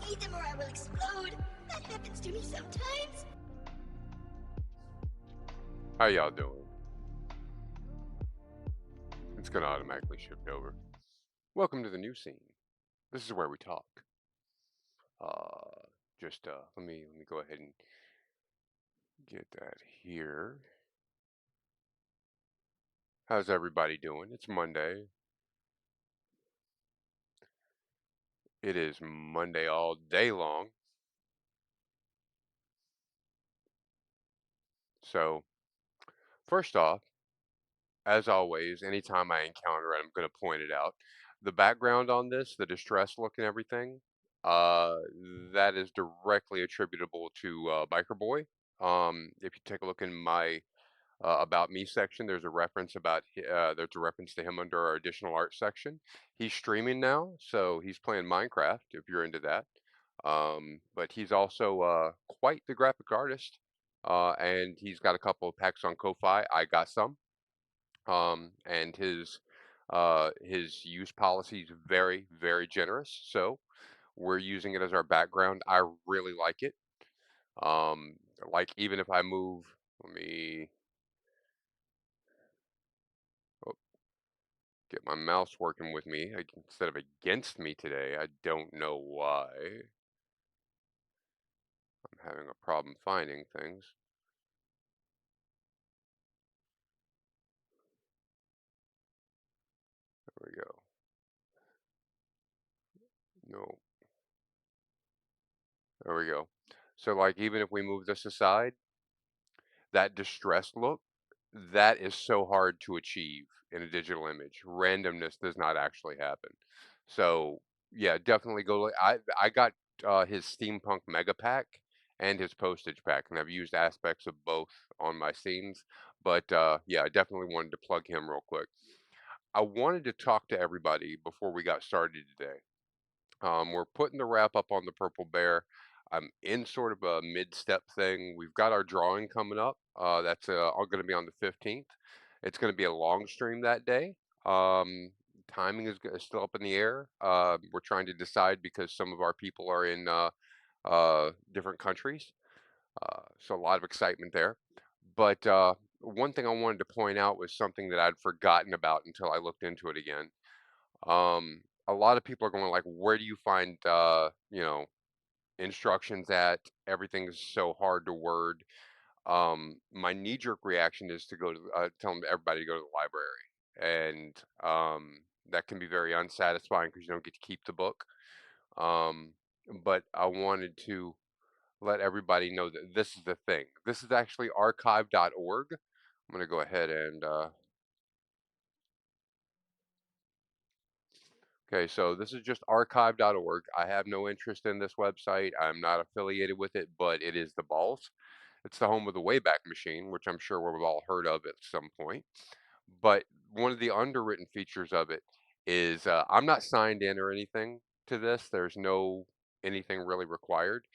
need them or I will explode. That happens to me sometimes. How y'all doing? It's gonna automatically shift over. Welcome to the new scene. This is where we talk. Let me go ahead and get that here. How's everybody doing? It's Monday. It is Monday all day long. So, first off, as always, anytime I encounter it, I'm going to point it out. The background on this, the distress look and everything, uh, that is directly attributable to Biker Boy. If you take a look in my about me section, there's a reference there's a reference to him under our additional art section. He's streaming now, so he's playing Minecraft if you're into that. But he's also quite the graphic artist, and he's got a couple of packs on Ko-Fi. I got some, and his use policy is very, very generous. So we're using it as our background. I really like it. Um, like even if I move, let me oh, get my mouse working with me instead of against me today. I don't know why. I'm having a problem finding things. There we go. No, there we go. So like even if we move this aside, that distressed look, that is so hard to achieve in a digital image. Randomness does not actually happen. So yeah, definitely go. I got his steampunk mega pack and his postage pack, and I've used aspects of both on my scenes. But yeah, I definitely wanted to plug him real quick. I wanted to talk to everybody before we got started today. We're putting the wrap up on the Purple Bear. I'm in sort of a mid-step thing. We've got our drawing coming up. That's all going to be on the 15th. It's going to be a long stream that day. Um, Timing is still up in the air. We're trying to decide because some of our people are in different countries. So a lot of excitement there. But one thing I wanted to point out was something that I'd forgotten about until I looked into it again. A lot of people are going like, where do you find, instructions at? Everything's so hard to word. My knee-jerk reaction is to go to, tell everybody to go to the library, and that can be very unsatisfying because you don't get to keep the book. Um, but I wanted to let everybody know that this is the thing. This is actually archive.org. I'm going to go ahead and okay, so this is just archive.org. I have no interest in this website. I'm not affiliated with it, but it is the balls. It's the home of the Wayback Machine, which I'm sure we've all heard of at some point. But one of the underwritten features of it is I'm not signed in or anything to this. There's no anything really required.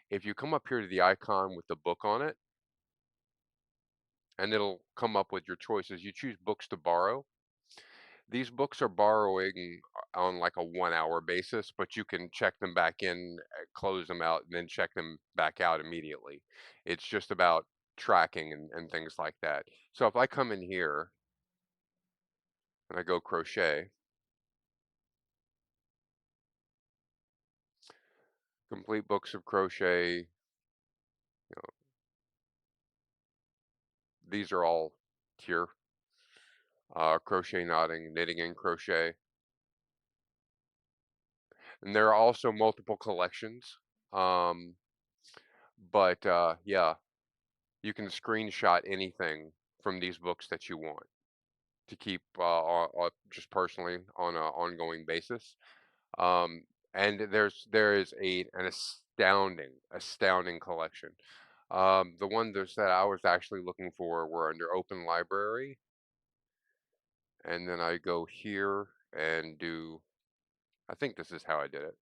If you come up here to the icon with the book on it, and it'll come up with your choices. You choose books to borrow. These books are borrowing on like a 1 hour basis, but you can check them back in, close them out, and then check them back out immediately. It's just about tracking and things like that. So if I come in here and I go crochet, complete books of crochet, you know, these are all here. Crochet knotting, knitting and crochet. And there are also multiple collections. Um, but yeah, you can screenshot anything from these books that you want to keep just personally on an ongoing basis. Um, and there is an astounding collection. The one that I was actually looking for were under Open Library, and then I go here and do. I think this is how I did it.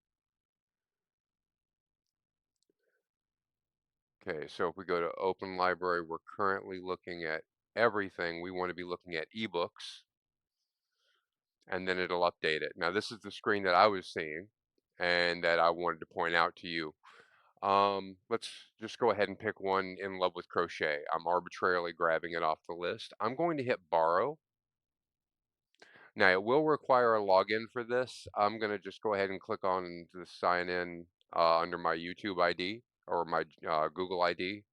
Okay, so if we go to Open Library, we're currently looking at everything. We want to be looking at ebooks, and then it'll update it. Now, this is the screen that I was seeing, and that I wanted to point out to you. Let's just go ahead and pick one, In Love with Crochet. I'm arbitrarily grabbing it off the list. I'm going to hit borrow. Now, it will require a login for this. I'm going to just go ahead and click on the sign in under my YouTube ID or my Google ID.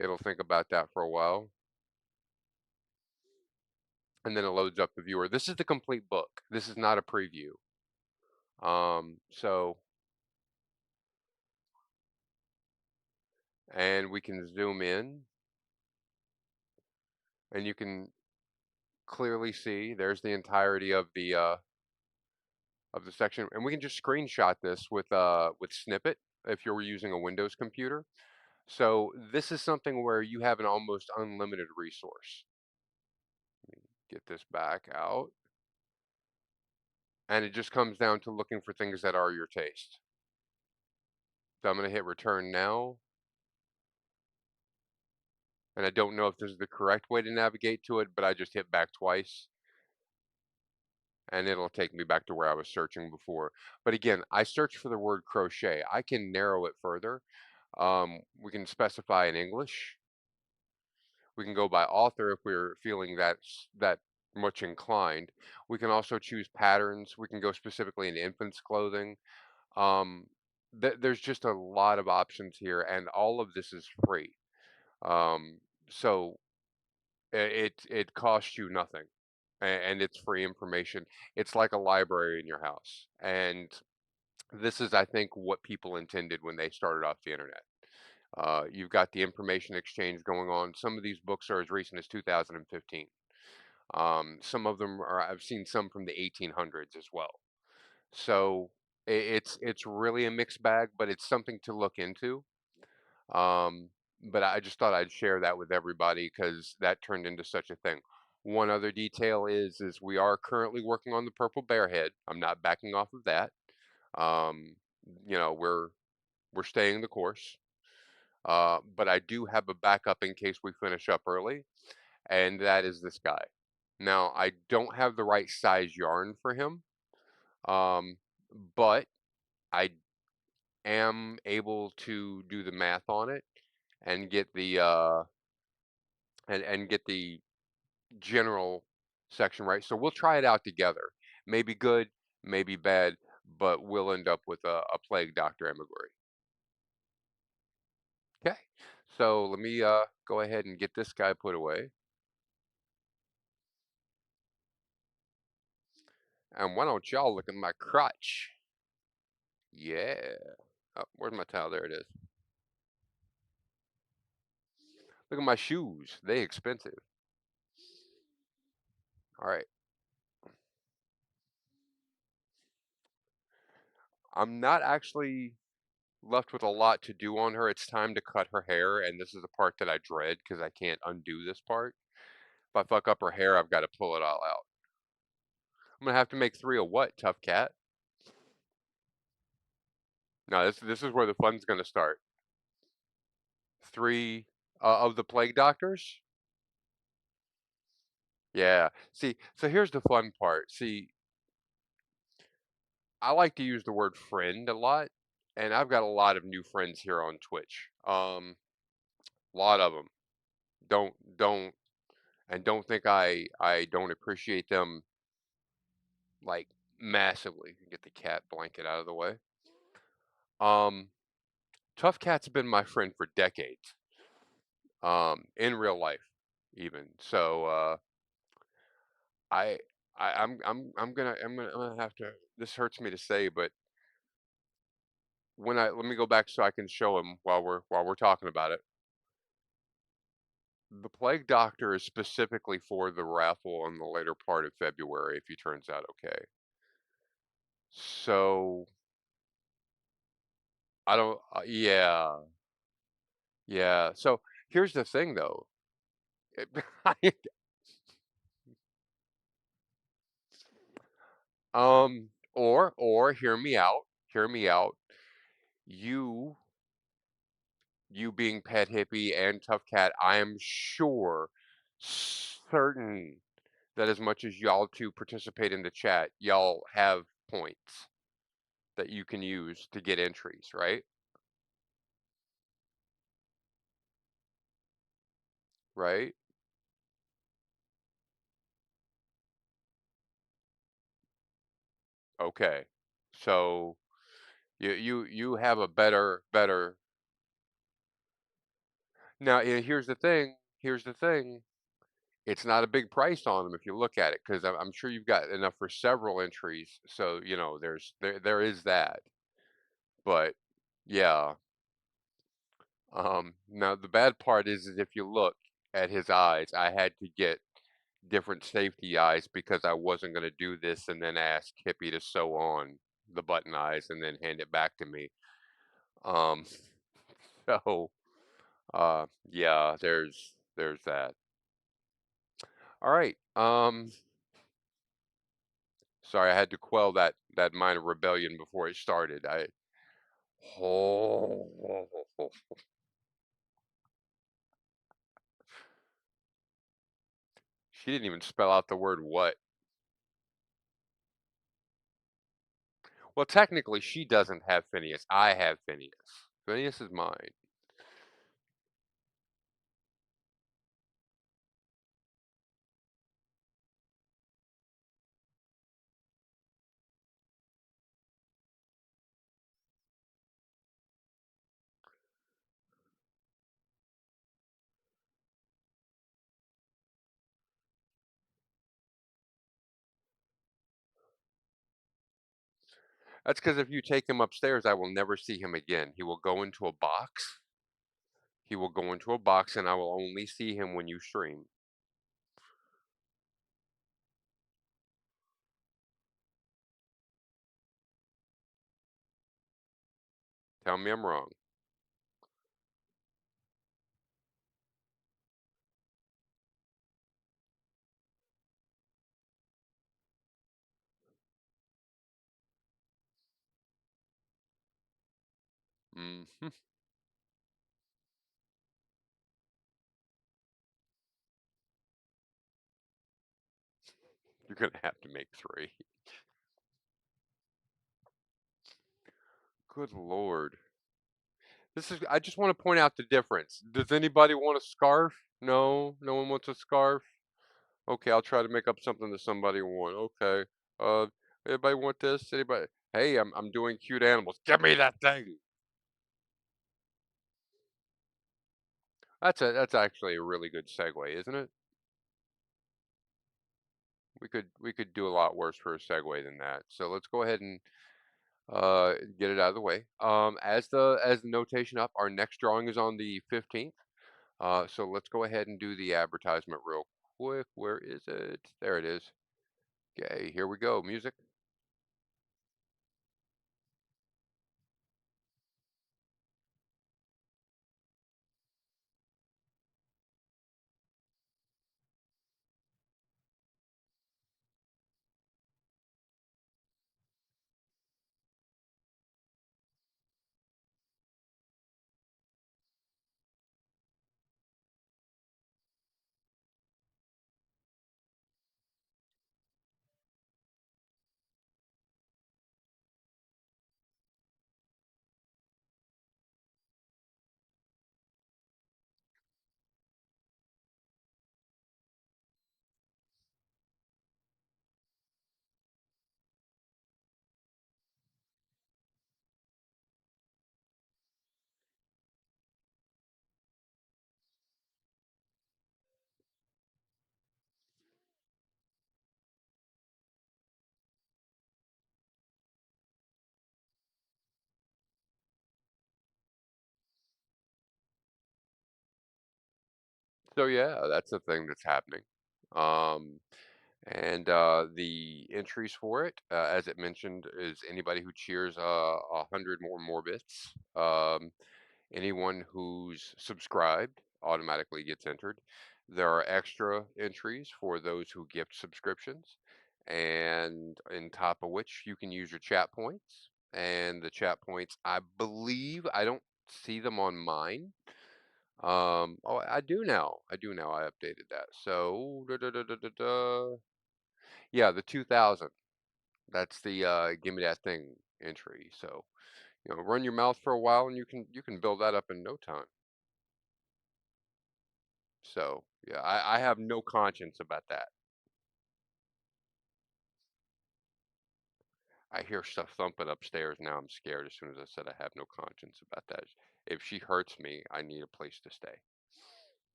It'll think about that for a while. And then it loads up the viewer. This is the complete book. This is not a preview. So, and we can zoom in and you can clearly see there's the entirety of the section, and we can just screenshot this with Snippet if you're using a Windows computer. So this is something where you have an almost unlimited resource. Get this back out. And it just comes down to looking for things that are your taste. So I'm going to hit return now. And I don't know if this is the correct way to navigate to it, but I just hit back twice. And it'll take me back to where I was searching before. But again, I searched for the word crochet. I can narrow it further. We can specify in English. We can go by author if we're feeling that much inclined. We can also choose patterns. We can go specifically in infants clothing. Um, there's just a lot of options here, and all of this is free. Um, so it costs you nothing, and it's free information. It's like a library in your house, and this is, I think, what people intended when they started off the internet. You've got the information exchange going on. Some of these books are as recent as 2015. Some of them are, I've seen some from the 1800s as well. So it's really a mixed bag, but it's something to look into. Um, but I just thought I'd share that with everybody because that turned into such a thing. One other detail is we are currently working on the Purple Bear head. I'm not backing off of that. Um, you know, we're staying the course. But I do have a backup in case we finish up early, and that is this guy. Now, I don't have the right size yarn for him, um, but I am able to do the math on it and get and get the general section right. So we'll try it out together. Maybe good, maybe bad, but we'll end up with a Plague Doctor Emigre. Okay, so let me go ahead and get this guy put away. And why don't y'all look at my crotch? Yeah. Oh, where's my towel? There it is. Look at my shoes. They expensive. All right. I'm not actually left with a lot to do on her. It's time to cut her hair, and this is the part that I dread because I can't undo this part. If I fuck up her hair, I've got to pull it all out. I'm gonna have to make 3 of what, Tough Cat? No, this is where the fun's gonna start. 3 of the Plague Doctors? Yeah. See, so here's the fun part. See, I like to use the word friend a lot, and I've got a lot of new friends here on Twitch. A lot of them. Don't and don't think I don't appreciate them like massively. Get the cat blanket out of the way. Um, Tough Cat's been my friend for decades. In real life, even. So I I'm gonna have to. This hurts me to say, but when I let me go back so I can show him while we're talking about it. The Plague Doctor is specifically for the raffle in the later part of February if he turns out okay. So I don't. Yeah, yeah. So here's the thing, though. Or hear me out. Hear me out. You you being Pet Hippie and Tough Cat, I am sure, certain that as much as y'all two participate in the chat, y'all have points. that you can use to get entries, right? Right? Okay. So you have a better. Now, here's the thing. Here's the thing. It's not a big price on them if you look at it, because I'm sure you've got enough for several entries. So, there is that. But yeah. Now the bad part is if you look at his eyes, I had to get different safety eyes because I wasn't going to do this and then ask Hippie to sew on the button eyes and then hand it back to me. Um, so yeah, there's that. All right. Sorry, I had to quell that minor rebellion before it started. Oh, she didn't even spell out the word what. Well, technically, she doesn't have Phineas. I have Phineas. Phineas is mine. That's because if you take him upstairs, I will never see him again. He will go into a box. He will go into a box, and I will only see him when you stream. Tell me I'm wrong. Hmm. You're gonna have to make three. Good Lord. I just want to point out the difference. Does anybody want a scarf? No, no one wants a scarf. Okay, I'll try to make up something that somebody want. Okay. Uh, anybody want this? Anybody? Hey, I'm doing cute animals. Give me that thing. That's actually a really good segue, isn't it? We could do a lot worse for a segue than that. So let's go ahead and get it out of the way. As the notation up, our next drawing is on the 15th. So let's go ahead and do the advertisement real quick. Where is it? There it is. Okay, here we go. Music. So yeah, that's the thing that's happening. Um, and the entries for it, as it mentioned, is anybody who cheers 100 more bits. Anyone who's subscribed automatically gets entered. There are extra entries for those who gift subscriptions, and in top of which you can use your chat points. And the chat points, I believe, I don't see them on mine. Oh, I do now. I do now. I updated that. So, yeah, the 2000. That's the give me that thing entry. So, run your mouth for a while and you can build that up in no time. So, yeah, I have no conscience about that. I hear stuff thumping upstairs now. I'm scared as soon as I said I have no conscience about that. If she hurts me, I need a place to stay.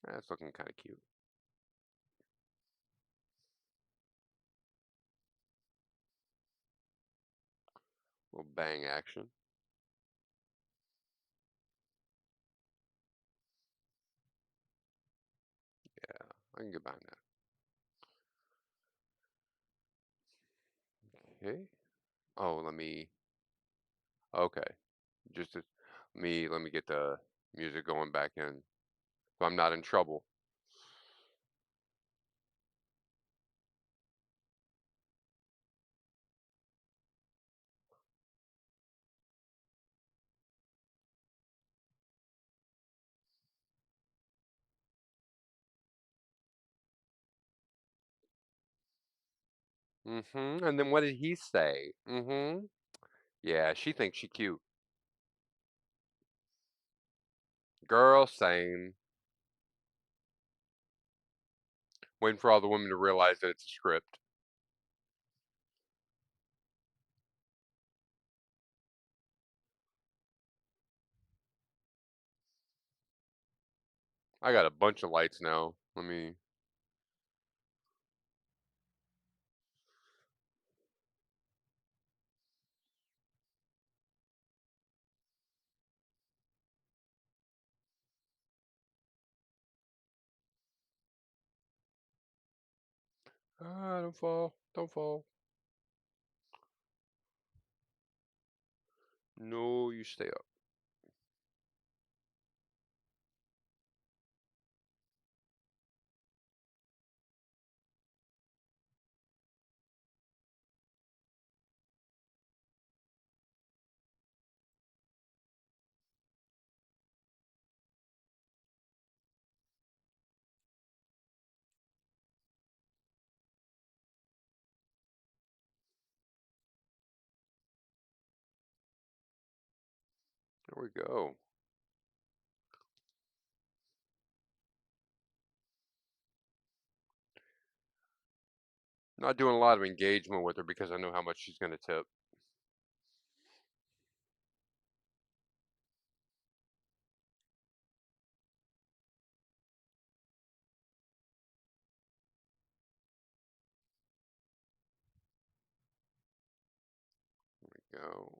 That's looking kind of cute. Little bang action. Yeah, I can get behind that. Okay. Oh, okay. Just to, let me get the music going back in. So I'm not in trouble. And then what did he say? Yeah, she thinks she cute. Girl, same. Waiting for all the women to realize that it's a script. I got a bunch of lights now. Don't fall. Don't fall. No, you stay up. There we go. Not doing a lot of engagement with her because I know how much she's going to tip. Go.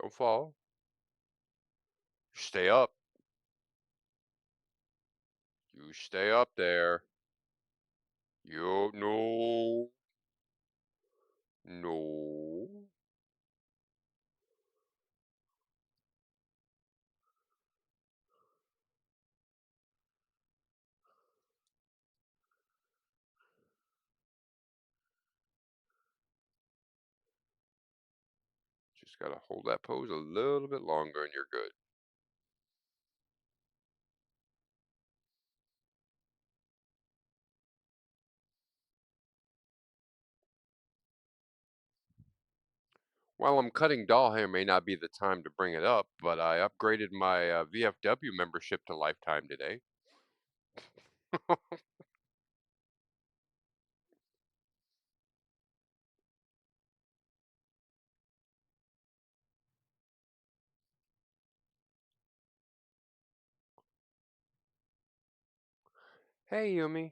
Don't fall. Stay up. You stay up there. You no. No. Just gotta hold that pose a little bit longer and you're good. While I'm cutting doll hair may not be the time to bring it up, but I upgraded my VFW membership to lifetime today. Hey, Yumi.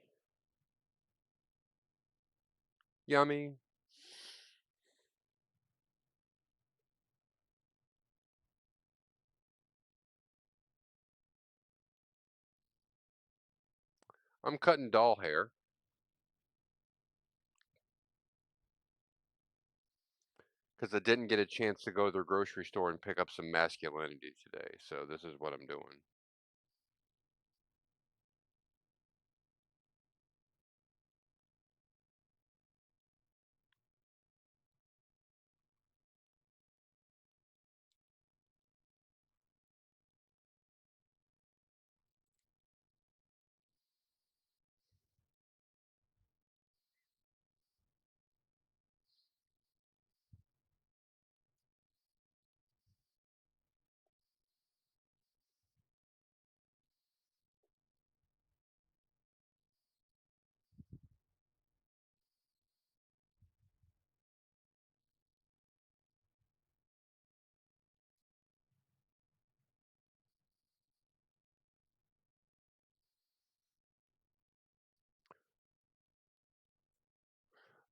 Yummy. I'm cutting doll hair because I didn't get a chance to go to the grocery store and pick up some masculinity today, so this is what I'm doing.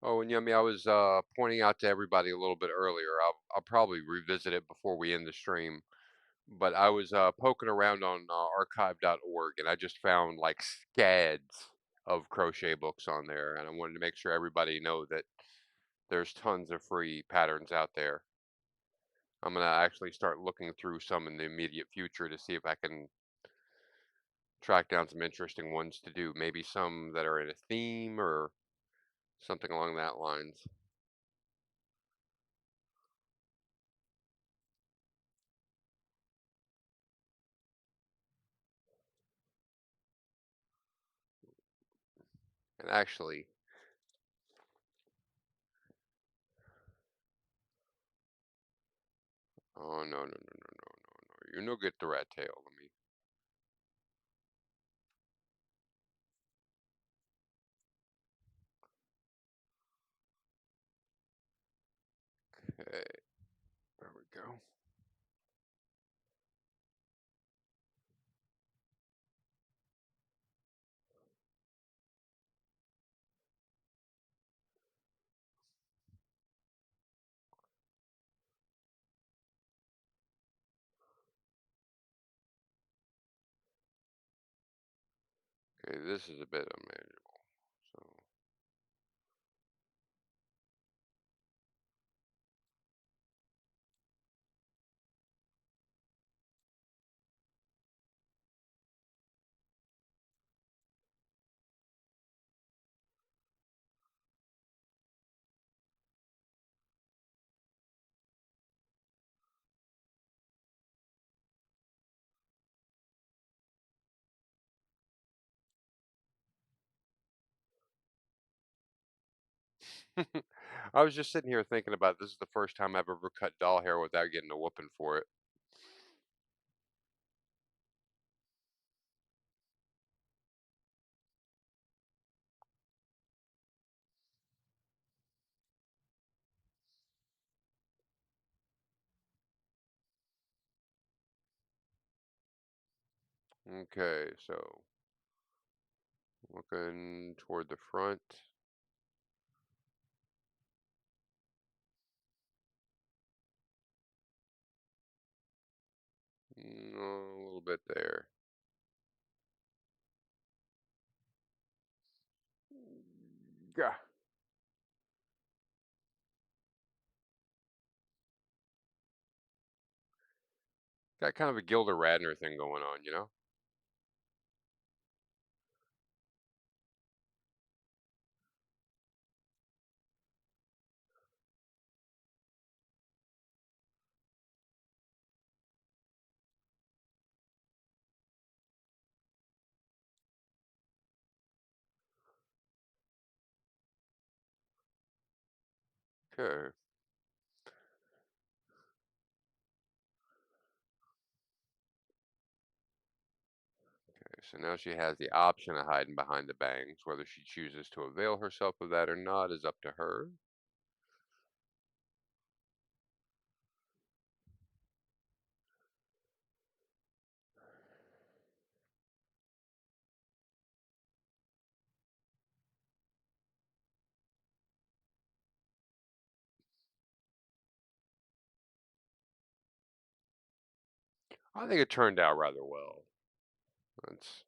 Oh, and Yummy, I was pointing out to everybody a little bit earlier. I'll probably revisit it before we end the stream. But I was poking around on archive.org and I just found like scads of crochet books on there, and I wanted to make sure everybody know that there's tons of free patterns out there. I'm gonna actually start looking through some in the immediate future to see if I can track down some interesting ones to do. Maybe some that are in a theme or something along that lines. And actually, oh no no no no no no no! You no get the rat tail. Let me. Okay, there we go. Okay, this is a bit unmanageable. So I was just sitting here thinking about this is the first time I've ever cut doll hair without getting a whooping for it. Okay, so looking toward the front. A little bit there. Gah. Got kind of a Gilda Radner thing going on, you know? Okay. So now she has the option of hiding behind the bangs. Whether she chooses to avail herself of that or not is up to her. I think it turned out rather well. That's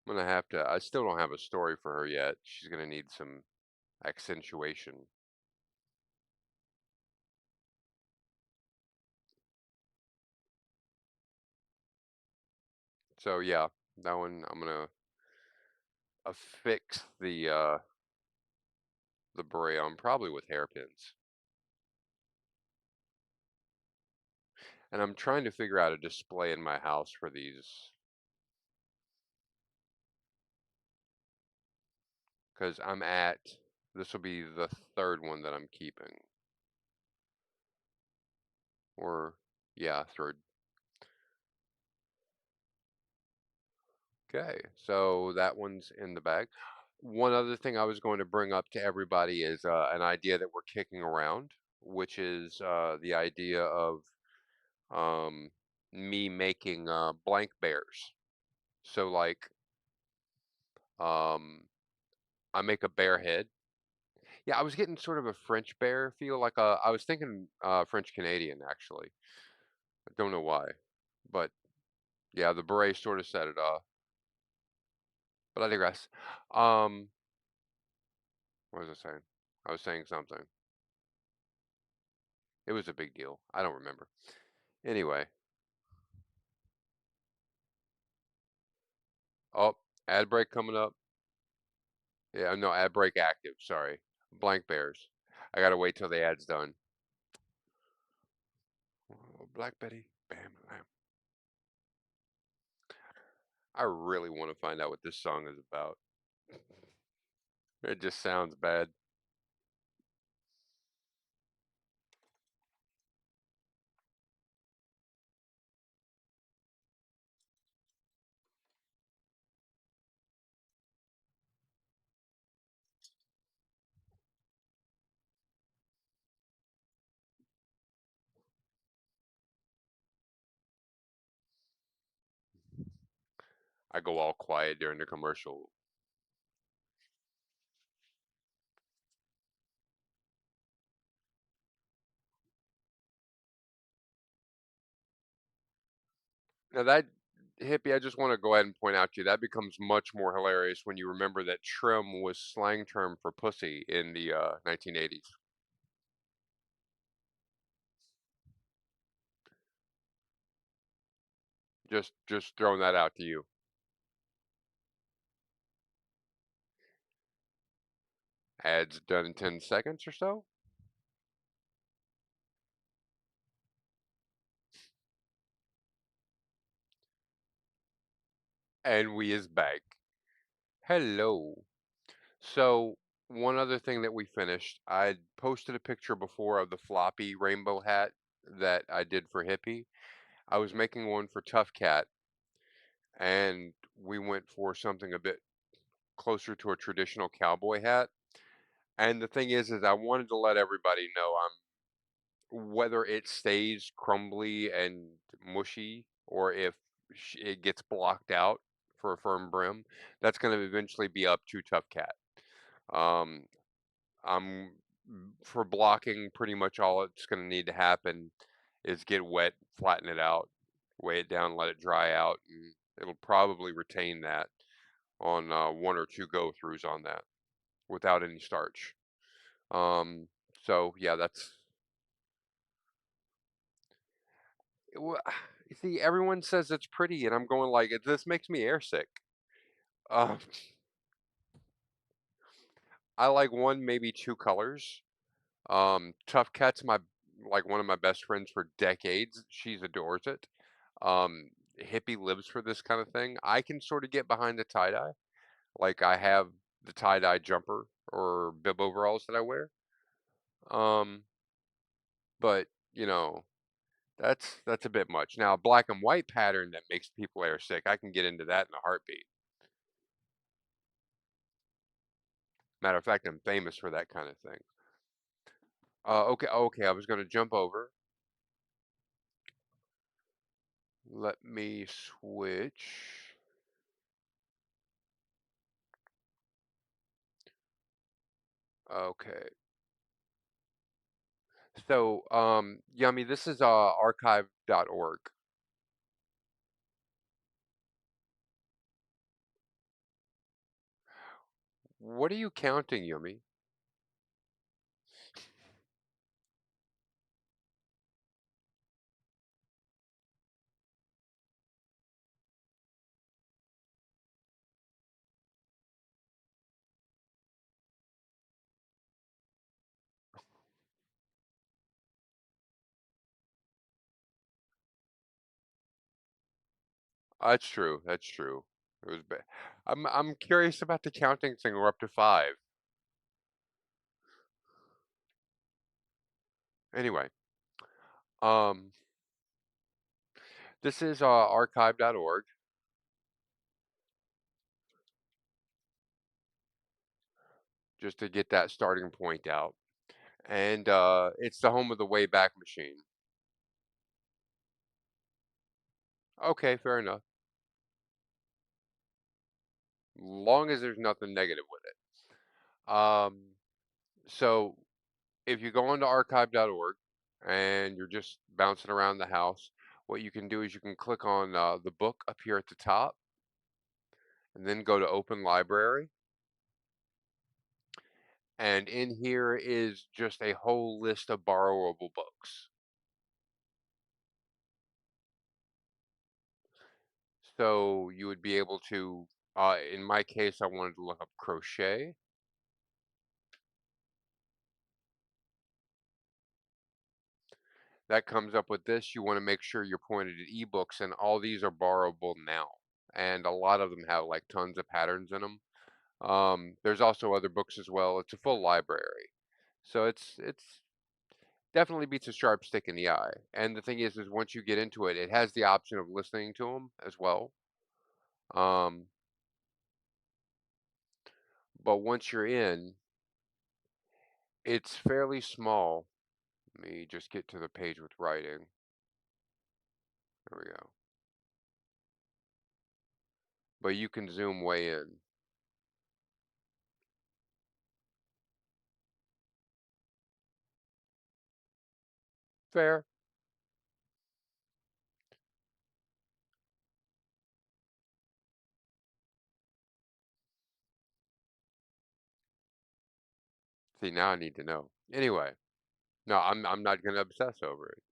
I'm gonna have to. I still don't have a story for her yet. She's gonna need some accentuation. So yeah, that one I'm gonna affix the beret on probably with hairpins. And I'm trying to figure out a display in my house for these because this will be the third one that I'm keeping. Or, yeah, third. Okay, so that one's in the bag. One other thing I was going to bring up to everybody is an idea that we're kicking around, which is the idea of um, me making blank bears. So, like, um, I make a bear head. Yeah, I was getting sort of a French bear feel, like I was thinking French Canadian actually. I don't know why, but yeah, the beret sort of set it off. But I digress. Um, what was I saying? I was saying something. It was a big deal. I don't remember. Anyway, oh, ad break coming up. Yeah, no, ad break active. Sorry, blank bears. I gotta wait till the ad's done. Oh, Black Betty, bam, bam. I really want to find out what this song is about. It just sounds bad. I go all quiet during the commercial. Now that hippie, I just want to go ahead and point out to you that becomes much more hilarious when you remember that trim was slang term for pussy in the 1980s. Just throwing that out to you. Ads done in 10 seconds or so, and we is back. Hello. So one other thing that we finished, I posted a picture before of the floppy rainbow hat that I did for hippie. I was making one for Tough Cat, and we went for something a bit closer to a traditional cowboy hat. And the thing is I wanted to let everybody know whether it stays crumbly and mushy or if it gets blocked out for a firm brim, that's going to eventually be up to Tough Cat. Um, I'm for blocking, pretty much all it's going to need to happen is get wet, flatten it out, weigh it down, let it dry out, and it'll probably retain that on one or two go throughs on that without any starch. Um, so yeah, that's wha- you see, everyone says it's pretty, and I'm going like, this makes me airsick. Um, I like one, maybe two colors. Tough Cat's my like one of my best friends for decades. She's adores it. Um, Hippie lives for this kind of thing. I can sort of get behind the tie dye. Like I have the tie-dye jumper or bib overalls that I wear. Um, but you know, that's a bit much. Now, a black and white pattern that makes people air sick, I can get into that in a heartbeat. Matter of fact, I'm famous for that kind of thing. Okay, I was gonna jump over. Let me switch. Okay. So, Yummy, this is archive.org. What are you counting, Yummy? That's true. That's true. It was bad. I'm curious about the counting thing. We're up to five. Anyway, um, this is archive.org, just to get that starting point out. And it's the home of the Wayback Machine. Okay, fair enough. Long as there's nothing negative with it. So if you go onto archive.org and you're just bouncing around the house, what you can do is you can click on the book up here at the top and then go to Open Library. And in here is just a whole list of borrowable books. So you would be able to, in my case, I wanted to look up crochet. That comes up with this. You want to make sure you're pointed at ebooks, and all these are borrowable now. And a lot of them have like tons of patterns in them. There's also other books as well. It's a full library. So it's definitely beats a sharp stick in the eye. And the thing is once you get into it, it has the option of listening to them as well. Um, but once you're in, it's fairly small. Let me just get to the page with writing. There we go. But you can zoom way in. Fair. See, now I need to know. Anyway, no, I'm not gonna obsess over it.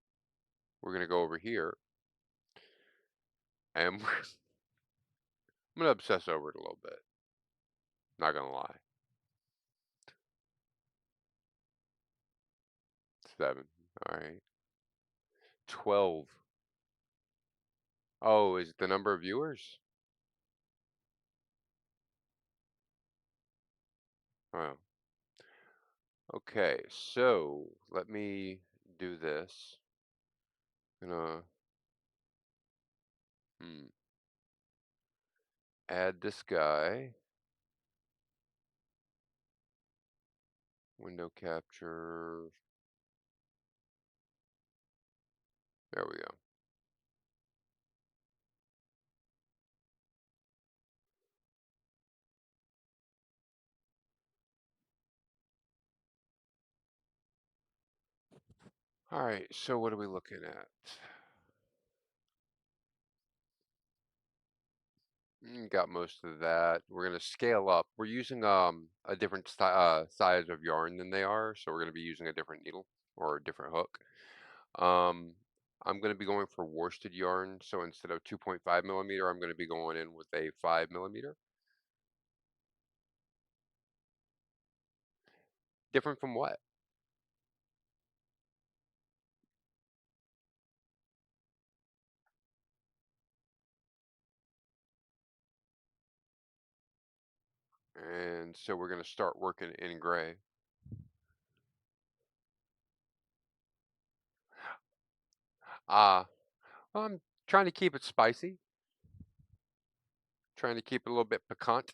We're gonna go over here, and I'm gonna obsess over it a little bit. Not gonna lie. 7. All right. 12. Oh, is it the number of viewers? Oh. Okay, so let me do this. Gonna hmm, add this guy. Window capture. There we go. All right, so what are we looking at? Got most of that. We're gonna scale up. We're using a different size of yarn than they are, so we're gonna be using a different needle or a different hook. Um, I'm gonna be going for worsted yarn, so instead of 2.5 millimeter, I'm gonna be going in with a 5 millimeter. Different from what? And so we're going to start working in gray. Uh, I'm trying to keep it spicy, trying to keep it a little bit piquant,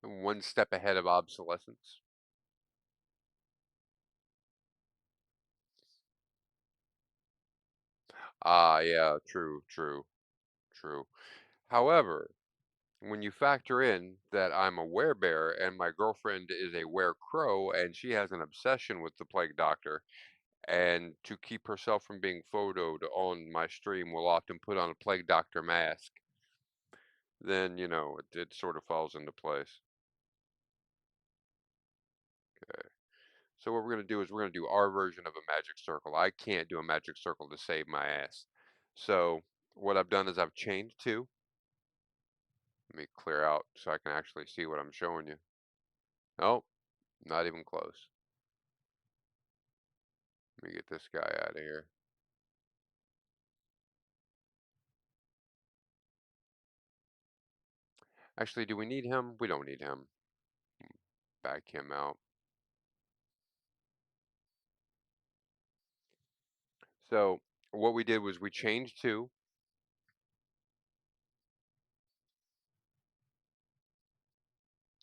one step ahead of obsolescence. Ah, yeah, true, true, true. However, when you factor in that I'm a werebear and my girlfriend is a werecrow and she has an obsession with the plague doctor, and to keep herself from being photoed on my stream will often put on a plague doctor mask, then, it sort of falls into place. Okay. So what we're going to do is we're going to do our version of a magic circle. I can't do a magic circle to save my ass. So what I've done is I've chained two. Let me clear out so I can actually see what I'm showing you. Nope, not even close. Let me get this guy out of here. Actually, do we need him? We don't need him. Back him out. So what we did was we changed two.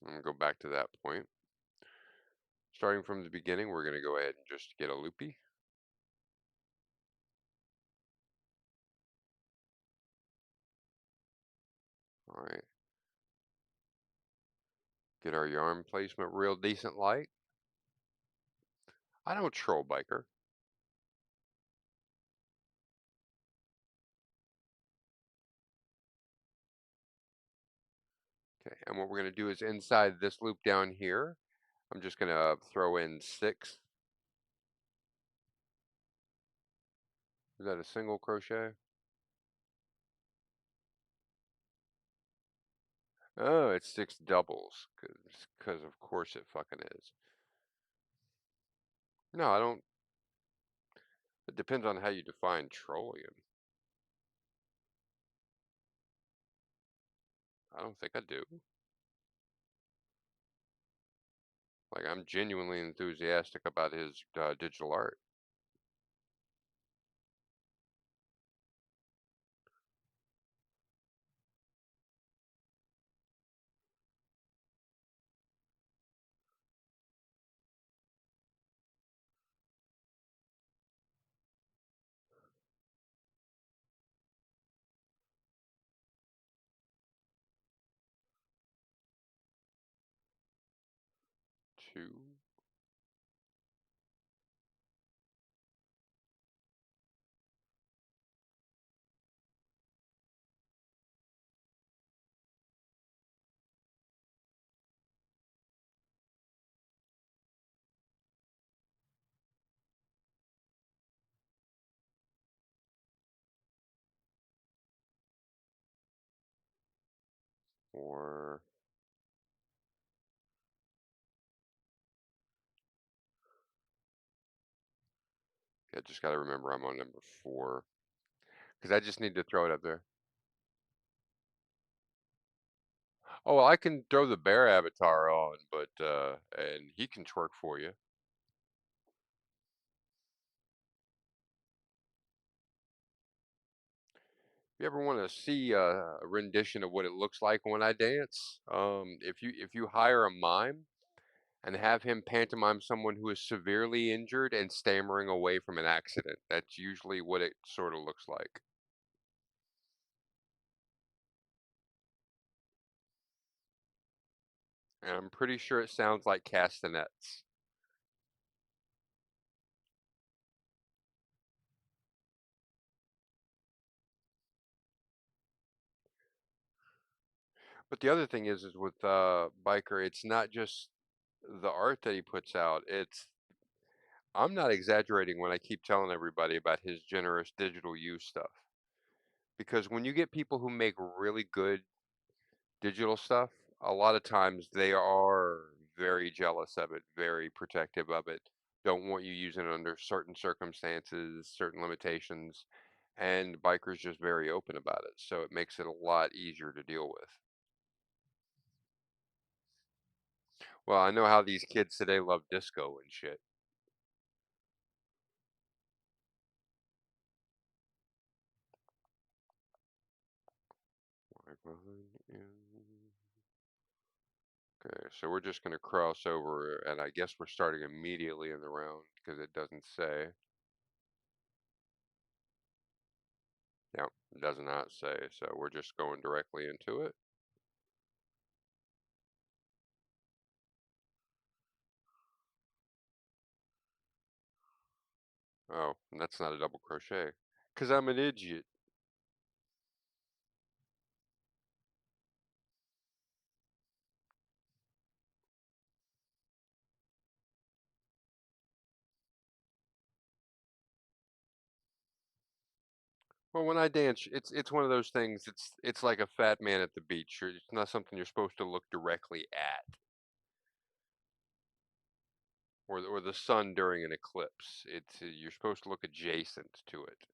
I'm going to go back to that point. Starting from the beginning, we're going to go ahead and just get a loopy. All right. Get our yarn placement real decent light. I don't troll biker. Okay, and what we're going to do is inside this loop down here, I'm just going to throw in 6. Is that a single crochet? Oh, it's 6 doubles, because of course it fucking is. No, I don't. It depends on how you define trolling. I don't think I do. Like, I'm genuinely enthusiastic about his digital art. Two. Or I just got to remember I'm on number 4 because I just need to throw it up there. Oh, well, I can throw the bear avatar on, but and he can twerk for you. If you ever want to see a rendition of what it looks like when I dance, if you hire a mime and have him pantomime someone who is severely injured and stammering away from an accident, that's usually what it sort of looks like. And I'm pretty sure it sounds like castanets. But the other thing is with Biker, it's not just the art that he puts out. I'm not exaggerating when I keep telling everybody about his generous digital use stuff. Because when you get people who make really good digital stuff, a lot of times they are very jealous of it, very protective of it, don't want you using it under certain circumstances, certain limitations. and bikers just very open about it, so it makes it a lot easier to deal with. Well, I know how these kids today love disco and shit. Okay, so we're just gonna cross over, and I guess we're starting immediately in the round because it doesn't say. Yeah, it does not say, so we're just going directly into it. Oh, and that's not a double crochet. Because I'm an idiot. Well, when I dance, it's one of those things. It's like a fat man at the beach. It's not something you're supposed to look directly at, or the sun during an eclipse. It's you're supposed to look adjacent to it.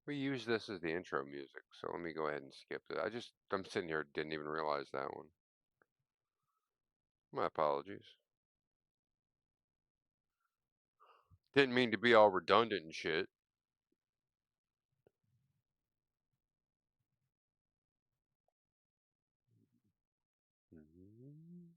We use this as the intro music, so let me go ahead and skip it. I'm sitting here, didn't even realize that one. My apologies. Didn't mean to be all redundant and shit. Mhm.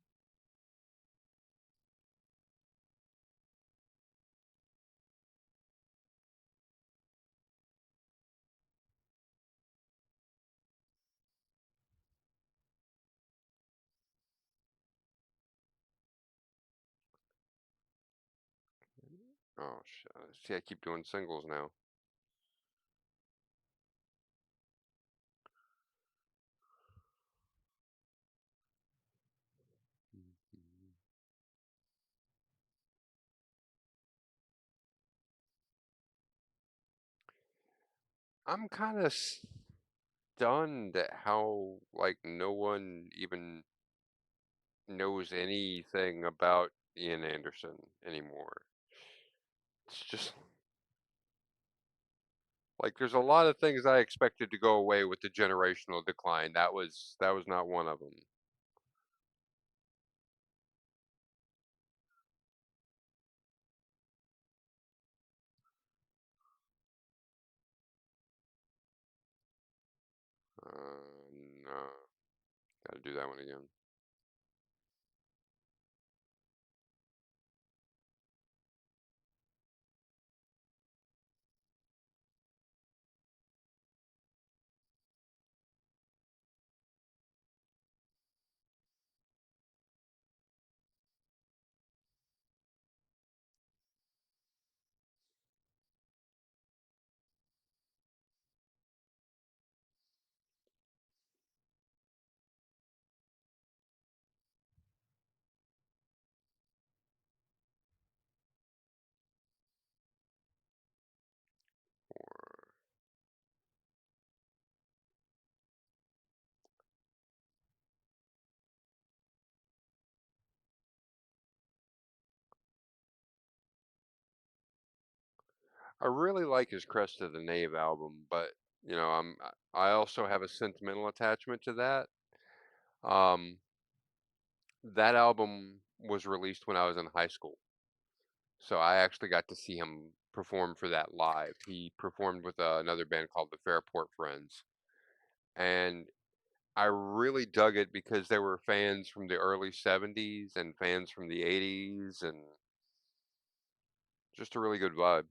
Oh shit. See, I keep doing singles now. Mhm. I'm kind of stunned at how like no one even knows anything about Ian Anderson anymore. It's just like there's a lot of things I expected to go away with the generational decline. That was not one of them. No, gotta do that one again. I really like his Crest of the Knave album, but I also have a sentimental attachment to that. Um, that album was released when I was in high school, so I actually got to see him perform for that live. He performed with another band called the Fairport Friends, and I really dug it because there were fans from the early '70s and fans from the '80s, and just a really good vibe.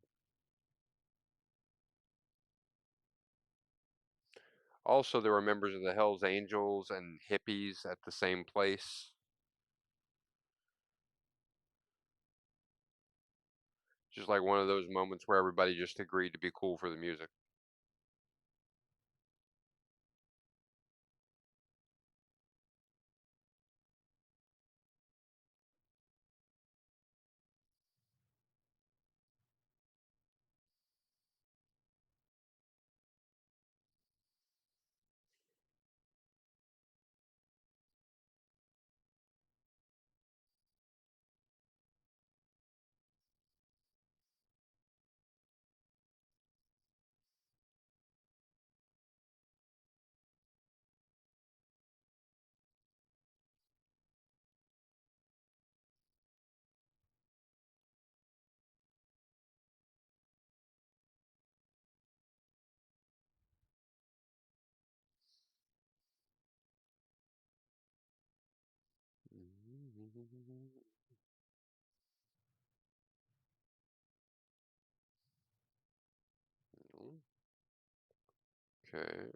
Also, there were members of the Hells Angels and hippies at the same place. Just like one of those moments where everybody just agreed to be cool for the music. Okay.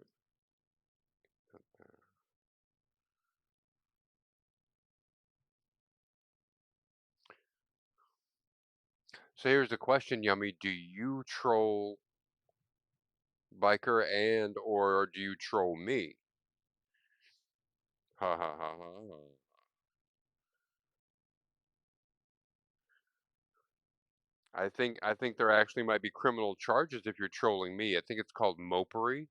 So here's the question, Yummy. Do you troll Biker and or do you troll me? Ha ha ha ha. Ha. I think there actually might be criminal charges if you're trolling me. I think it's called mopery.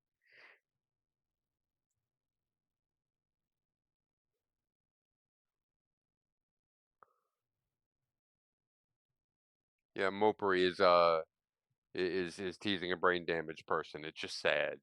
Yeah, mopery is teasing a brain damaged person. It's just sad.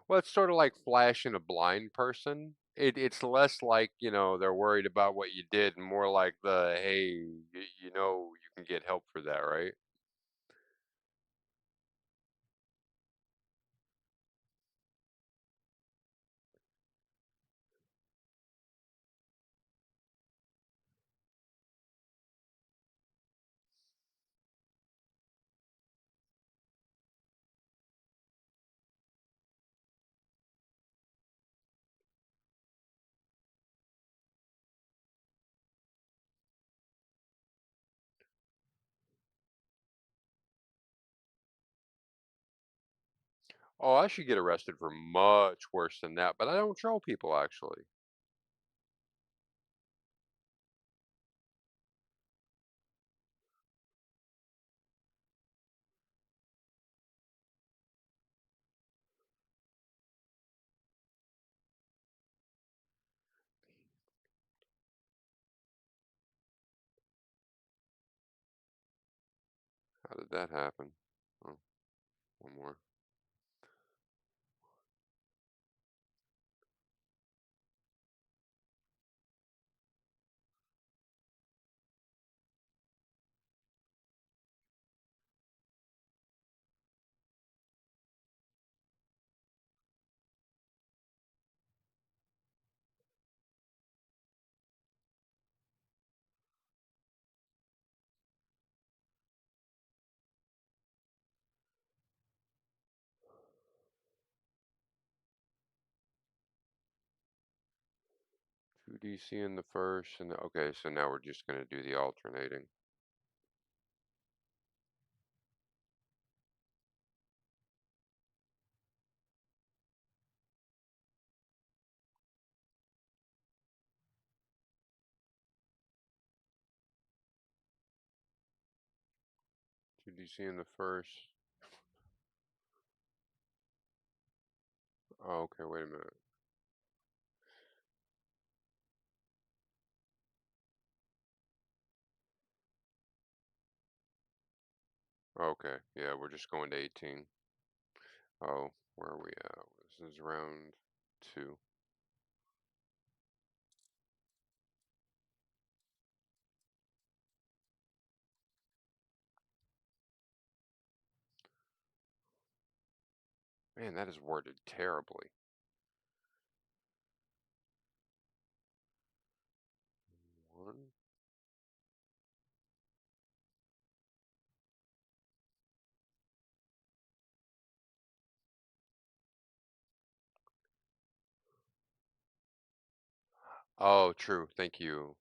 Well, it's sort of like flashing a blind person. It's less like, they're worried about what you did and more like hey, you can get help for that, right? Oh, I should get arrested for much worse than that, but I don't troll people actually. How did that happen? Oh, one more. 2DC in the first, and okay, so now we're just gonna do the alternating. 2DC in the first. Oh, okay, wait a minute. Okay, yeah, we're just going to 18. Oh, where are we at? This is round two. Man, that is worded terribly. One. Oh, true. Thank you.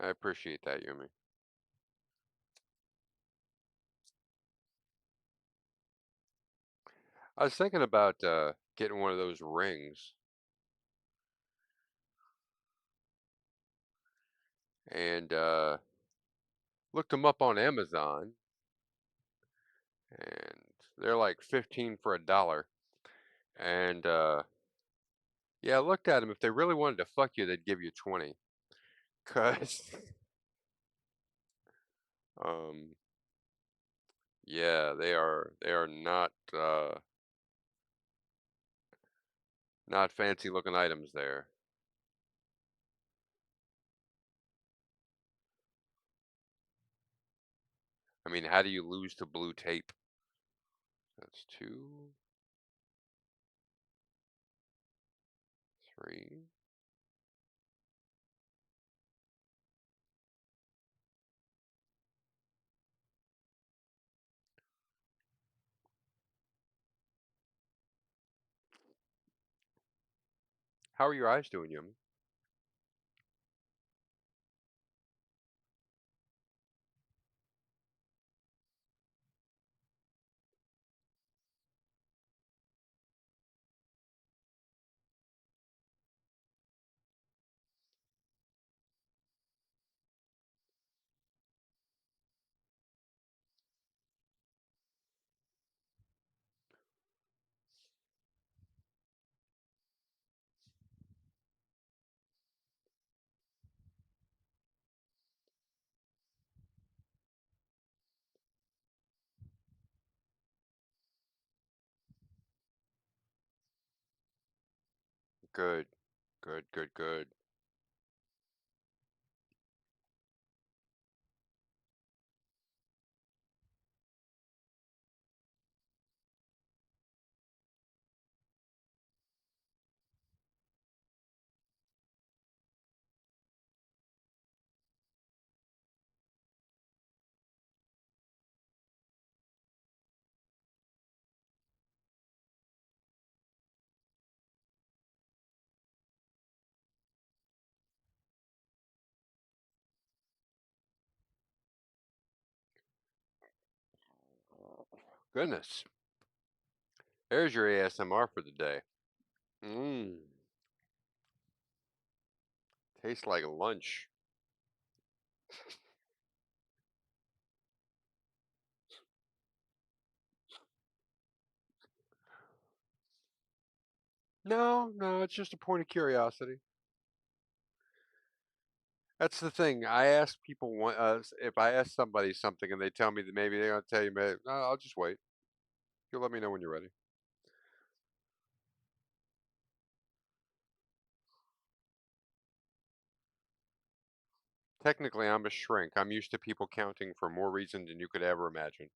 I appreciate that, Yumi. I was thinking about getting one of those rings and looked them up on Amazon, and they're like 15 for $1. And yeah, I looked at them. If they really wanted to fuck you, they'd give you 20. 'Cause, um, yeah, they are not fancy looking items there. I mean, how do you lose to blue tape? That's 2, 3. How are your eyes doing, Yumi? Good. Good, good, good. Goodness. There's your ASMR for the day. Mmm. Tastes like lunch. No, no, it's just a point of curiosity. That's the thing. I ask people if I ask somebody something and they tell me that maybe they're gonna tell you, maybe, no, I'll just wait. You'll let me know when you're ready. Technically, I'm a shrink. I'm used to people counting for more reasons than you could ever imagine.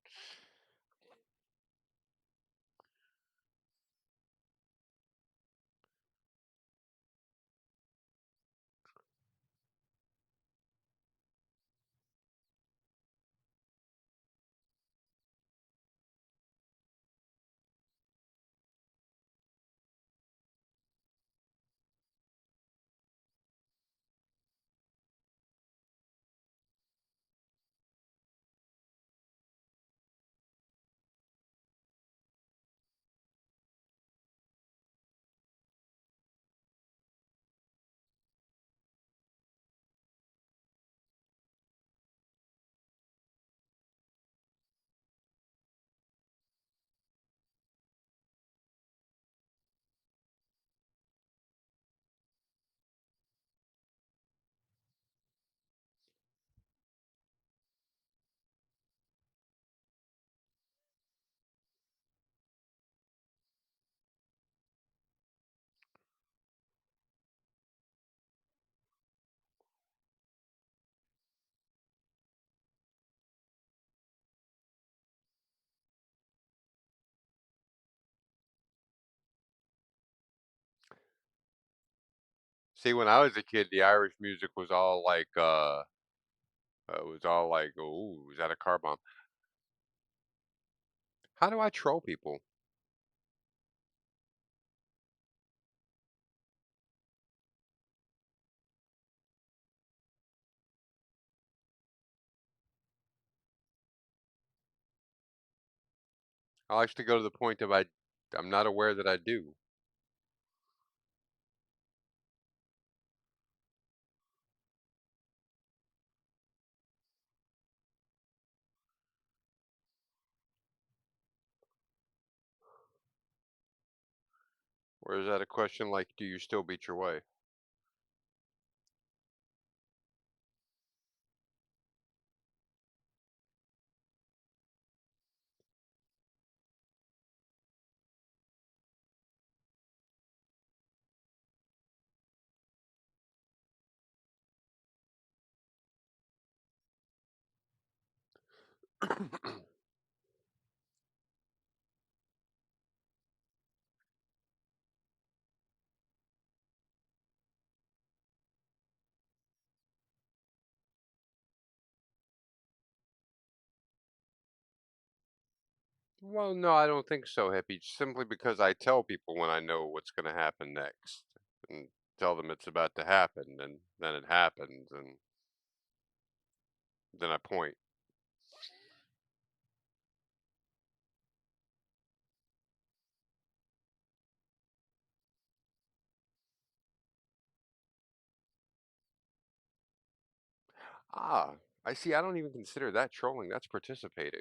See, when I was a kid, the Irish music was all like, "Oh, is that a car bomb?" How do I troll people? I like to go to the point of I'm not aware that I do. Or is that a question like, do you still beat your wife? Well, no, I don't think so, Hippie. Simply because I tell people when I know what's going to happen next, and tell them it's about to happen, and then it happens, and then I point. Ah, I see. I don't even consider that trolling. That's participating.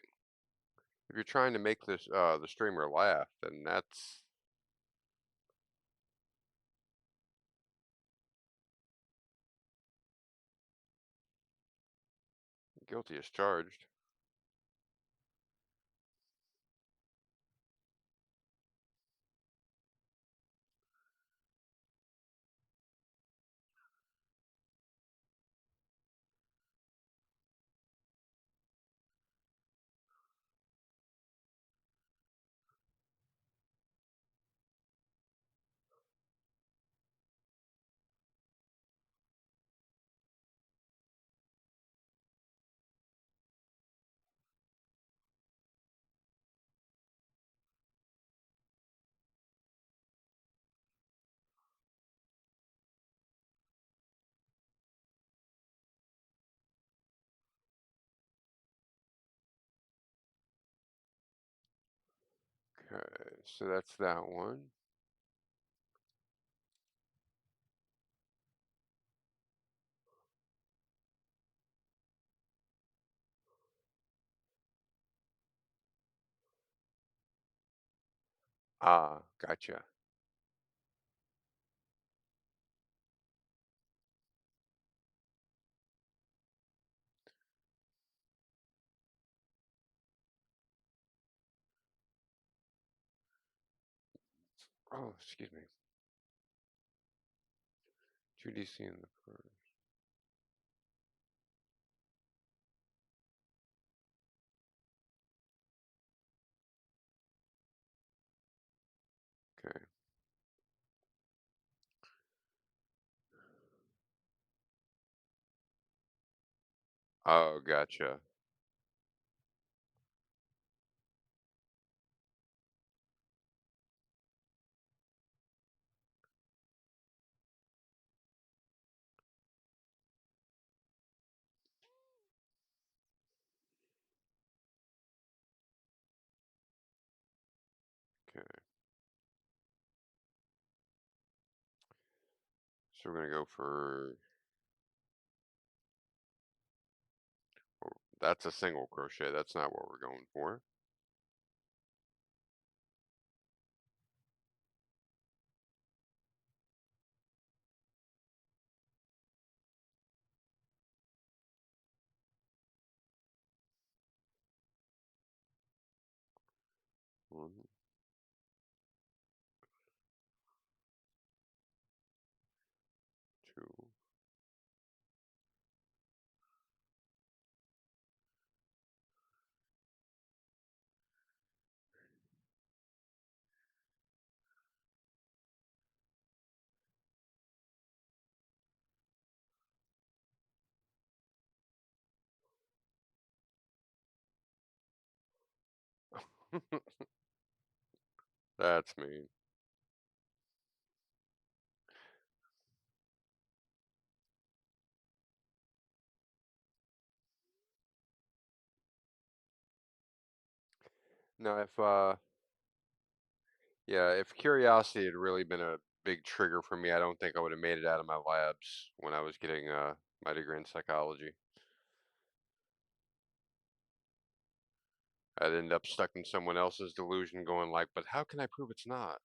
If you're trying to make this the streamer laugh, then that's guilty as charged. Okay, so that's that one. Ah, gotcha. Oh, excuse me. 2DC in the first. Okay. Oh, gotcha. Okay. So we're gonna go for oh, that's a single crochet. That's not what we're going for. One, two. That's mean. No, if yeah, if curiosity had really been a big trigger for me, I don't think I would have made it out of my labs when I was getting my degree in psychology. I'd end up stuck in someone else's delusion going like, but how can I prove it's not?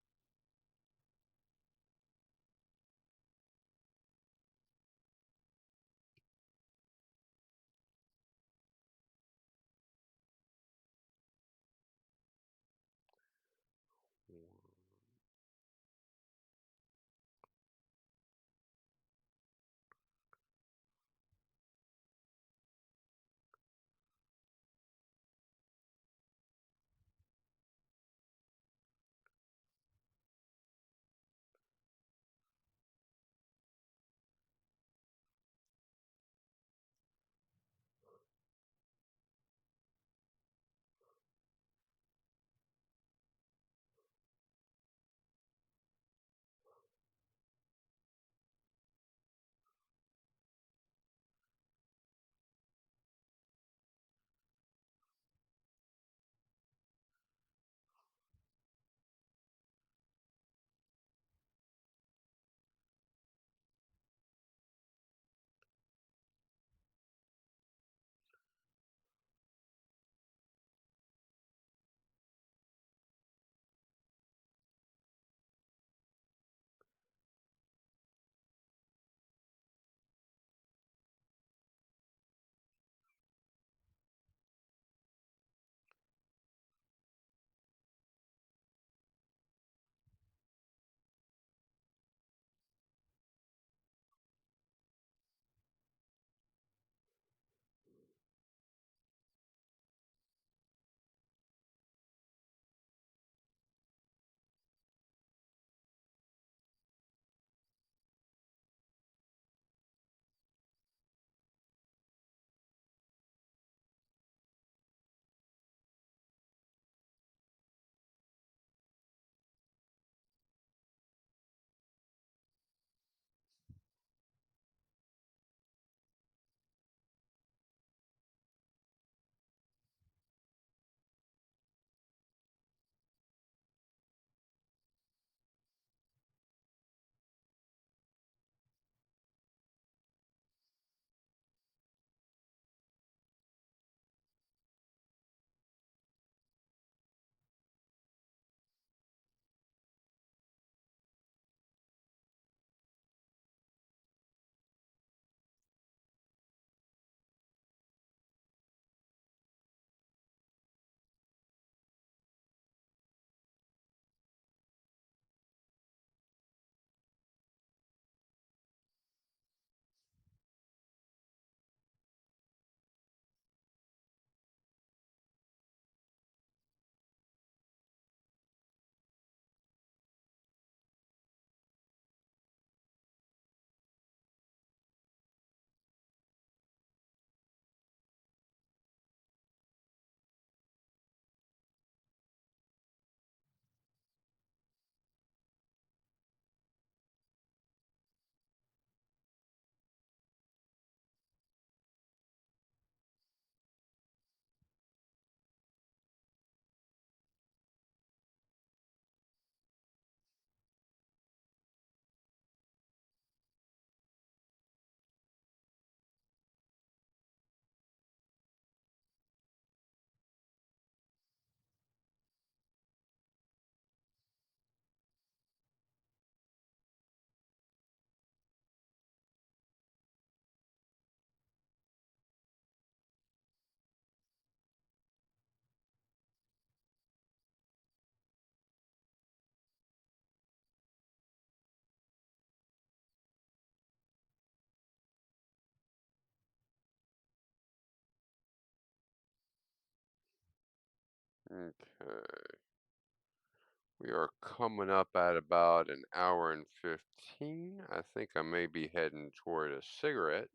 Okay. We are coming up at about an hour and 15. I think I may be heading toward a cigarette.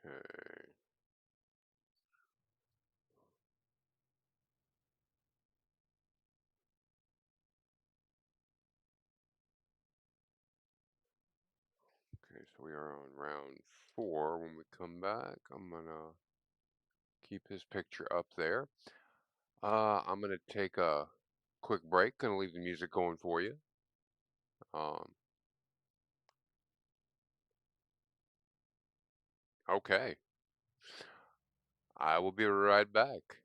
Okay. Okay, so we are on round 4. When we come back, I'm gonna keep his picture up there. I'm gonna take a quick break. Gonna leave the music going for you. Um, okay. I will be right back.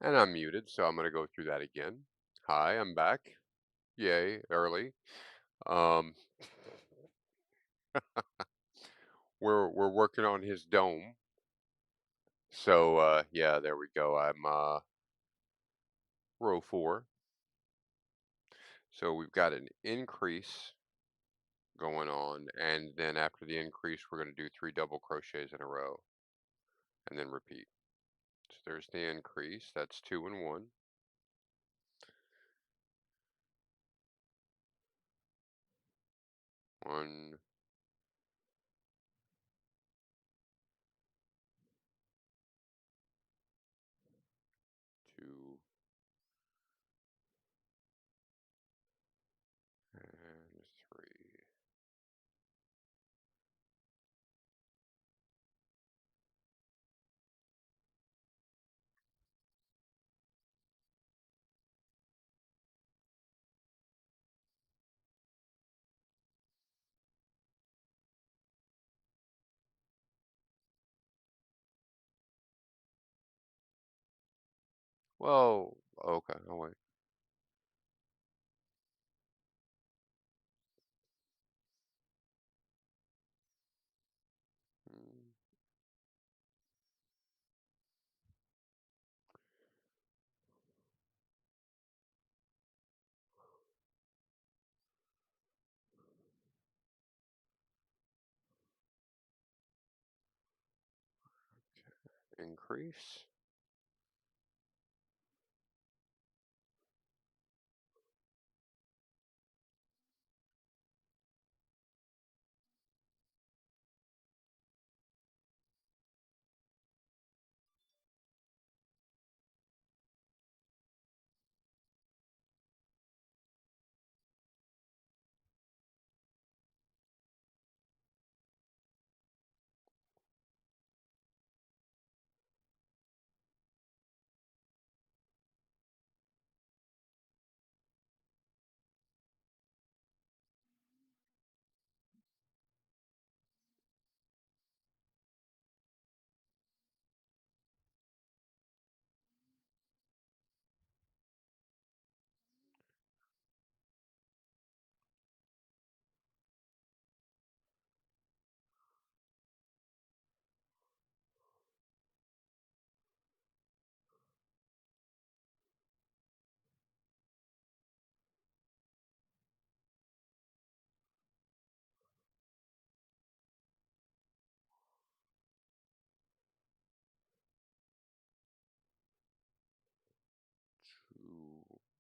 And I'm muted, so I'm gonna go through that again. Hi, I'm back. Yay, early. Um, we're working on his dome. So yeah, there we go. I'm row 4. So we've got an increase going on, and then after the increase, we're going to do 3 double crochets in a row, and then repeat. So there's the increase. That's 2 and 1. 1, 2, and 3. Well, okay. Oh wait. Mm, Increase.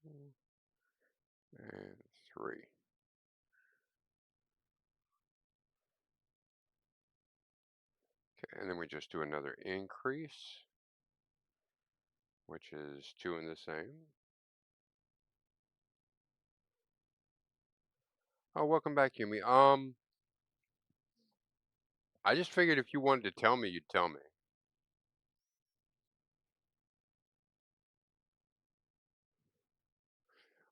Two and 3. Okay, and then we just do another increase, which is 2 and the same. Oh, welcome back, Yumi. I just figured if you wanted to tell me, you'd tell me.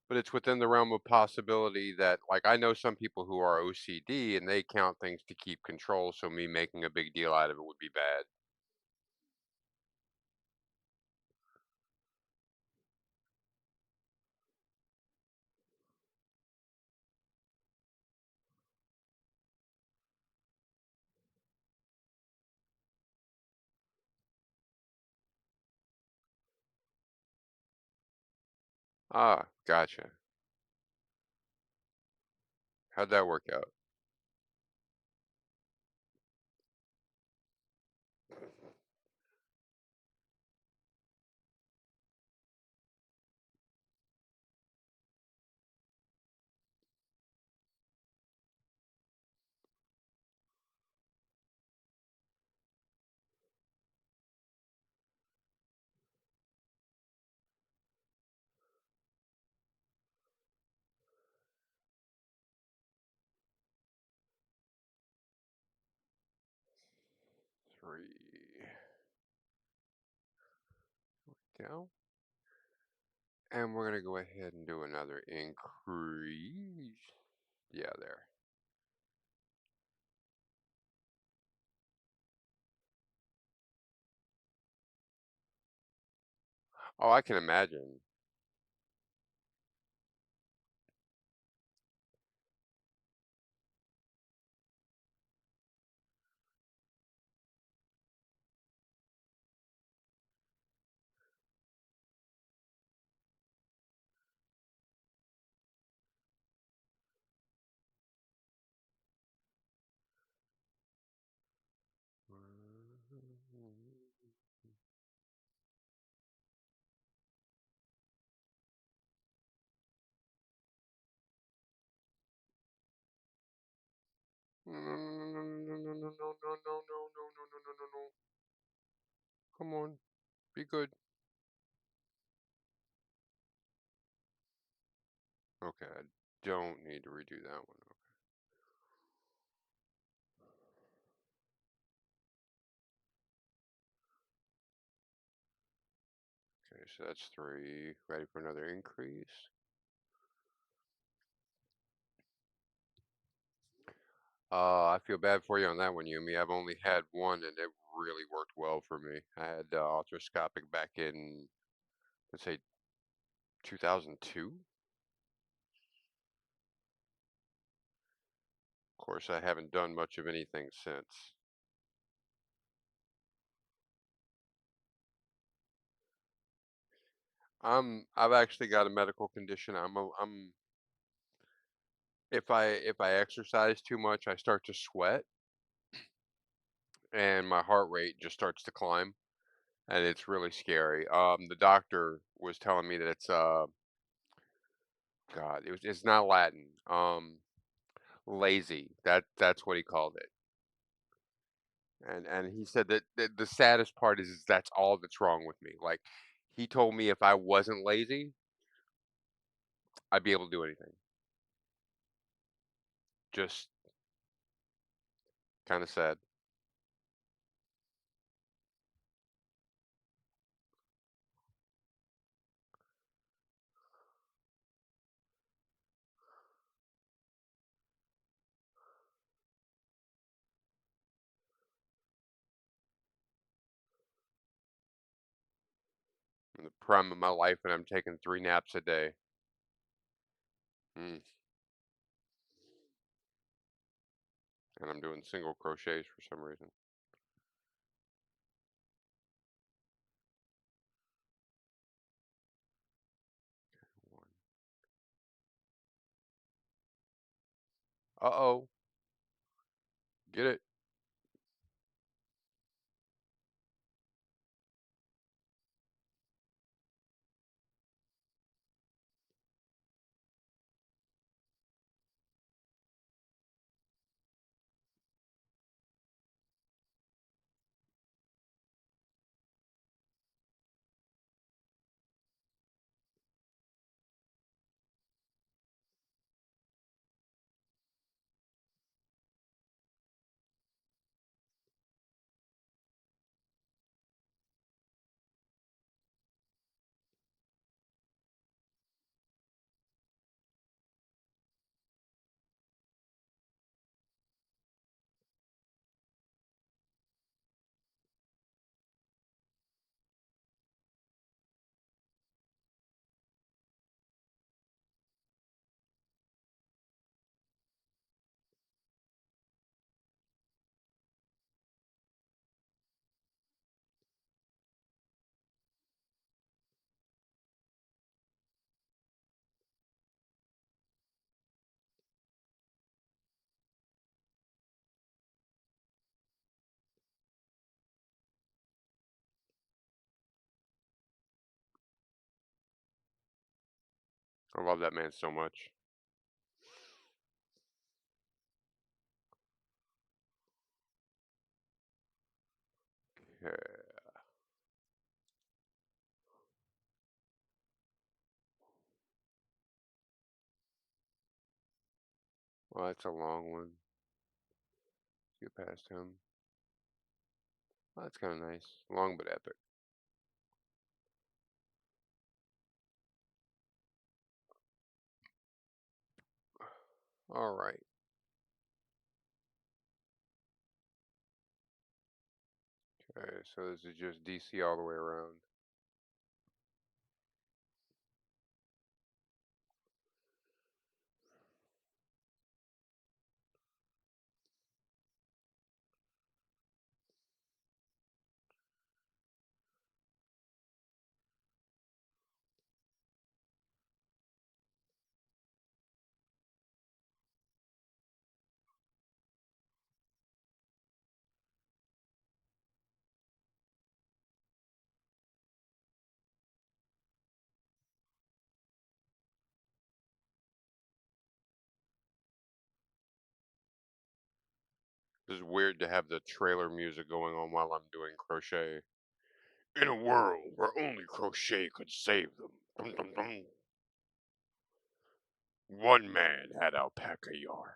But it's within the realm of possibility that, like, I know some people who are OCD and they count things to keep control, so me making a big deal out of it would be bad. Ah, gotcha. How'd that work out? 3. Go. And we're gonna go ahead and do another increase. Yeah, there. Oh, I can imagine. No, no, no, no, no, no, no, no, no, no, no, no, no, no, no, no. Come on, be good. Okay, I don't need to redo that one. Okay, so that's three. Ready for another increase? I feel bad for you on that one, Yumi. I've only had one, and it really worked well for me. I had arthroscopic back in, let's say, 2002. Of course, I haven't done much of anything since. I've actually got a medical condition. If I exercise too much, I start to sweat, and my heart rate just starts to climb, and it's really scary. The doctor was telling me that God, it's not Latin. Lazy. That's what he called it. And he said that the saddest part is that's all that's wrong with me. Like, he told me if I wasn't lazy, I'd be able to do anything. Just kind of sad. I'm in the prime of my life, and I'm taking 3 naps a day. Mm. And I'm doing single crochets for some reason. Uh-oh. Get it. I love that man so much. Yeah. Well, that's a long one. Get past him. Well, that's kind of nice. Long but epic. All right. Okay, so this is just DC all the way around. It's weird to have the trailer music going on while I'm doing crochet. In a world where only crochet could save them. Dum, dum, dum. One man had alpaca yarn.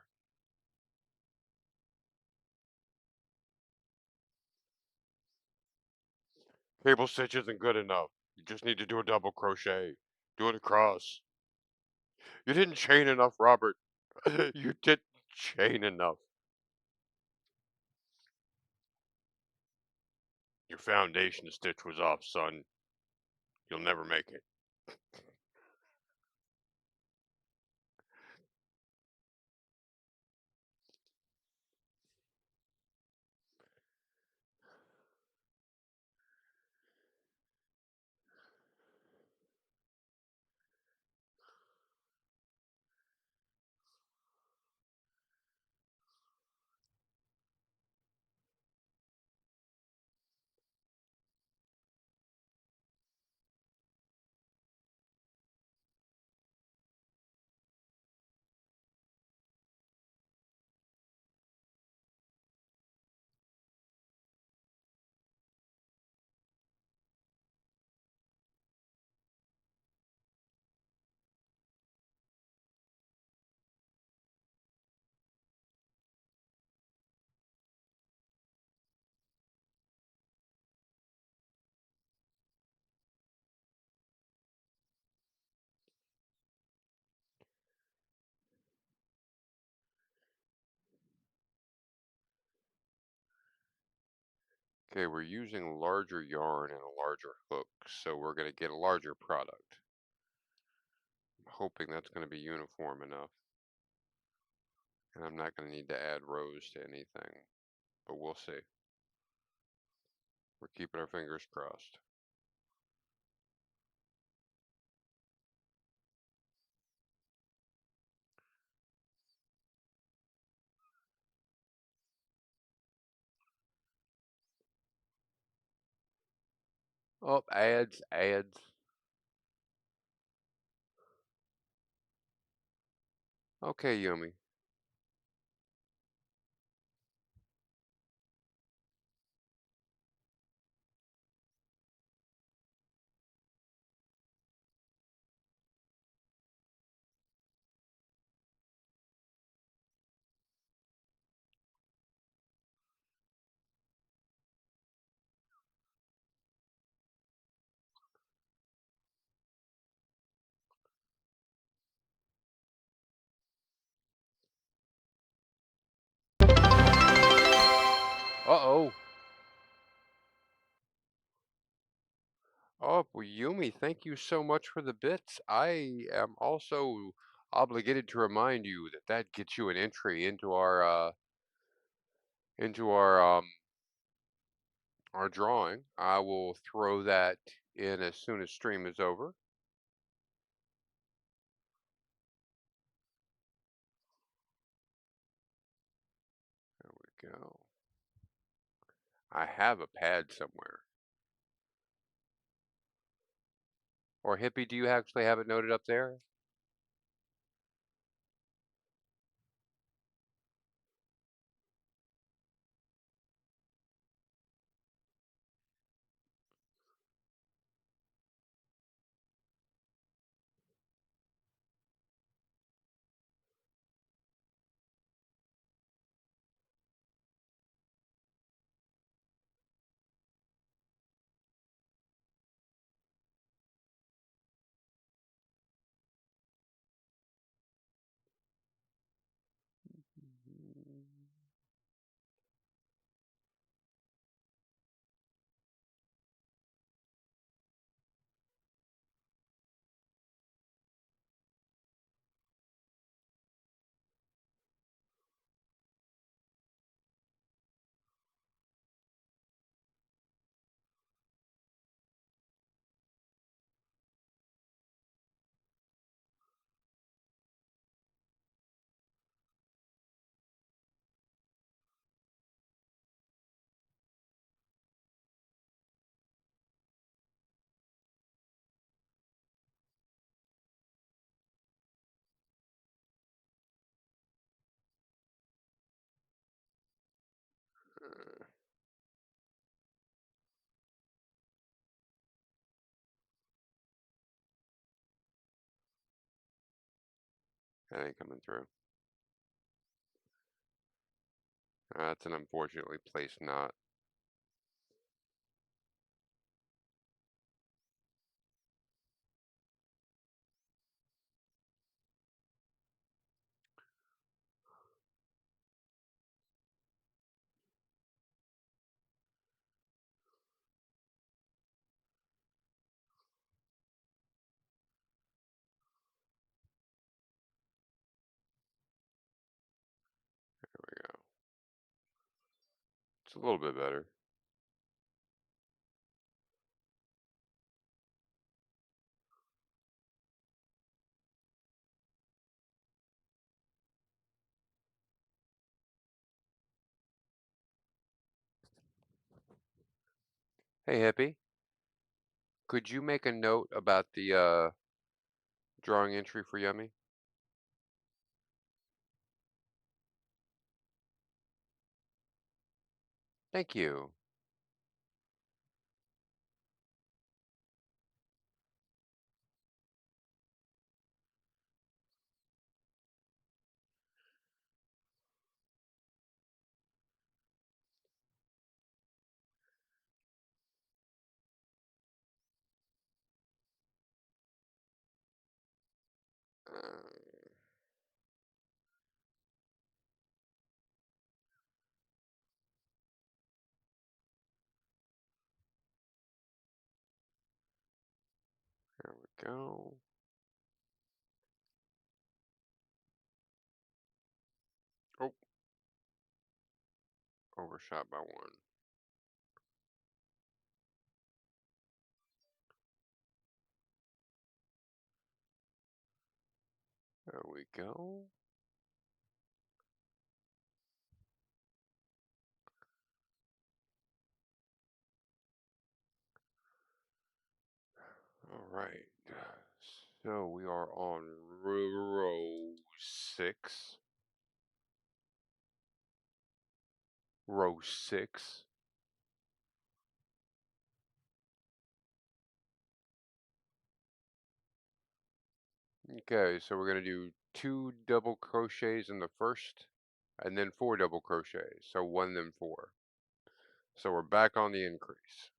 Cable stitch isn't good enough. You just need to do a double crochet. Do it across. You didn't chain enough, Robert. You didn't chain enough. Your foundation stitch was off, son. You'll never make it. Okay, we're using larger yarn and a larger hook, so we're going to get a larger product. I'm hoping that's going to be uniform enough. And I'm not going to need to add rows to anything, but we'll see. We're keeping our fingers crossed. Oh, ads, ads. Okay, Yumi. Uh-oh. Oh, well, Yumi, thank you so much for the bits. I am also obligated to remind you that that gets you an entry into our drawing. I will throw that in as soon as stream is over. There we go. I have a pad somewhere. Or Hippie, do you actually have it noted up there? That ain't coming through. That's an unfortunately placed knot. There we go. It's a little bit better. Hey, Hippie, could you make a note about the drawing entry for Yummy? Thank you. There we go. Oh, overshot by one. There we go. All right. So we are on row 6. Row 6. Okay, so we're going to do 2 double crochets in the first and then 4 double crochets. So 1 then 4. So we're back on the increase.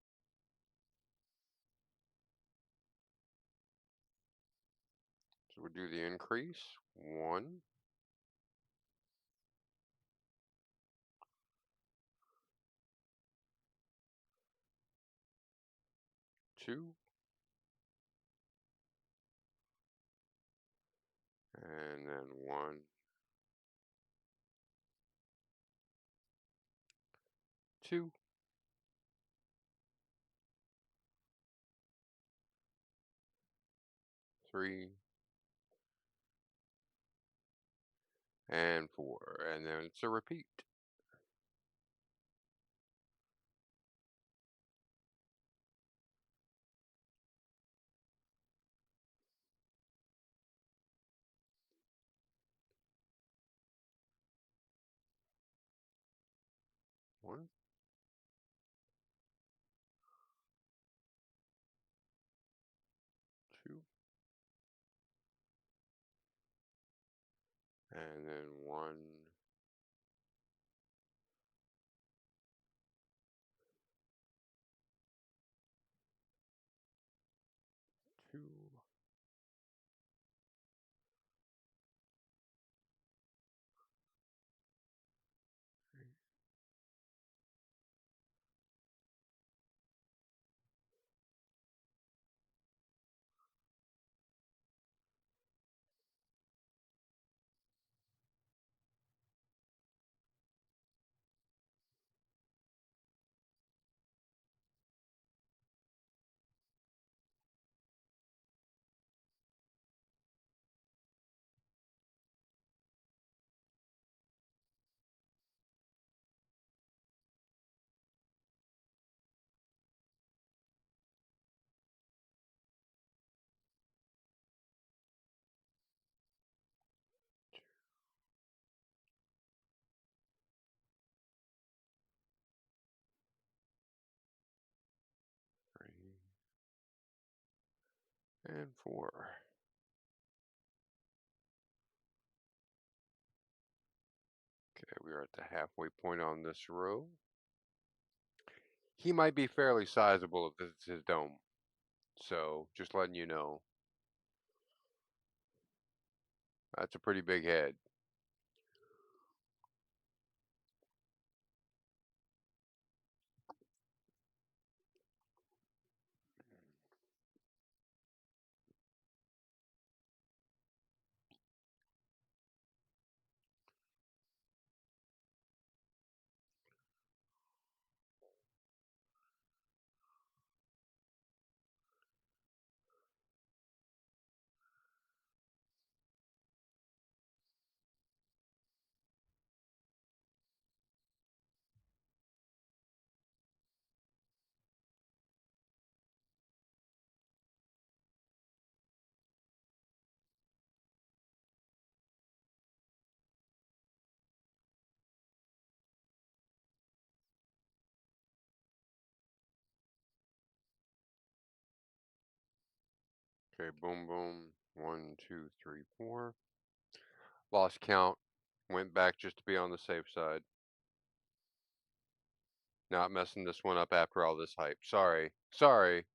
So we'll do the increase. 1, 2, and then 1, 2, 3, and 4. And then it's a repeat. 1, 2, and then 1, 2,3, and 4. We're at the halfway point on this row. He might be fairly sizable if this is his dome. So, just letting you know. That's a pretty big head. Okay, boom, boom. 1, 2, 3, 4. Lost count. Went back just to be on the safe side. Not messing this one up after all this hype. Sorry. Sorry.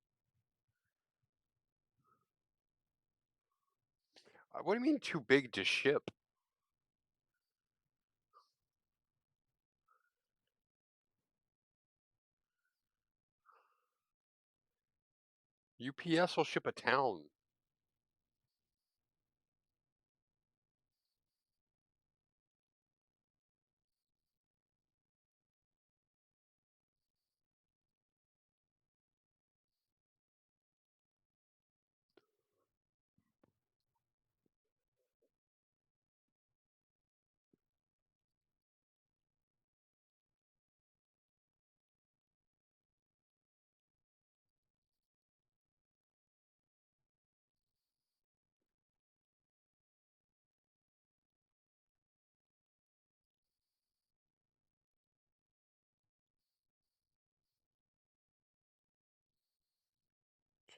What do you mean too big to ship? UPS will ship a town.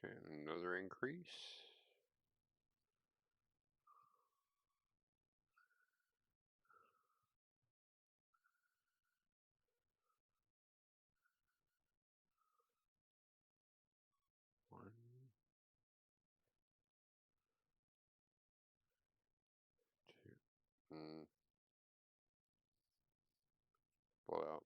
Okay, another increase. One, two, blow out.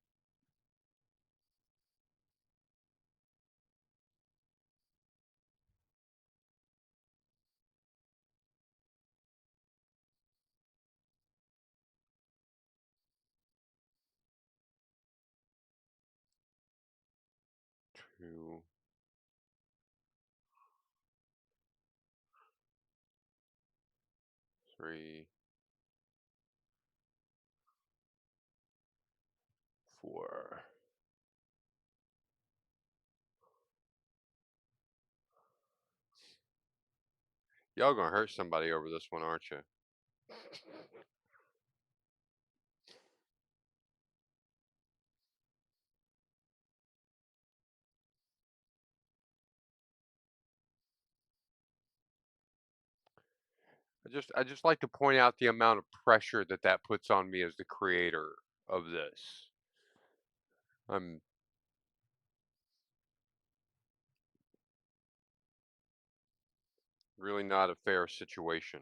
2, 3, 4. Y'all gonna hurt somebody over this one, aren't you? I just like to point out the amount of pressure that that puts on me as the creator of this. I'm really not a fair situation.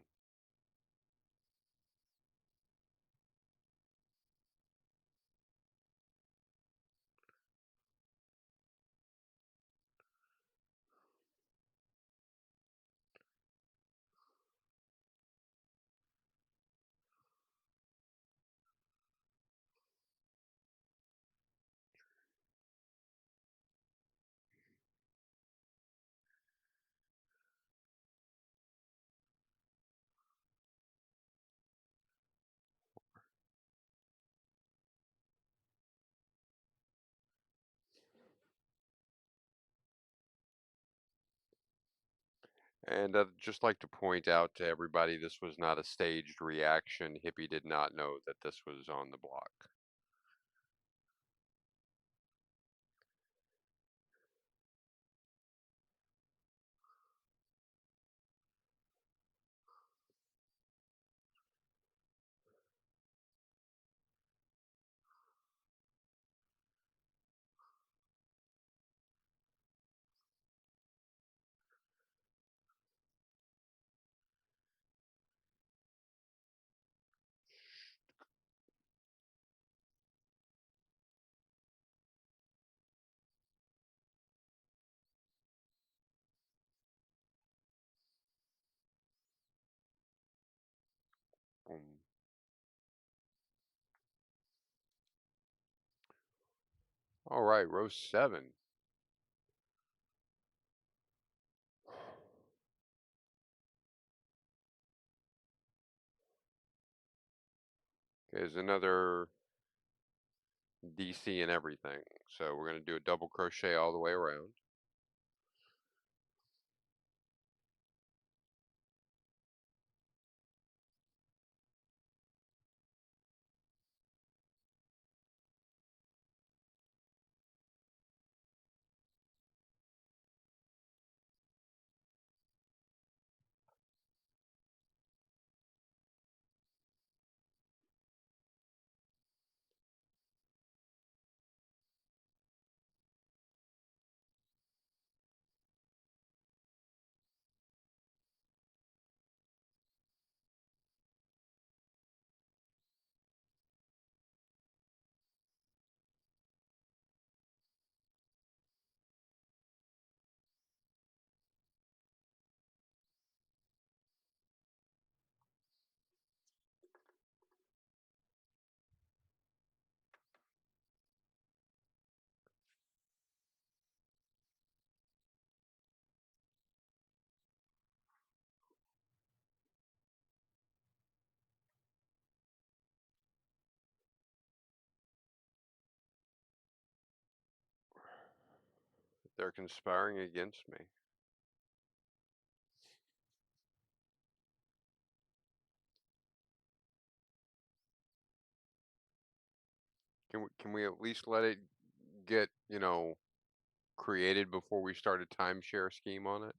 And I'd just like to point out to everybody this was not a staged reaction. Hippie did not know that this was on the block. All right, row 7. Is another DC and everything. So we're going to do a double crochet all the way around. They're conspiring against me. Can we at least let it get, created before we start a timeshare scheme on it?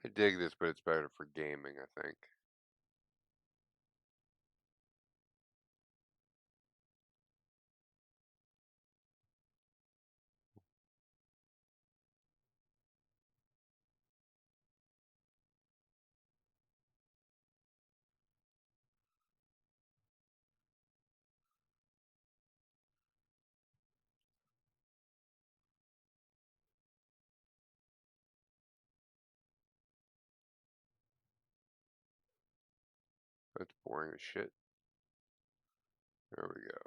I dig this, but it's better for gaming, I think. That's boring as shit. There we go.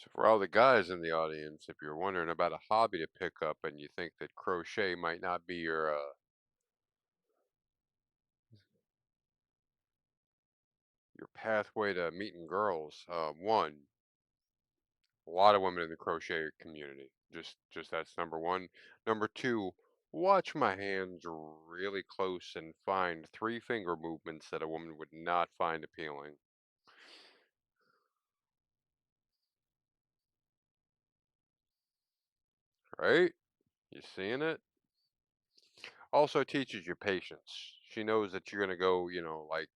So for all the guys in the audience, if you're wondering about a hobby to pick up and you think that crochet might not be your pathway to meeting girls, one, a lot of women in the crochet community. Just that's number one. Number two, watch my hands really close and find three finger movements that a woman would not find appealing. Right? You seeing it? Also teaches you patience. She knows that you're gonna go, like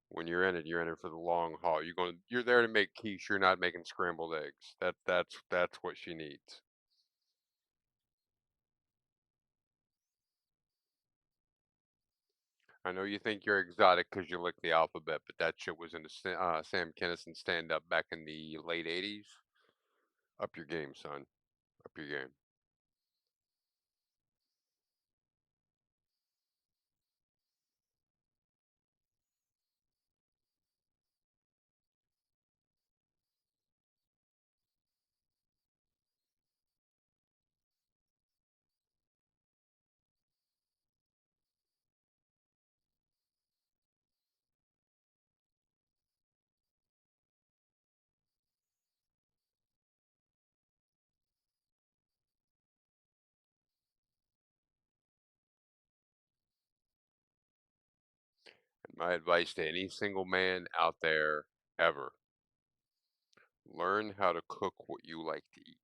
when you're in it for the long haul. You're there to make quiche, you're not making scrambled eggs. That's what she needs. I know you think you're exotic because you lick the alphabet, but that shit was in the Sam Kinison stand-up back in the late '80s. Up your game, son. Up your game. My advice to any single man out there ever, learn how to cook what you like to eat.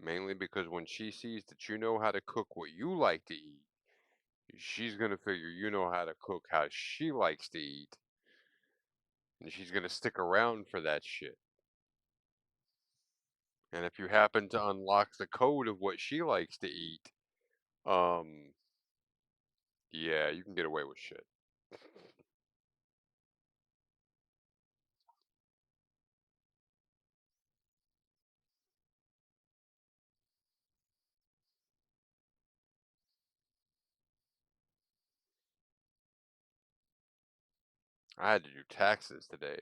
Mainly because when she sees that you know how to cook what you like to eat, she's gonna figure you know how to cook how she likes to eat, and she's gonna stick around for that shit. And if you happen to unlock the code of what she likes to eat, um, yeah, you can get away with shit. I had to do taxes today.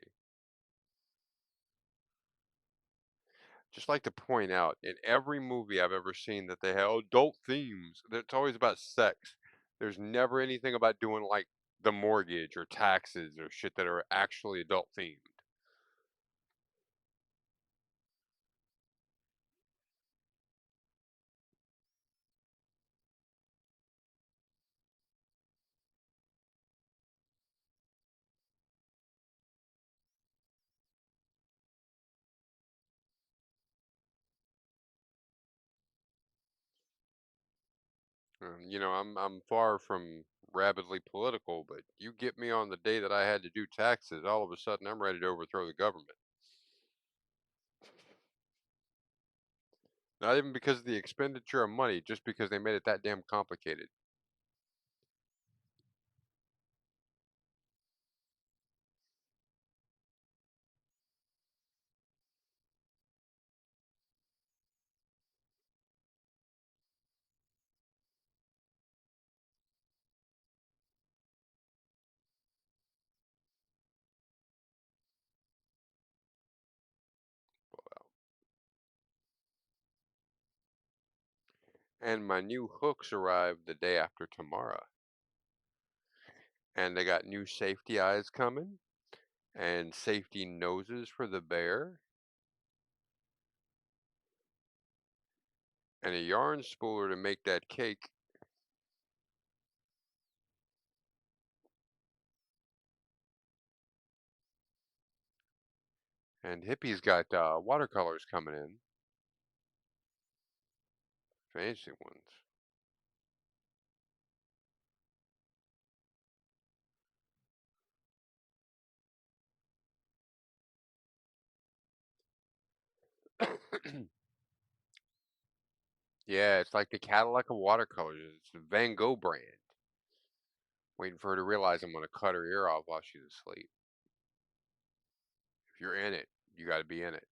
Just like to point out, in every movie I've ever seen that they have adult themes, it's always about sex. There's never anything about doing like the mortgage or taxes or shit that are actually adult themed. I'm far from rabidly political, but you get me on the day that I had to do taxes, all of a sudden I'm ready to overthrow the government. Not even because of the expenditure of money, just because they made it that damn complicated. And my new hooks arrived the day after tomorrow. And they got new safety eyes coming and safety noses for the bear and a yarn spooler to make that cake. And Hippie's got watercolors coming in, fancy ones. Yeah, it's like the Cadillac of watercolors. It's the Van Gogh brand. Waiting for her to realize I'm gonna cut her ear off while she's asleep. If you're in it, you got to be in it.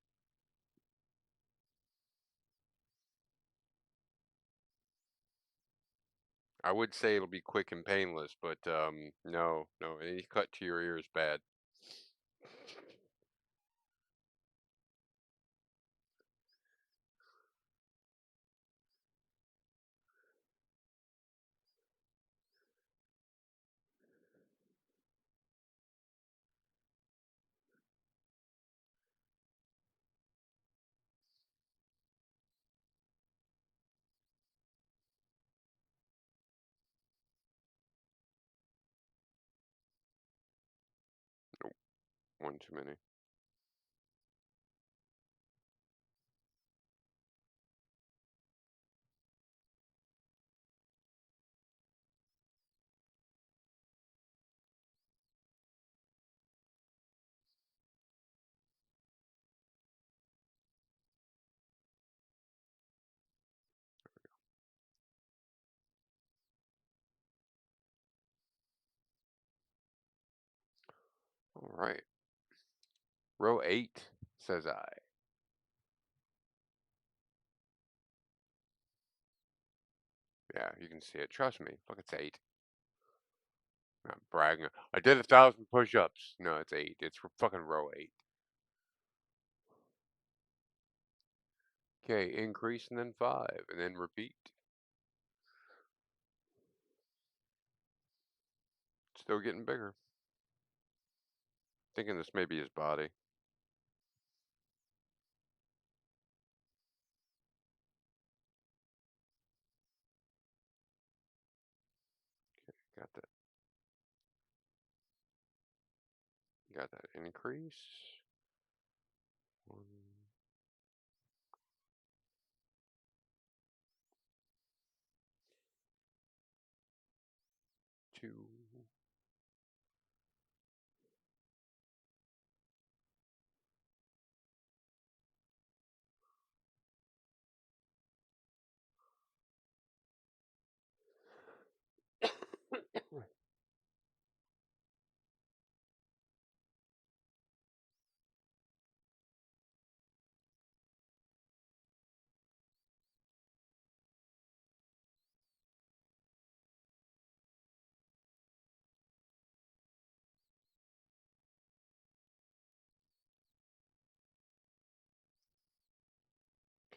I would say it'll be quick and painless, but no, no, any cut to your ear is bad. Nope, one too many. All right, row 8, says I. Yeah, you can see it. Trust me. Look, it's 8. I'm bragging. I did 1,000 push-ups. No, it's 8. It's for fucking row 8. Okay, increase and then 5, and then repeat. Still getting bigger. Thinking this may be his body. got that increase. One, two.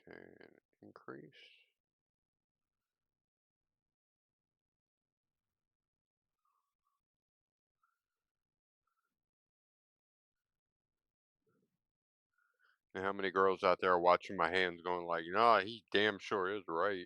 Okay, increase. And how many girls out there are watching my hands going like, nah, he damn sure is right.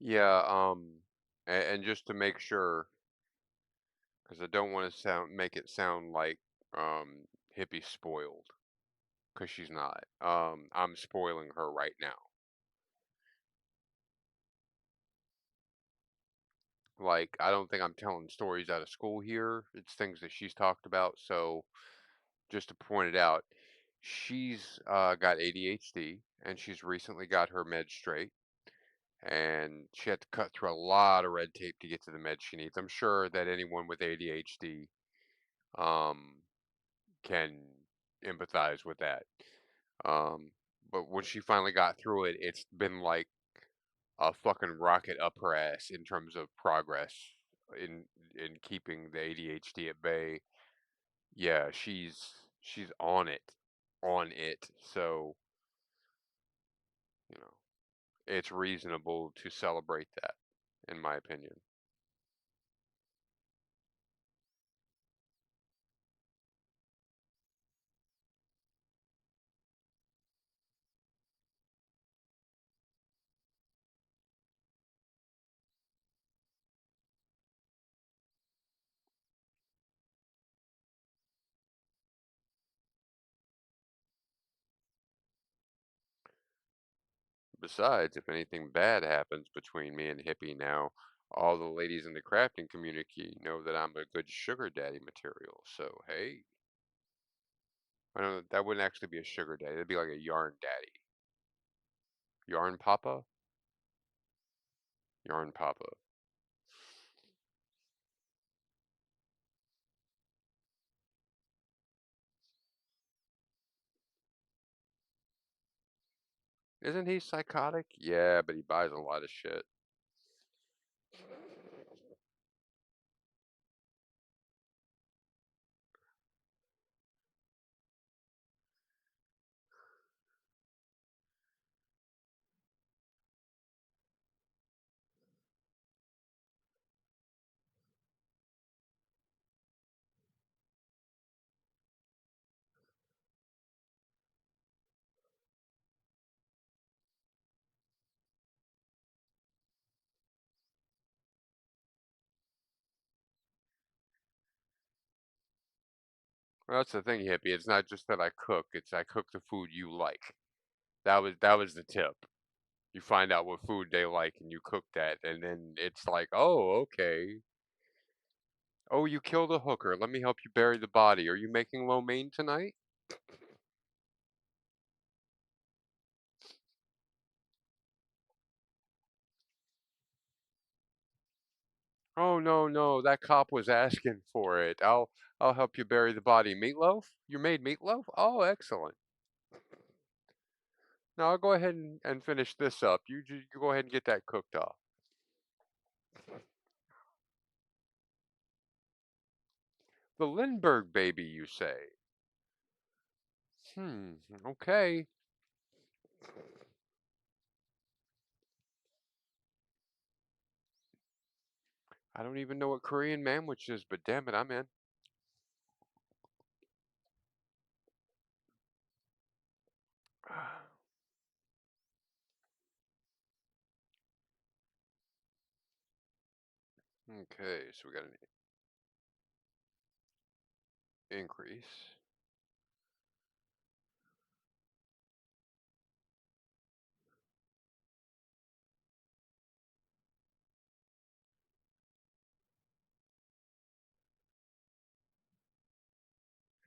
Yeah, and just to make sure, because I don't want to make it sound like hippie spoiled, because she's not. I'm spoiling her right now. Like, I don't think I'm telling stories out of school here. It's things that she's talked about. So, just to point it out, she's got ADHD and she's recently got her meds straight. And she had to cut through a lot of red tape to get to the meds she needs. I'm sure that anyone with ADHD um, can empathize with that. Um, but when she finally got through it, it's been like a fucking rocket up her ass in terms of progress in in keeping the ADHD at bay. Yeah, she's on it. So, you know, it's reasonable to celebrate that, in my opinion. Besides, if anything bad happens between me and Hippie now, all the ladies in the crafting community know that I'm a good sugar daddy material. So, hey, I know that wouldn't actually be a sugar daddy. That'd be like a yarn daddy. Yarn papa? Yarn papa. Isn't he psychotic? Yeah, but he buys a lot of shit. Well, that's the thing, Hippie. It's not just that I cook, it's I cook the food you like. That was the tip. You find out what food they like and you cook that, and then it's like, oh, okay. Oh, you killed a hooker. Let me help you bury the body. Are you making lo mein tonight? Oh no, no, that cop was asking for it. I'll I'll help you bury the body. Meatloaf? You made meatloaf? Oh, excellent. Now I'll go ahead and finish this up. You go ahead and get that cooked off. The Lindbergh baby, you say? Okay. I don't even know what Korean manwich is, but damn it, I'm in. Okay, so we got an increase.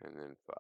And then 5.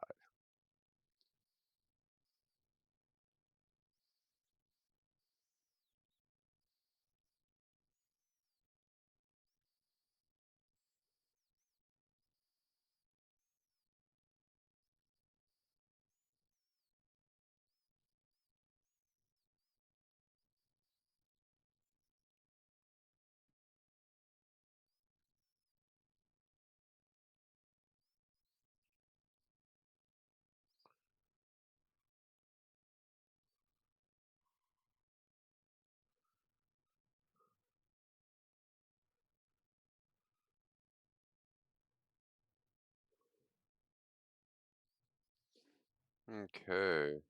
Okay.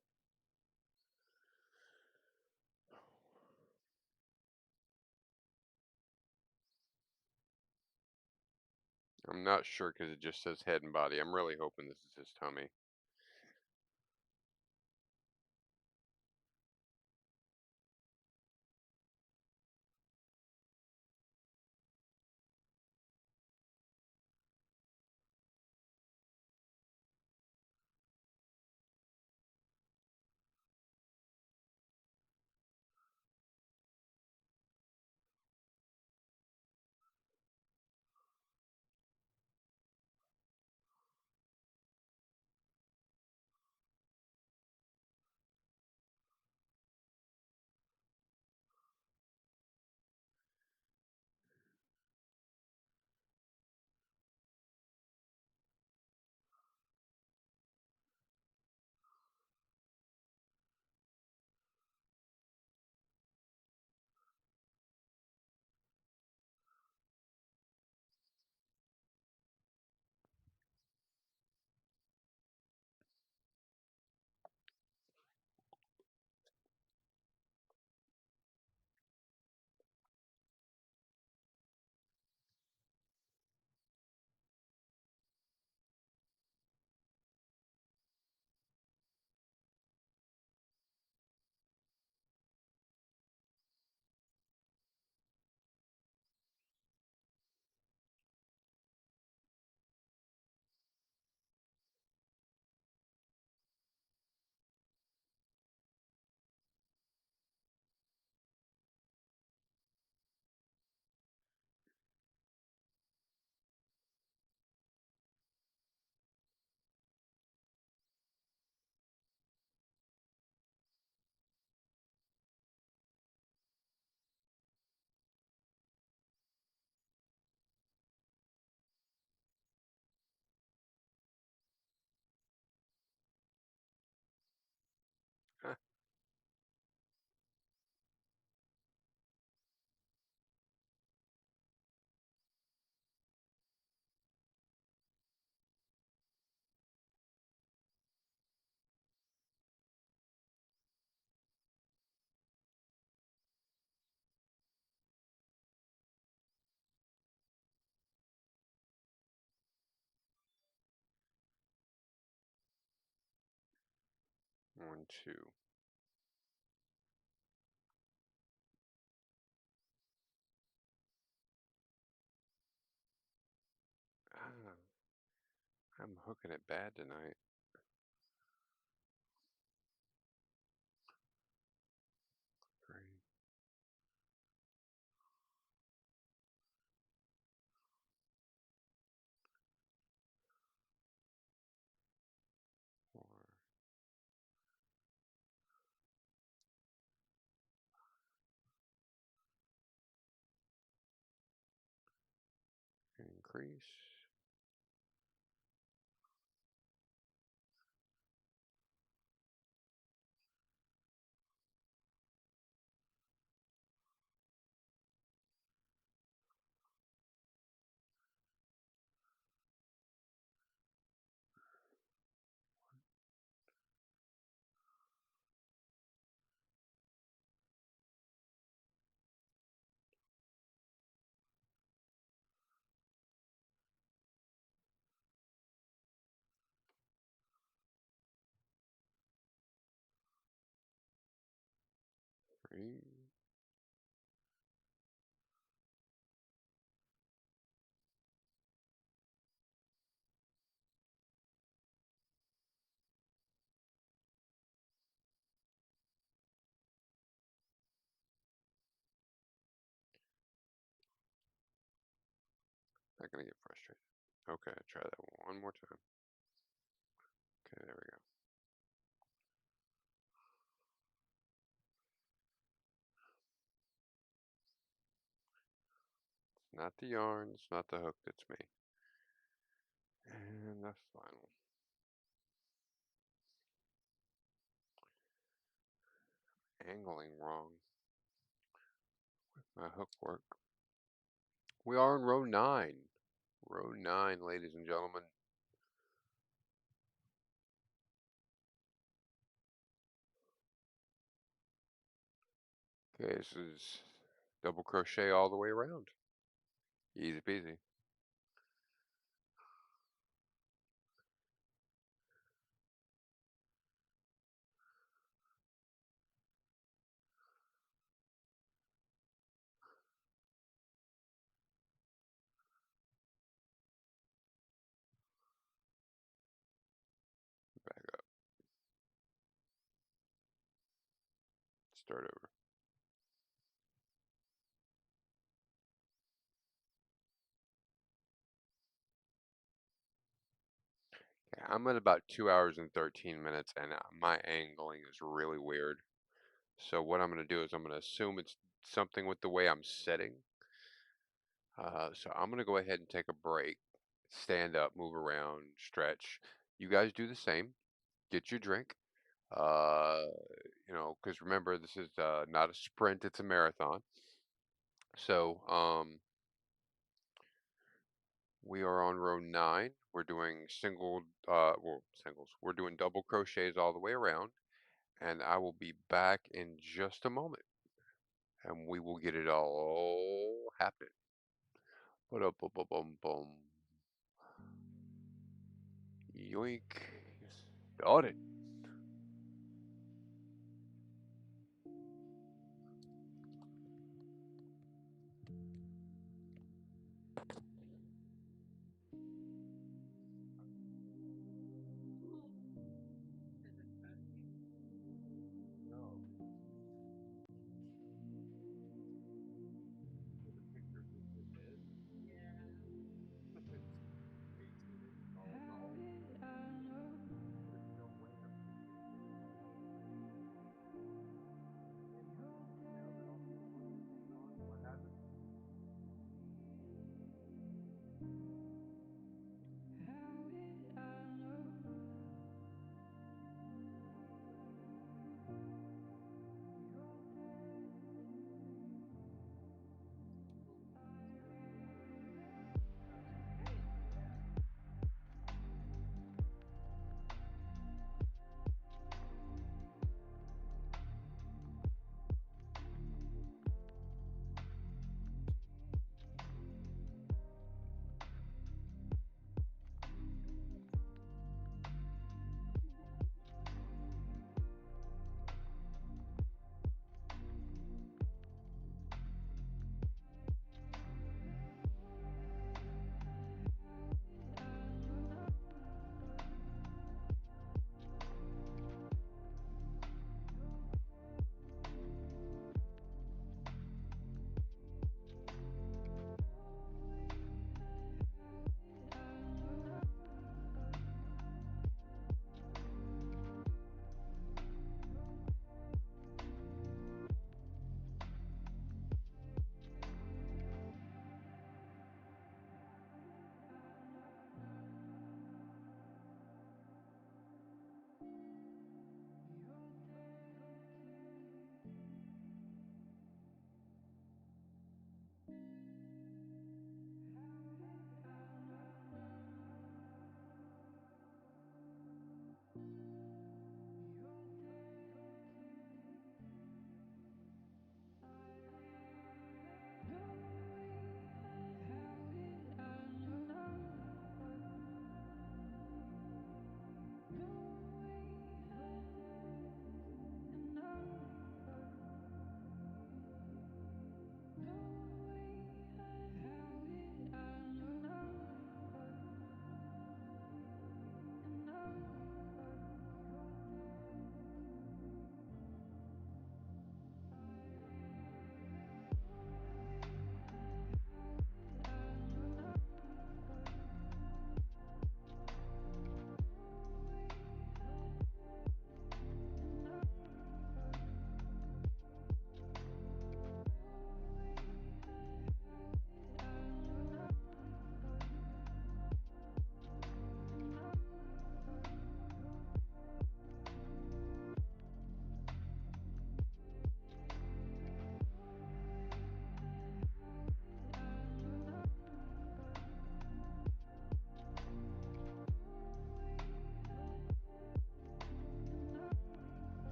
I'm not sure because it just says head and body. I'm really hoping this is his tummy. Huh. 1, 2. Ah, I'm hooking it bad tonight. 3. increase. Three. Not gonna get frustrated. Okay, try that one more time. Okay, there we go. Not the yarn, it's not the hook, that's me. And the final. Angling wrong. My hook work. We are in row 9. Row 9, ladies and gentlemen. Okay, this is double crochet all the way around. Easy peasy. Back up. Start over. Okay, I'm at about 2 hours and 13 minutes, and my angling is really weird. So what I'm going to do is I'm going to assume it's something with the way I'm sitting. So I'm going to go ahead and take a break, stand up, move around, stretch. You guys do the same. Get your drink. Because remember, this is not a sprint, it's a marathon. So we are on row 9. We're doing singles. We're doing double crochets all the way around, and I will be back in just a moment, and we will get it all happening. Ba-da-ba-ba-bum-bum. Yoink. Started.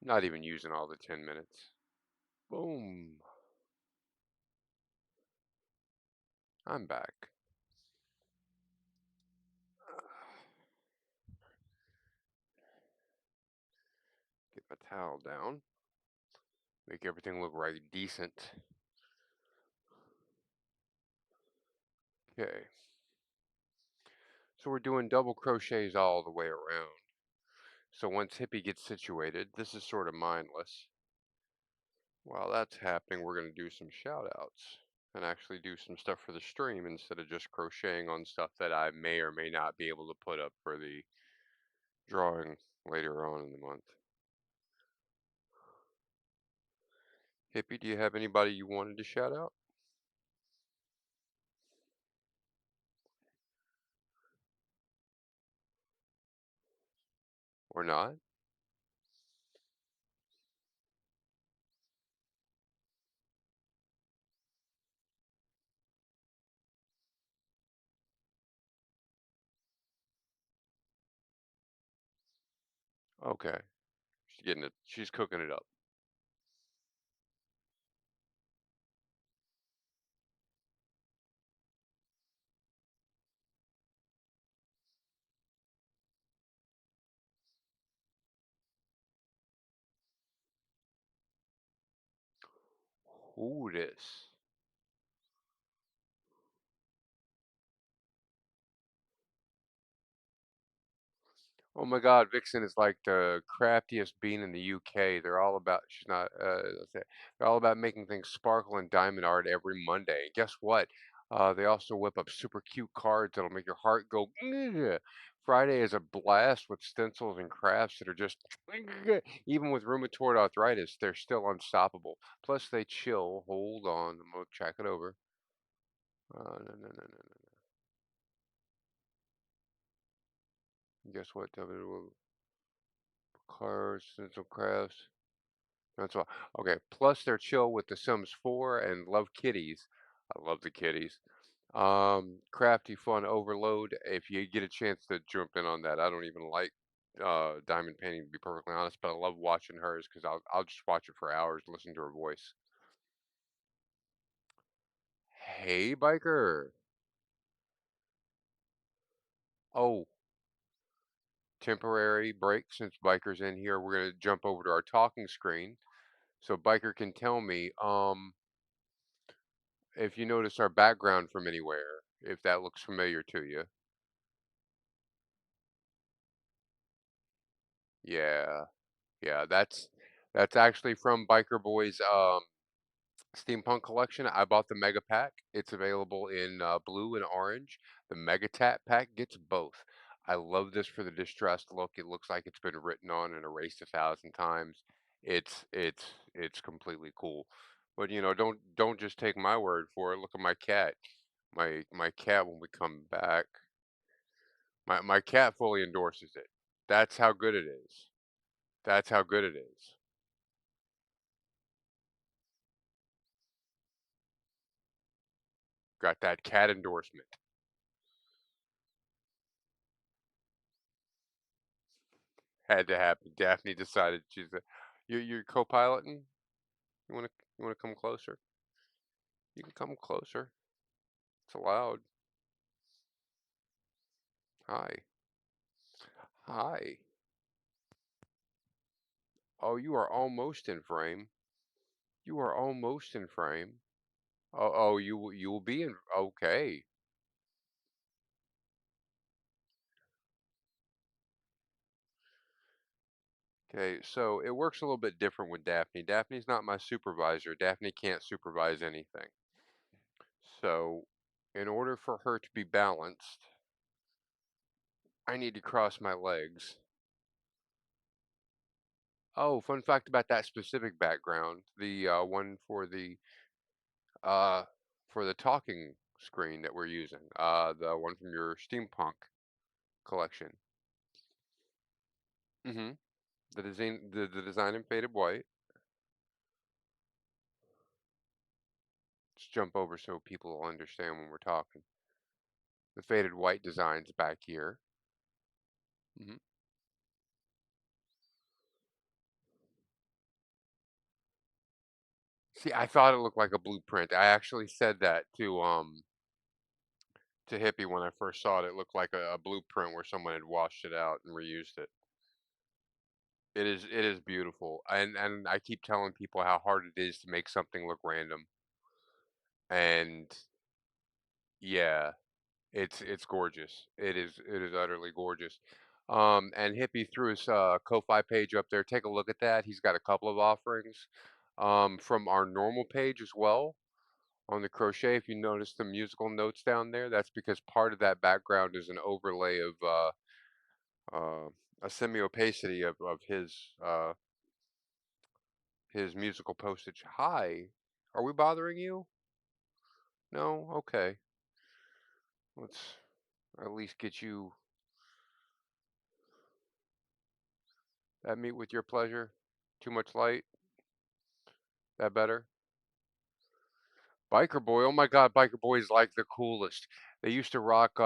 Not even using all the 10 minutes. Boom. I'm back. Get my towel down. Make everything look right decent. Okay. So we're doing double crochets all the way around. So once Hippie gets situated, this is sort of mindless. While that's happening, we're going to do some shout outs and actually do some stuff for the stream instead of just crocheting on stuff that I may or may not be able to put up for the drawing later on in the month. Hippie, do you have anybody you wanted to shout out? Or not? Okay. She's getting it. She's cooking it up. Who this? Oh my God, Vixen is like the craftiest bean in the UK. They're all about, she's not, let's say, they're all about making things sparkle in diamond art every Monday. And guess what? They also whip up super cute cards that'll make your heart go, "Ugh." Friday is a blast with stencils and crafts that are just, "Ugh." Even with rheumatoid arthritis, they're still unstoppable. Plus, they chill. Hold on, I'm gonna check it over. No, no, no, no, no. Guess what? Cards, stencil crafts. That's all. Okay. Plus, they're chill with The Sims 4 and love kitties. I love the kitties. Crafty fun overload. If you get a chance to jump in on that, I don't even like diamond painting to be perfectly honest, but I love watching hers because I'll just watch it for hours, listen to her voice. Hey, biker. Oh, temporary break since biker's in here. We're gonna jump over to our talking screen so biker can tell me if you notice our background from anywhere, if that looks familiar to you. Yeah. Yeah, that's actually from Biker Boy's steampunk collection. I bought the mega pack. It's available in blue and orange. The mega tat pack gets both. I love this for the distressed look. It looks like it's been written on and erased 1,000 times. It's completely cool. But you know, don't just take my word for it. Look at my cat. My cat when we come back. My cat fully endorses it. That's how good it is. That's how good it is. Got that cat endorsement. Had to happen. Daphne decided she's a you're co-piloting? You wanna come closer? You can come closer. It's allowed. Hi. Hi. Oh, you are almost in frame. You are almost in frame. Oh, you will be in okay. Okay, so it works a little bit different with Daphne. Daphne's not my supervisor. Daphne can't supervise anything. So, in order for her to be balanced, I need to cross my legs. Oh, fun fact about that specific background, the one uh, for the talking screen that we're using, the one from your steampunk collection. Mm-hmm. The design in faded white. Let's jump over so people will understand when we're talking. The faded white design's back here. Mm-hmm. See, I thought it looked like a blueprint. I actually said that to Hippie when I first saw it. It looked like a blueprint where someone had washed it out and reused it. It is beautiful, and I keep telling people how hard it is to make something look random. And yeah, it's gorgeous. It is utterly gorgeous. And Hippie threw his Ko-fi page up there. Take a look at that. He's got a couple of offerings from our normal page as well on the crochet. If you notice the musical notes down there, that's because part of that background is an overlay of uh, a semi-opacity of his musical postage. Hi, are we bothering you? No? Okay. Let's at least get you that meat with your pleasure. Too much light? That better? Biker Boy. Oh my God, Biker Boy is like the coolest. They used to rock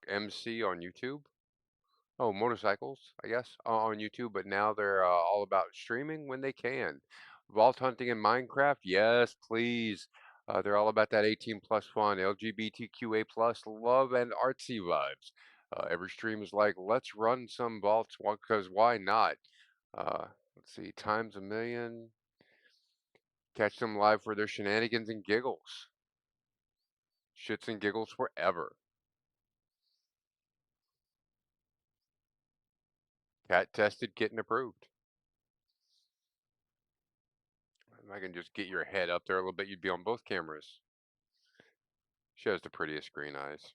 MC on YouTube. Oh, motorcycles, I guess, on YouTube, but now they're all about streaming when they can. Vault hunting in Minecraft, yes, please. They're all about that 18 plus fun, LGBTQA plus love and artsy vibes. Every stream is like, let's run some vaults, because why not? Uh, let's see, times a million. Catch them live for their shenanigans and giggles. Shits and giggles forever. Cat tested, getting approved. If I can just get your head up there a little bit, you'd be on both cameras. She has the prettiest green eyes.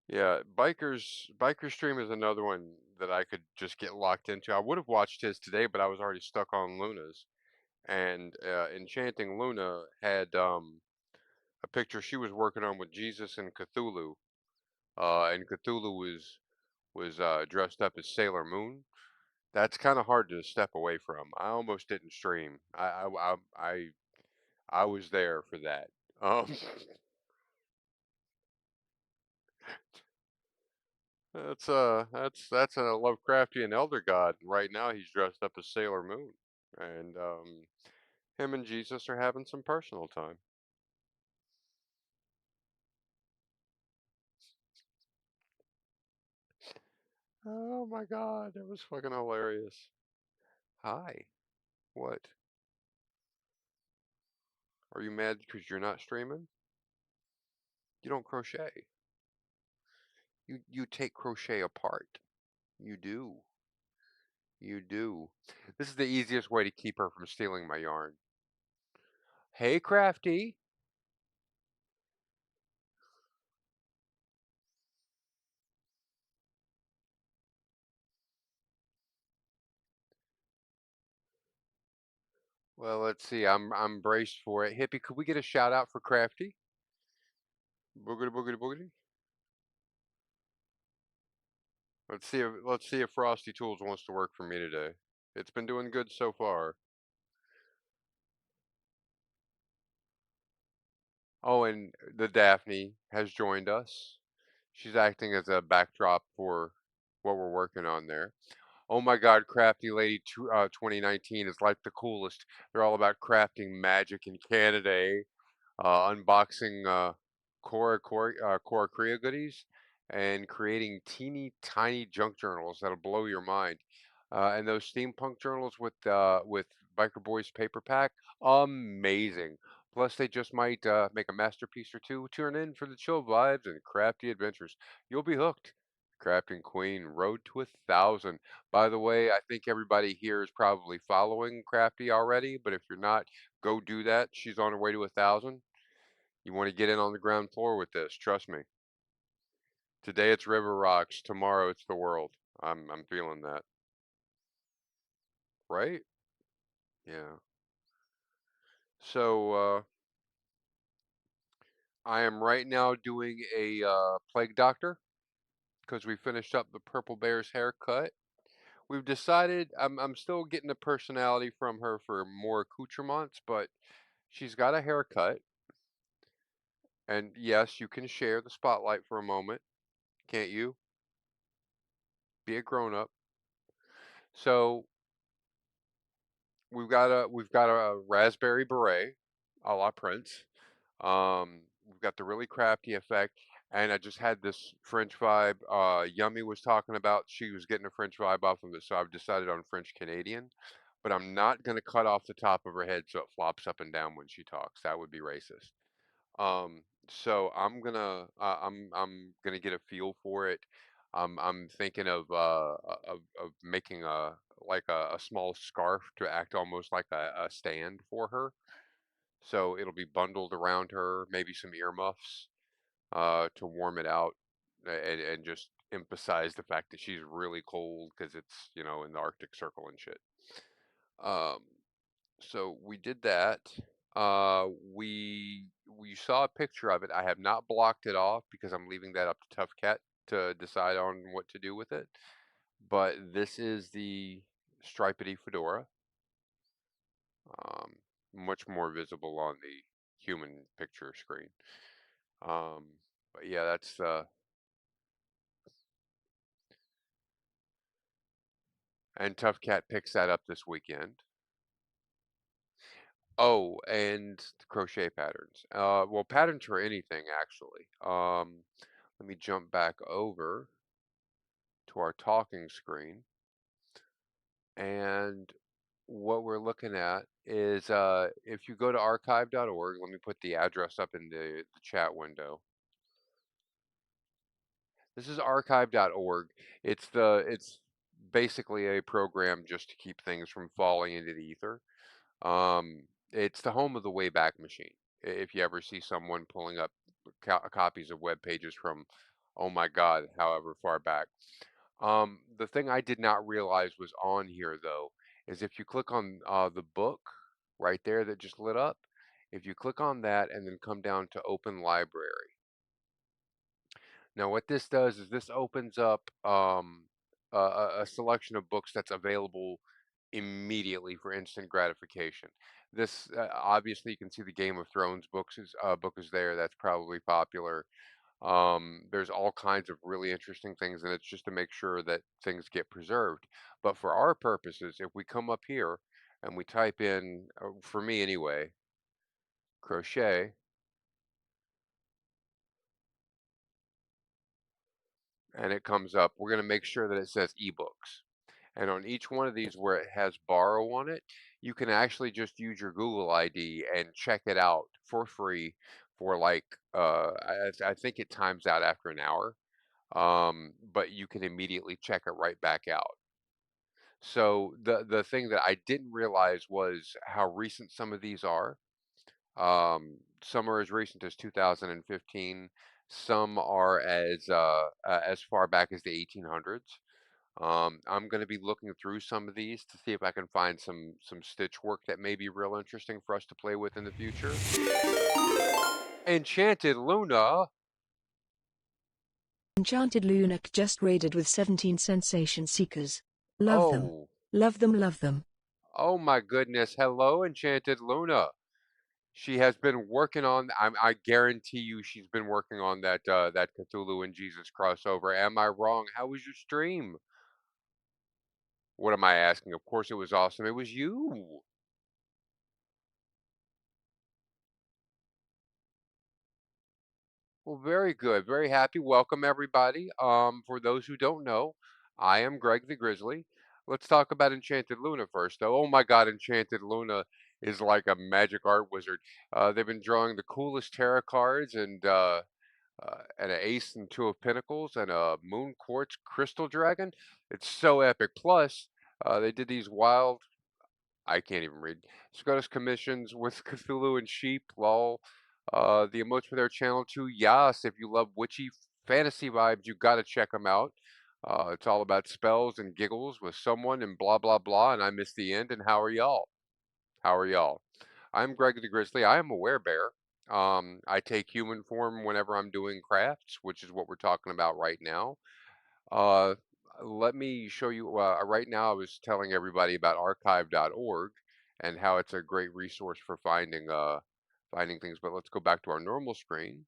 Yeah, Biker Stream is another one that I could just get locked into. I would have watched his today, but I was already stuck on Luna's. And Enchanting Luna had a picture she was working on with Jesus and Cthulhu. And Cthulhu was dressed up as Sailor Moon. That's kind of hard to step away from. I almost didn't stream. I was there for that. Um, that's a Lovecraftian elder god. Right now he's dressed up as Sailor Moon, and him and Jesus are having some personal time. Oh my God, that was fucking hilarious. Hi, what? Are you mad because you're not streaming? You don't crochet. You take crochet apart. You do. You do. This is the easiest way to keep her from stealing my yarn. Hey, Crafty. Well, let's see. I'm braced for it. Hippie, could we get a shout out for Crafty? Boogity boogity boogity. Let's see if Frosty Tools wants to work for me today. It's been doing good so far. Oh, and the Daphne has joined us. She's acting as a backdrop for what we're working on there. Oh my God, Crafty Lady 2019 is like the coolest. They're all about crafting magic in Canada, eh? Unboxing Cora Korea goodies and creating teeny tiny junk journals that'll blow your mind. And those steampunk journals with Biker Boys paper pack, amazing. Plus, they just might make a masterpiece or two. Tune in for the chill vibes and crafty adventures. You'll be hooked. Crafting Queen, Road to 1,000. By the way, I think everybody here is probably following Crafty already, but if you're not, go do that. She's on her way to 1,000. You want to get in on the ground floor with this, trust me. Today it's River Rocks, tomorrow it's the world. I'm feeling that. Right? Yeah. So I am right now doing a plague doctor because we finished up the Purple Bear's haircut. We've decided I'm still getting the personality from her for more accoutrements, but She's got a haircut, and yes, you can share the spotlight for a moment, can't you? Be a grown up. So we've got a raspberry beret, a la Prince. We've got the really crafty effect, and I just had this French vibe. Yummy was talking about she was getting a French vibe off of it, so I've decided on French Canadian. But I'm not gonna cut off the top of her head so it flops up and down when she talks. That would be racist. So I'm gonna get a feel for it. I'm thinking of making a like a small scarf to act almost like a stand for her. So it'll be bundled around her, maybe some earmuffs to warm it out and just emphasize the fact that she's really cold because it's, in the Arctic Circle and shit. Um, so we did that. We saw a picture of it. I have not blocked it off because I'm leaving that up to Tough Cat to decide on what to do with it. But this is the stripedy fedora, um, much more visible on the human picture screen. Um, but yeah, that's and Tough Cat picks that up this weekend. Oh, and the crochet patterns. Well, patterns for anything actually. Let me jump back over to our talking screen, and what we're looking at is if you go to archive.org, let me put the address up in the chat window. This is archive.org. It's basically a program just to keep things from falling into the ether. It's the home of the Wayback Machine. If you ever see someone pulling up copies of web pages from, oh my God, however far back. The thing I did not realize was on here though is if you click on the book right there that just lit up, if you click on that and then come down to Open Library. Now, what this does is this opens up a selection of books that's available immediately for instant gratification. This obviously you can see the Game of Thrones book is there. That's probably popular. There's all kinds of really interesting things, and it's just to make sure that things get preserved. But for our purposes, if we come up here and we type in, for me anyway, crochet, and it comes up, we're going to make sure that it says ebooks. And on each one of these where it has borrow on it, you can actually just use your Google ID and check it out for free for like, I think it times out after an hour, but you can immediately check it right back out. So the thing that I didn't realize was how recent some of these are. Some are as recent as 2015. Some are as far back as the 1800s. I'm going to be looking through some of these to see if I can find some stitch work that may be real interesting for us to play with in the future. Enchanted Luna. Enchanted Luna just raided with 17 sensation seekers. Love them. Oh, Love them, love them. oh my goodness. Hello, Enchanted Luna. She has been working on. I guarantee you, she's been working on that Cthulhu and Jesus crossover. Am I wrong? How was your stream? What am I asking? Of course, it was awesome. It was you. Well, very good. Very happy. Welcome, everybody. For those who don't know, I am Greg the Grizzly. Let's talk about Enchanted Luna first, though. Oh my God, Enchanted Luna is like a magic art wizard. They've been drawing the coolest tarot cards and an ace and two of pentacles and a moon quartz crystal dragon. It's so epic. Plus, they did these wild, I can't even read. Scottish commissions with Cthulhu and sheep, lol. The emotes for their channel too. Yes, if you love witchy fantasy vibes, you gotta check them out. It's all about spells and giggles with someone and blah blah blah. And I missed the end. And how are y'all? How are y'all? I'm Greg the Grizzly. I am a werebear. I take human form whenever I'm doing crafts, which is what we're talking about right now. Uh, Let me show you. Right now, I was telling everybody about archive.org, and how it's a great resource for finding things. But let's go back to our normal screen,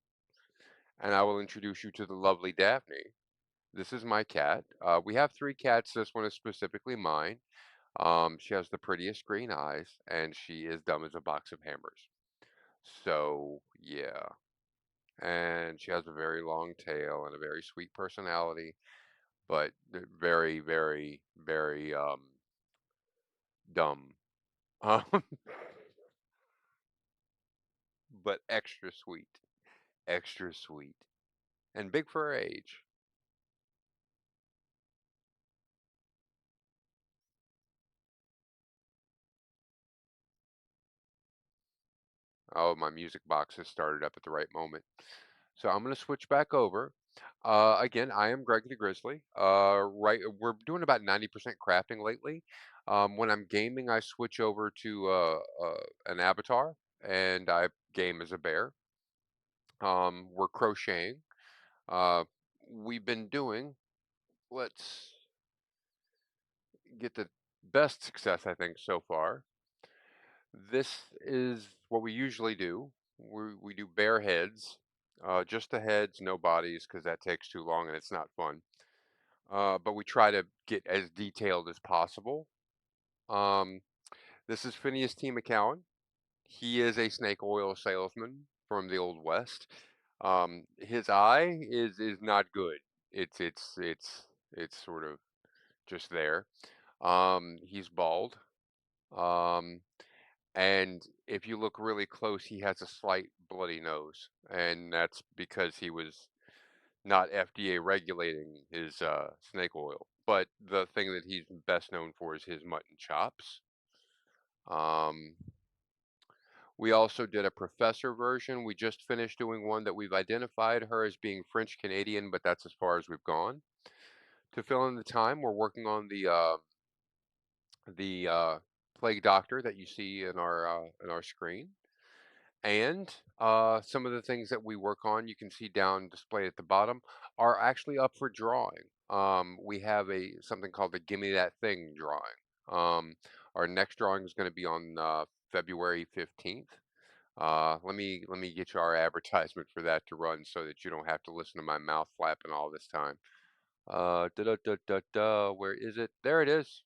and I will introduce you to the lovely Daphne. This is my cat. We have three cats. This one is specifically mine. She has the prettiest green eyes, and she is dumb as a box of hammers. So, yeah. And she has a very long tail and a very sweet personality, but very, very, very dumb. Um, but extra sweet. Extra sweet. And big for her age. Oh, my music box has started up at the right moment. So I'm going to switch back over. Again, I am Greg the Grizzly. We're doing about 90% crafting lately. When I'm gaming, I switch over to an avatar, and I game as a bear. We're crocheting. Uh, we've been doing, let's get the best success, I think, so far. This is what we usually do. We do bare heads, just the heads, no bodies, because that takes too long and it's not fun. But we try to get as detailed as possible. Um, this is Phineas T. McCowan. He is a snake oil salesman from the Old West. His eye is not good. It's sort of just there. He's bald. Um, and if you look really close, he has a slight bloody nose, and that's because he was not FDA regulating his snake oil. But the thing that he's best known for is his mutton chops. Um, we also did a professor version. We just finished doing one that we've identified her as being French Canadian, but that's as far as we've gone. To fill in the time, we're working on the plague doctor that you see in our screen. And some of the things that we work on, you can see down displayed at the bottom, are actually up for drawing. We have something called the Gimme That Thing drawing. Our next drawing is going to be on February 15th. Let me get you our advertisement for that to run so that you don't have to listen to my mouth flapping all this time. Da da da da da. Where is it? There it is.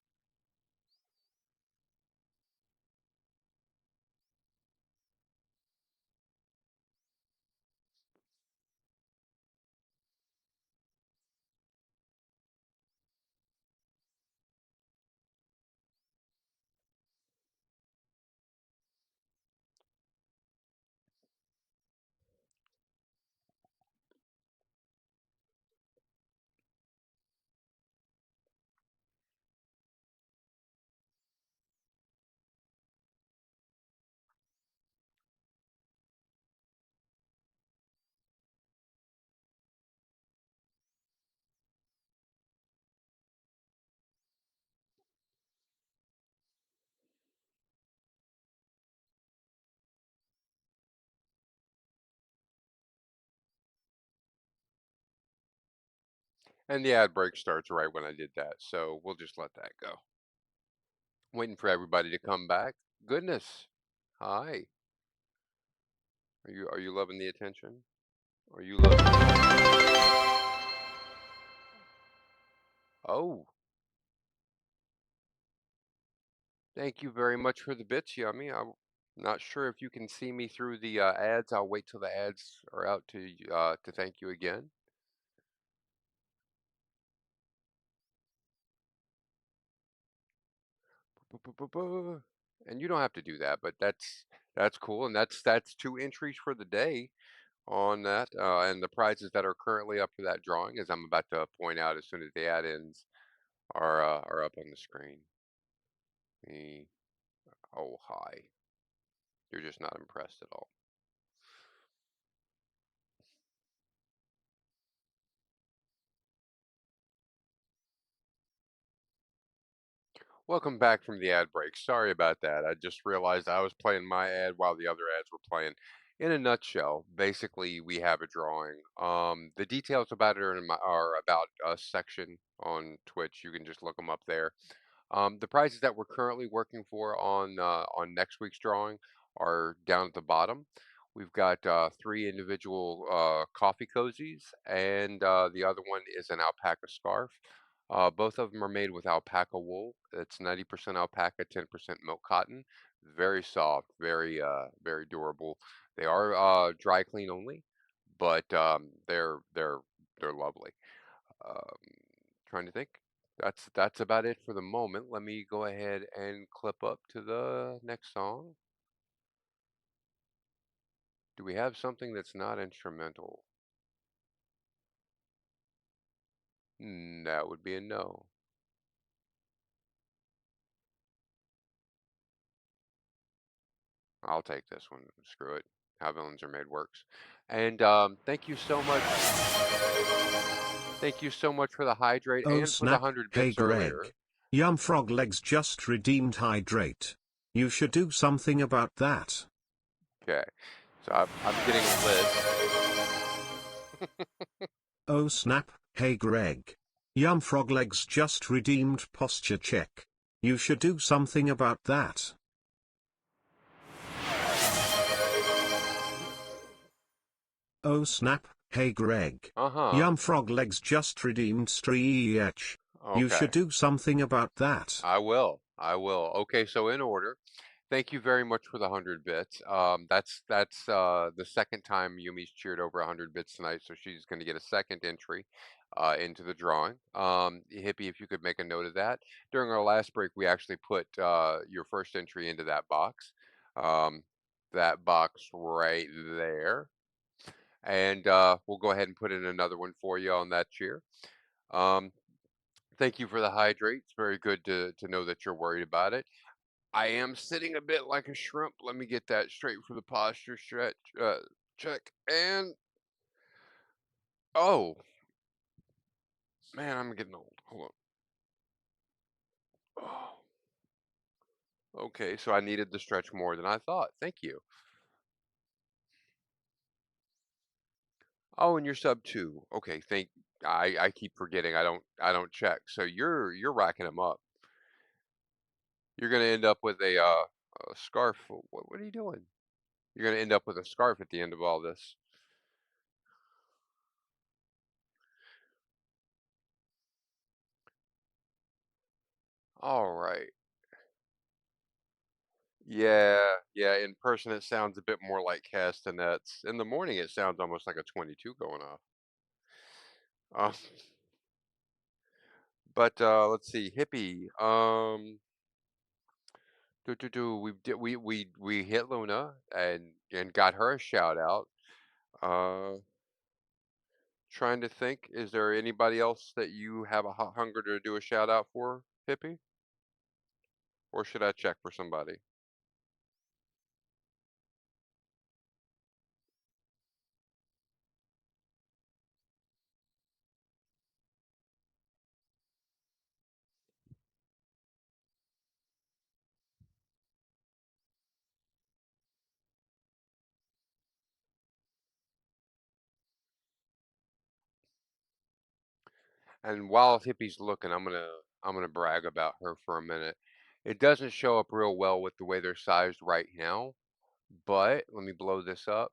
And the ad break starts right when I did that, so we'll just let that go. Waiting for everybody to come back. Goodness. Hi. Are you loving the attention? Are you loving? Oh, thank you very much for the bits, Yummy. I'm not sure if you can see me through the ads. I'll wait till the ads are out to thank you again. And you don't have to do that, but that's cool, and that's two entries for the day on that, and the prizes that are currently up for that drawing, as I'm about to point out as soon as the ad ends, are up on the screen. Me, oh hi, you're just not impressed at all. Welcome back from the ad break. Sorry about that. I just realized I was playing my ad while the other ads were playing. In a nutshell, basically we have a drawing. The details about it are in my are about us section on Twitch. You can just look them up there. The prizes that we're currently working for on next week's drawing are down at the bottom. We've got three individual coffee cozies, and the other one is an alpaca scarf. Both of them are made with alpaca wool. It's 90% alpaca, 10% milk cotton. Very soft, very durable. They are dry clean only, but they're lovely. Um, Trying to think. That's about it for the moment. Let me go ahead and clip up to the next song. Do we have something that's not instrumental? That would be a no. I'll take this one. Screw it. How Villains Are Made works. And thank you so much. Thank you so much for the hydrate Oh and for the snap, 100 hey bits earlier. Greg. Yum Frog Legs just redeemed hydrate. You should do something about that. Okay. So I'm getting a list. Oh snap, hey Greg. Yum Frog Legs just redeemed posture check. You should do something about that. Oh snap, hey Greg. Uh-huh. Yum Frog Legs just redeemed stretch. You Okay. should do something about that. I will. I will. Okay, so in order. Thank you very much for the 100 bits. That's the second time Yumi's cheered over 100 bits tonight, so she's going to get a second entry into the drawing. Hippie, if you could make a note of that. During our last break, we actually put your first entry into um, that box right there, and we'll go ahead and put in another one for you on that cheer. Um, Thank you for the hydrate. It's very good to know that you're worried about it. I am sitting a bit like a shrimp. Let me get that straight for the posture stretch check. And oh man, I'm getting old. Hold on. Oh, okay, so I needed the stretch more than I thought. Thank you. Oh, and you're sub two. Okay, thank. I keep forgetting. I don't check. So you're racking them up. You're gonna end up with a scarf. What are you doing? You're gonna end up with a scarf at the end of all this. All right. Yeah, yeah, in person it sounds a bit more like castanets. In the morning it sounds almost like a 22 going off. Uh, but let's see, hippie. We hit Luna and got her a shout out. Uh, Trying to think, is there anybody else that you have a hot hunger to do a shout out for, hippie? Or should I check for somebody? And while hippie's looking, I'm gonna brag about her for a minute. It doesn't show up real well with the way they're sized right now, but let me blow this up.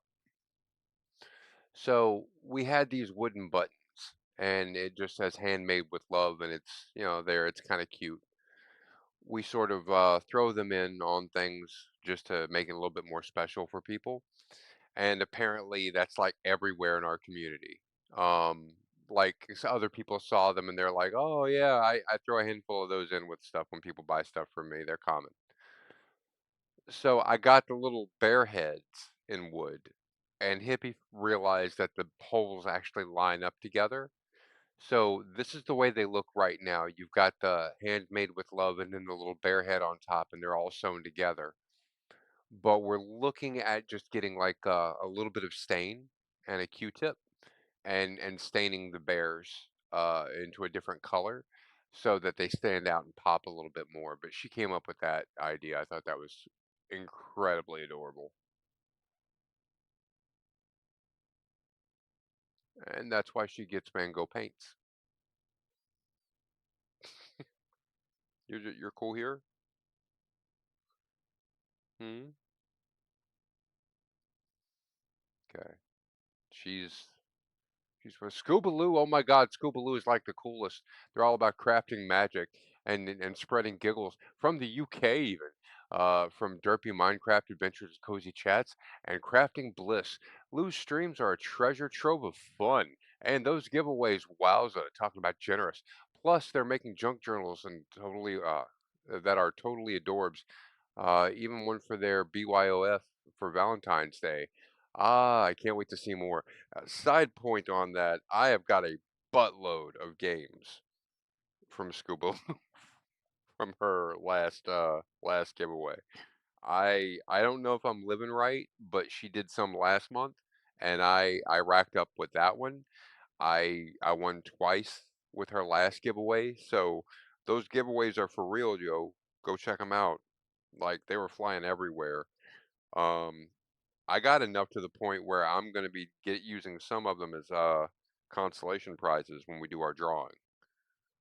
So we had these wooden buttons, and it just says "handmade with love," and it's there. It's kind of cute. We sort of throw them in on things just to make it a little bit more special for people, and apparently that's like everywhere in our community. Um, other people saw them and they're like, "Oh yeah, I throw a handful of those in with stuff when people buy stuff from me. They're common." So I got the little bear heads in wood, and Hippie realized that the holes actually line up together. So this is the way they look right now. You've got the handmade with love and then the little bear head on top, and they're all sewn together. But we're looking at just getting like a little bit of stain and a Q-tip and staining the bears into a different color so that they stand out and pop a little bit more. But she came up with that idea. I thought that was incredibly adorable. And that's why she gets mango paints. You're cool here? Hmm? Okay. She's She's with Scoobaloo. Oh my God, Scoobaloo is like the coolest. They're all about crafting magic and spreading giggles from the UK even. From derpy Minecraft adventures to cozy chats and crafting bliss. Lou's streams are a treasure trove of fun, and those giveaways, wowza, talking about generous. Plus, they're making junk journals and totally that are totally adorbs. Even one for their BYOF for Valentine's Day. Ah, I can't wait to see more. Side point on that, I have got a buttload of games from Scuba from her last giveaway. I don't know if I'm living right, but she did some last month and I racked up with that one. I won twice with her last giveaway, so those giveaways are for real, yo. Go check them out. Like they were flying everywhere. Um, I got enough to the point where I'm gonna be using some of them as consolation prizes when we do our drawing.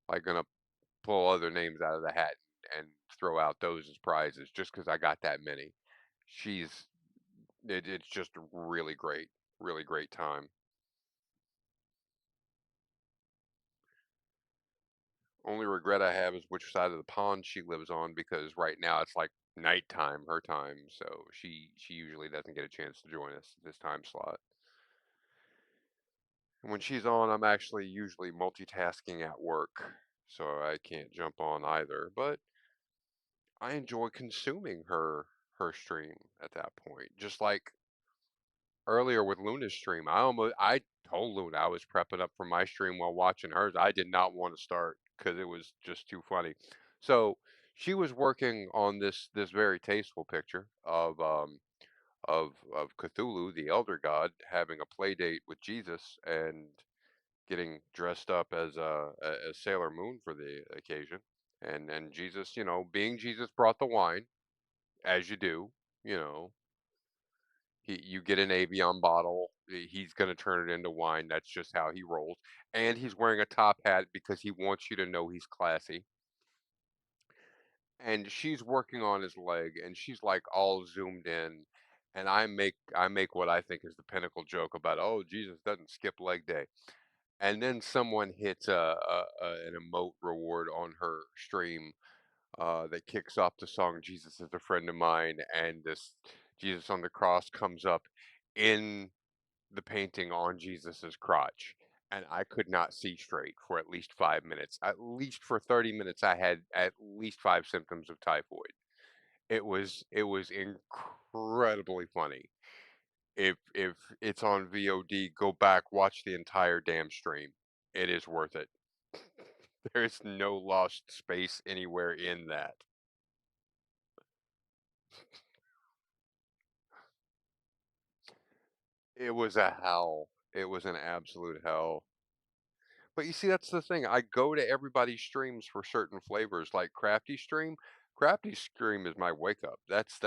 Like gonna pull other names out of the hat and throw out those as prizes just because I got that many. She's it's just really great time. Only regret I have is which side of the pond she lives on because right now it's like nighttime her time, so she usually doesn't get a chance to join us at this time slot. And when she's on, I'm actually usually multitasking at work, so I can't jump on either. But I enjoy consuming her stream at that point. Just like earlier with Luna's stream, I told Luna I was prepping up for my stream while watching hers. I did not want to start because it was just too funny. So she was working on this very tasteful picture of Cthulhu, the elder god, having a play date with Jesus and getting dressed up as Sailor Moon for the occasion. And Jesus, being Jesus brought the wine, as you do, you know. You get an Avion bottle, he's gonna turn it into wine. That's just how he rolls. And he's wearing a top hat because he wants you to know he's classy. And she's working on his leg and she's like all zoomed in. And I make what I think is the pinnacle joke about, oh, Jesus doesn't skip leg day. And then someone hits an emote reward on her stream that kicks off the song "Jesus is a Friend of Mine," and this Jesus on the cross comes up in the painting on Jesus's crotch. And I could not see straight for at least 5 minutes. At least for 30 minutes, I had at least five symptoms of typhoid. It was incredibly funny. If it's on VOD, go back, watch the entire damn stream. It is worth it. There's no lost space anywhere in that. It was a hell. It was an absolute hell. But you see, that's the thing. I go to everybody's streams for certain flavors, like Crafty Stream. Crafty Stream is my wake up. That's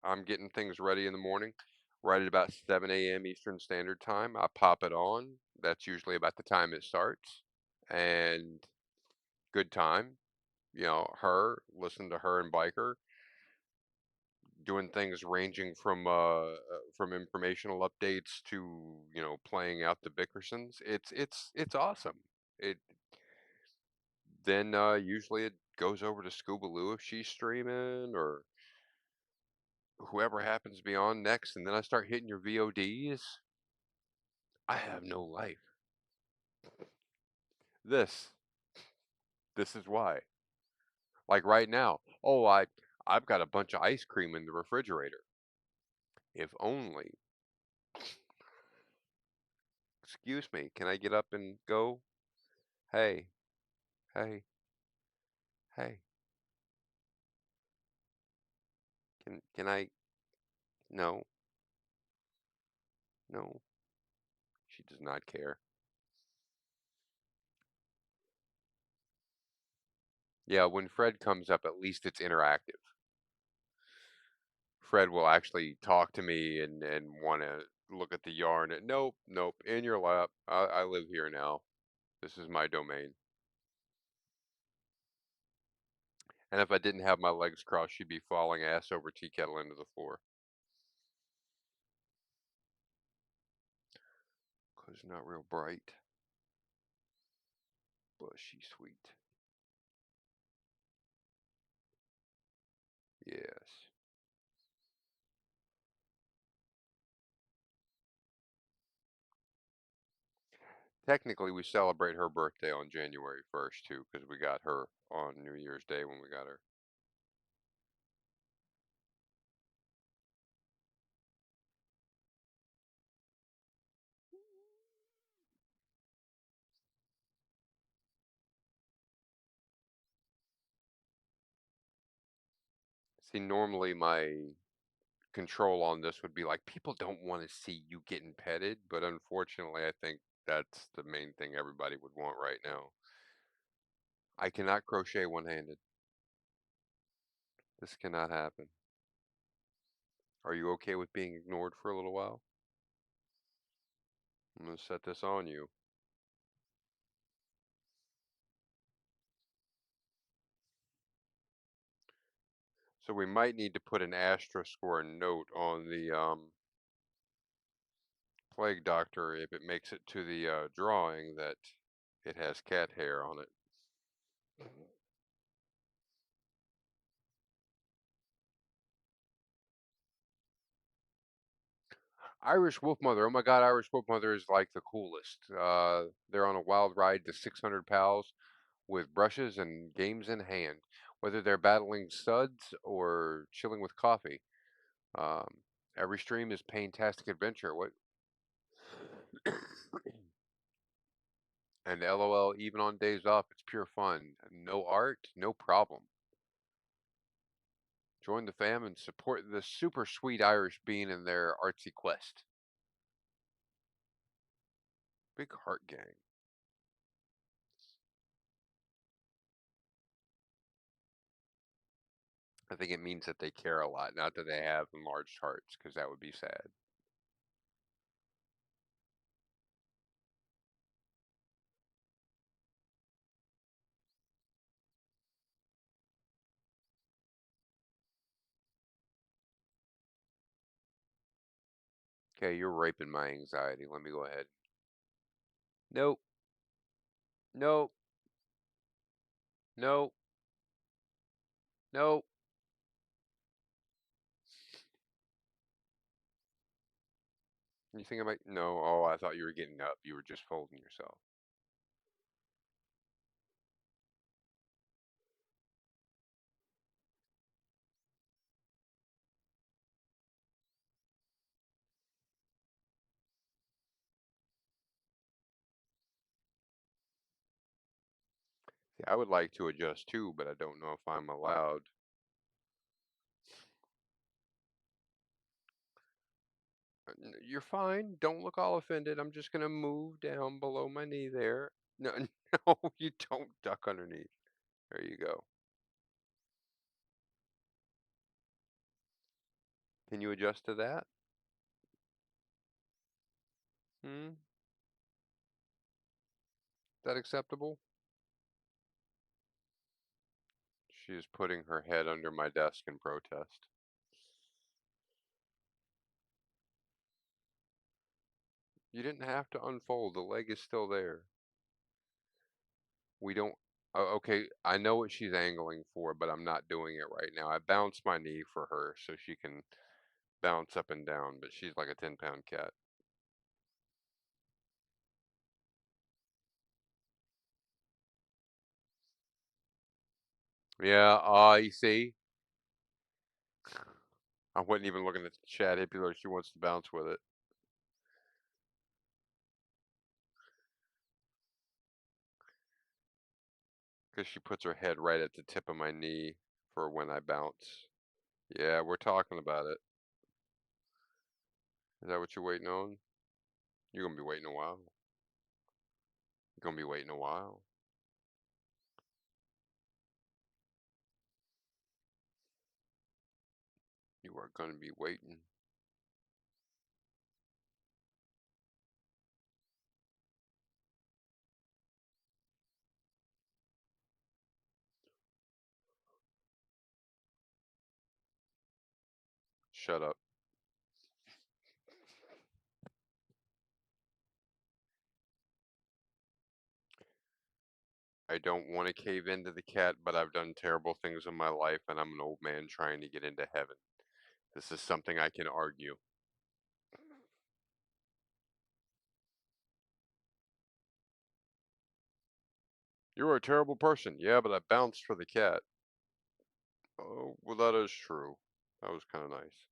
I'm getting things ready in the morning, right at about 7 a.m. Eastern Standard Time. I pop it on. That's usually about the time it starts. And good time. Listen to her and Biker doing things ranging from informational updates to playing out the Bickersons. It's awesome. It then usually it goes over to Scoobaloo if she's streaming or whoever happens to be on next, and then I start hitting your VODs. I have no life. This this is why. Like right now, oh I've got a bunch of ice cream in the refrigerator. If only. Excuse me, can I get up and go? Hey, hey, hey. Can I? No, no. She does not care. Yeah, when Fred comes up, at least it's interactive. Fred will actually talk to me and want to look at the yarn. Nope, nope. In your lap. I live here now. This is my domain. And if I didn't have my legs crossed, she'd be falling ass over tea kettle into the floor. 'Cause not real bright. But she's sweet. Yes. Technically, we celebrate her birthday on January 1st, too, because we got her on New Year's Day when we got her. See, normally my control on this would be like, people don't want to see you getting petted, but unfortunately, I think that's the main thing everybody would want right now. I cannot crochet one-handed. This cannot happen. Are you okay with being ignored for a little while? I'm going to set this on you. So we might need to put an asterisk or a note on the plague doctor if it makes it to the drawing that it has cat hair on it. Irish Wolf Mother. Oh my God, Irish Wolf Mother is like the coolest. They're on a wild ride to 600 pals with brushes and games in hand, whether they're battling suds or chilling with coffee. Um, every stream is paintastic adventure. What? And LOL, even on days off, it's pure fun. No art, no problem. Join the fam and support the super sweet Irish bean in their artsy quest. Big heart gang. I think it means that they care a lot, not that they have enlarged hearts, because that would be sad. Okay, you're raping my anxiety. Let me go ahead. Nope. Nope. Nope. Nope. You think I might? No. Oh, I thought you were getting up. You were just folding yourself. See, I would like to adjust too, but I don't know if I'm allowed. You're fine. Don't look all offended. I'm just gonna move down below my knee there. No, no, you don't duck underneath. There you go. Can you adjust to that? Hmm? Is that acceptable? She is putting her head under my desk in protest. You didn't have to unfold. The leg is still there. We don't. Oh, okay, I know what she's angling for, but I'm not doing it right now. I bounced my knee for her so she can bounce up and down, but she's like a 10-pound cat. Yeah, you see? I wasn't even looking at the chat. Hippie, she wants to bounce with it. Because she puts her head right at the tip of my knee for when I bounce. Yeah, we're talking about it. Is that what you're waiting on? You're gonna be waiting a while. You're gonna be waiting a while. You are gonna be waiting. Shut up. I don't want to cave into the cat, but I've done terrible things in my life, and I'm an old man trying to get into heaven. This is something I can argue. You're a terrible person. Yeah, but I bounced for the cat. Oh, well, that is true. That was kind of nice.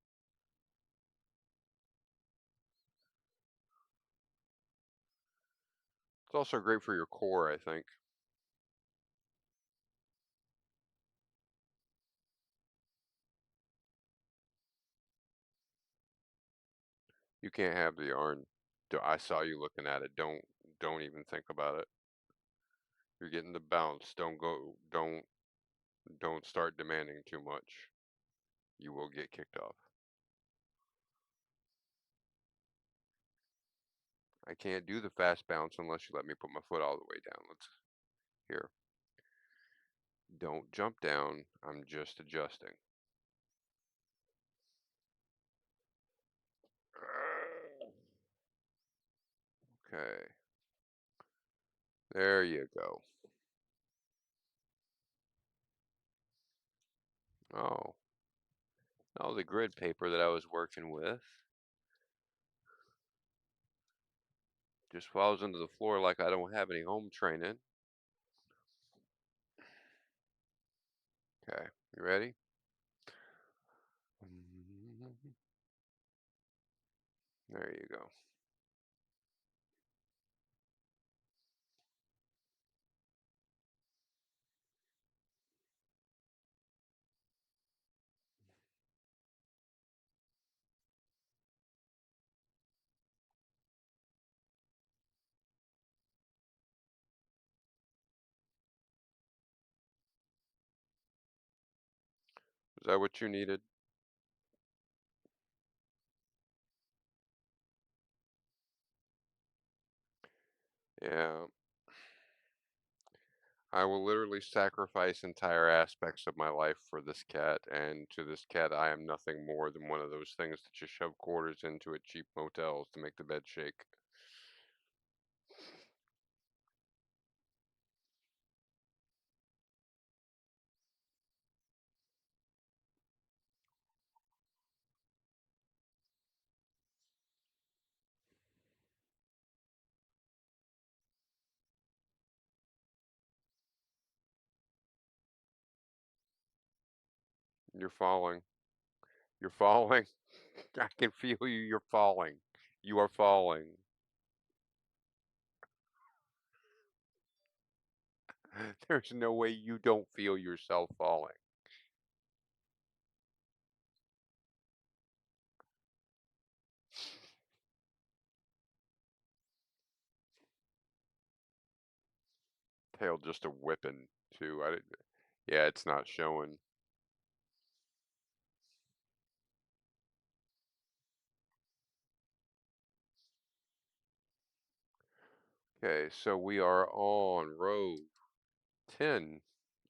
It's also great for your core, I think. You can't have the yarn. I saw you looking at it. Don't even think about it. You're getting the bounce. Don't start demanding too much. You will get kicked off. I can't do the fast bounce unless you let me put my foot all the way down. Here. Don't jump down. I'm just adjusting. Okay. There you go. Oh. Oh, the grid paper that I was working with just falls into the floor like I don't have any home training. Okay, you ready? There you go. Is that what you needed? Yeah. I will literally sacrifice entire aspects of my life for this cat, and to this cat I am nothing more than one of those things that you shove quarters into at cheap motels to make the bed shake. You're falling. You're falling. I can feel you. You're falling. You are falling. There's no way you don't feel yourself falling. Tail just a whipping too. Yeah, it's not showing. Okay, so we are on row 10.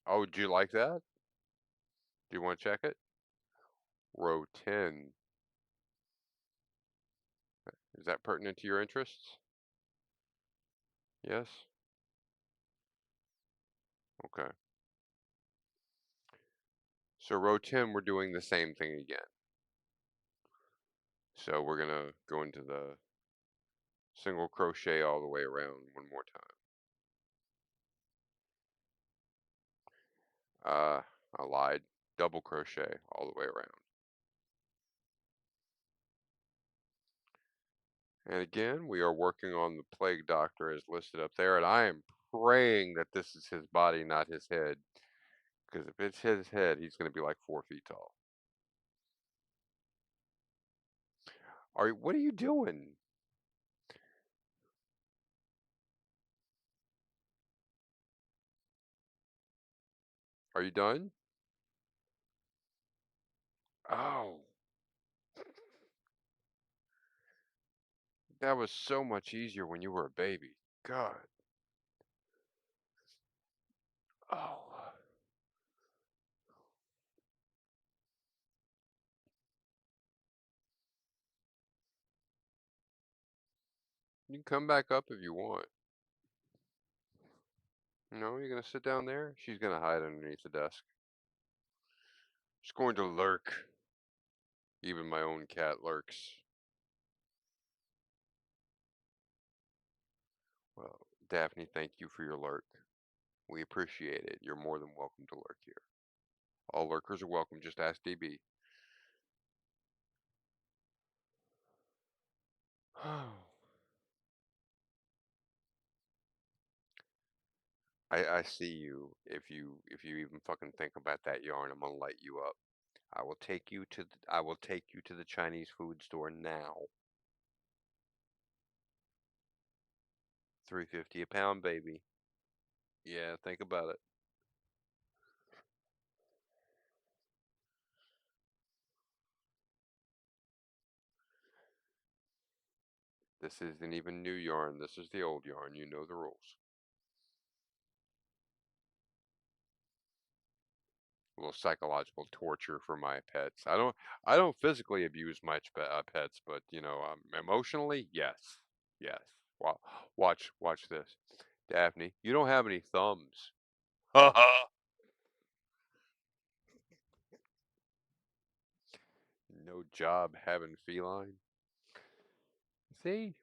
Oh, do you like that? Do you want to check it? Row 10. Is that pertinent to your interests? Yes? Okay. So row 10, we're doing the same thing again. So we're going to go into the single crochet all the way around one more time. I lied. Double crochet all the way around. And again, we are working on the plague doctor as listed up there, and I am praying that this is his body, not his head. Because if it's his head, he's going to be like 4 feet tall. What are you doing? Are you done? Oh, that was so much easier when you were a baby. God. Oh. You can come back up if you want. No, you're gonna sit down there? She's gonna hide underneath the desk. She's going to lurk. Even my own cat lurks. Well, Daphne, thank you for your lurk. We appreciate it. You're more than welcome to lurk here. All lurkers are welcome. Just ask DB. I see you. If you even fucking think about that yarn, I'm gonna light you up. I will take you to the Chinese food store now. $3.50 a pound, baby. Yeah, think about it. This isn't even new yarn. This is the old yarn. You know the rules. A little psychological torture for my pets. I don't physically abuse my pets, but emotionally, yes, yes. Wow, watch this, Daphne. You don't have any thumbs. Haha. No job having feline. See?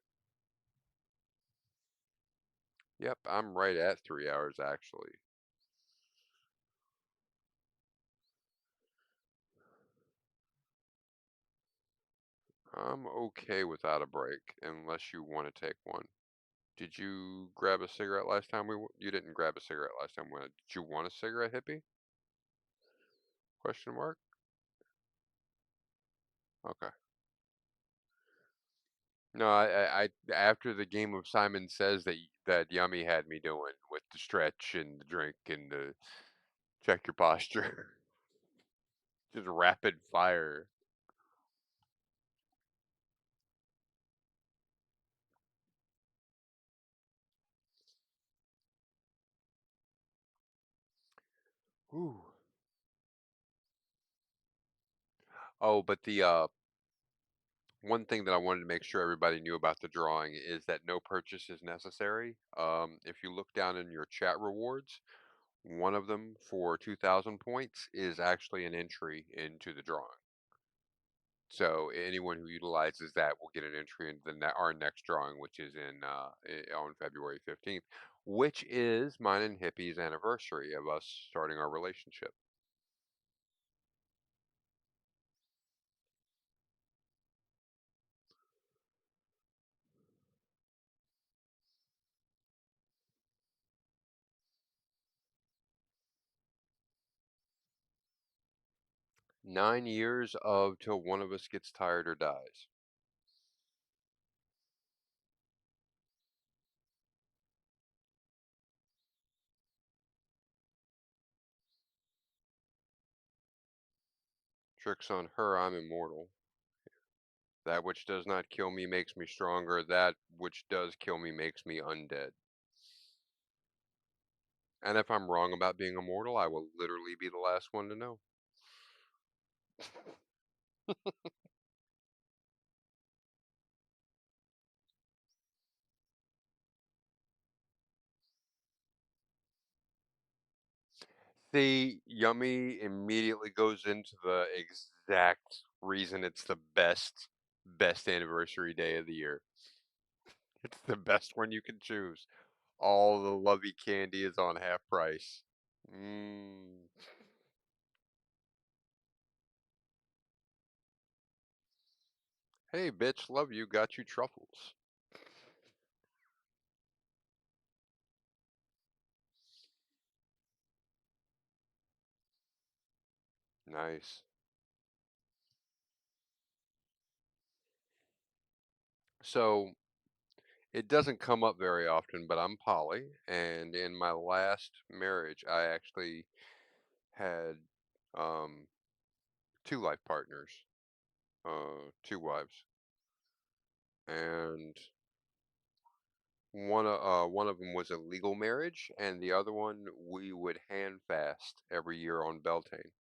Yep, I'm right at 3 hours actually. I'm okay without a break unless you want to take one. Did you grab a cigarette last time you didn't grab a cigarette last time we went. Did you want a cigarette, hippie? Question mark? Okay. No, after the game of Simon Says that Yummy had me doing with the stretch and the drink and the check your posture. Just rapid fire. Ooh. Oh, but the one thing that I wanted to make sure everybody knew about the drawing is that no purchase is necessary. If you look down in your chat rewards, one of them for 2,000 points is actually an entry into the drawing. So anyone who utilizes that will get an entry into our next drawing, which is on February 15th, which is mine and Hippie's anniversary of us starting our relationship. Nine years of till one of us gets tired or dies. Tricks on her, I'm immortal. That which does not kill me makes me stronger. That which does kill me makes me undead. And if I'm wrong about being immortal, I will literally be the last one to know. See, Yummy immediately goes into the exact reason it's the best anniversary day of the year. It's the best one you can choose. All the lovey candy is on half price. Mm. Hey, bitch, love you, got you truffles. Nice. So, it doesn't come up very often, but I'm poly, and in my last marriage, I actually had um, two life partners, two wives, and one of them was a legal marriage, and the other one we would hand fast every year on Beltane,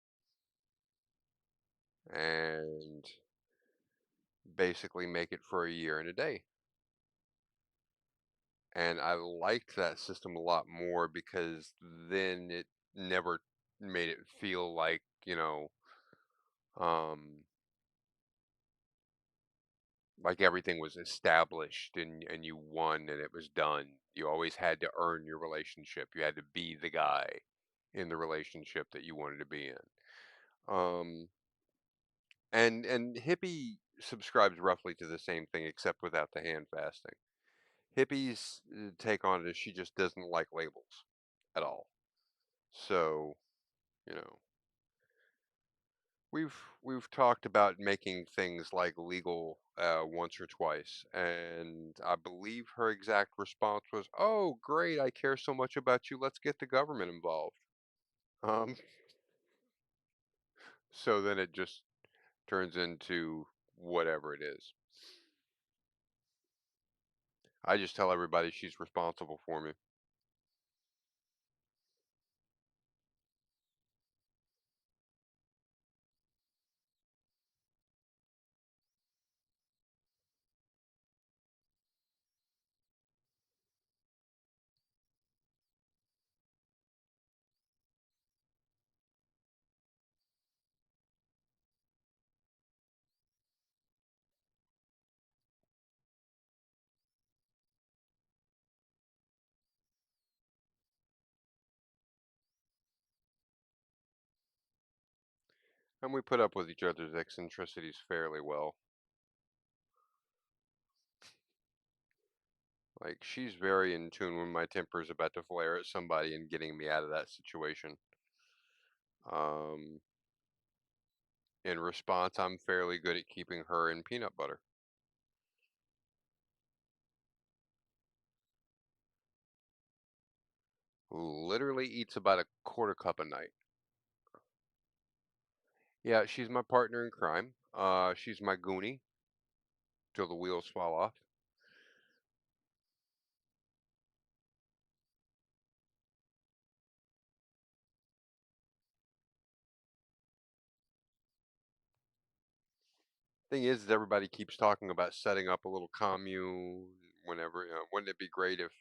and basically make it for a year and a day. And I liked that system a lot more because then it never made it feel like, um, like everything was established and you won and it was done. You always had to earn your relationship. You had to be the guy in the relationship that you wanted to be in. Um, and Hippie subscribes roughly to the same thing except without the hand fasting. Hippie's take on it is she just doesn't like labels at all. So, you know, we've we've talked about making things like legal once or twice, and I believe her exact response was, "Oh, great! I care so much about you. Let's get the government involved." Um, so then it just turns into whatever it is. I just tell everybody she's responsible for me. And we put up with each other's eccentricities fairly well. Like, she's very in tune when my temper is about to flare at somebody and getting me out of that situation. Um, in response, I'm fairly good at keeping her in peanut butter. Literally eats about a quarter cup a night. Yeah, she's my partner in crime. She's my goonie till the wheels fall off. Thing is, everybody keeps talking about setting up a little commune whenever, wouldn't it be great if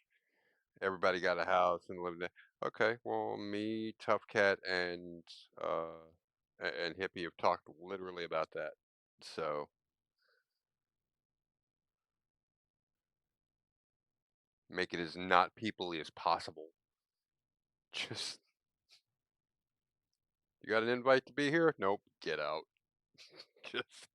everybody got a house and lived there? Okay, well, me, Tough Cat, uh, and Hippie have talked literally about that. So make it as not peoply as possible. Just, you got an invite to be here? Nope, get out. Just.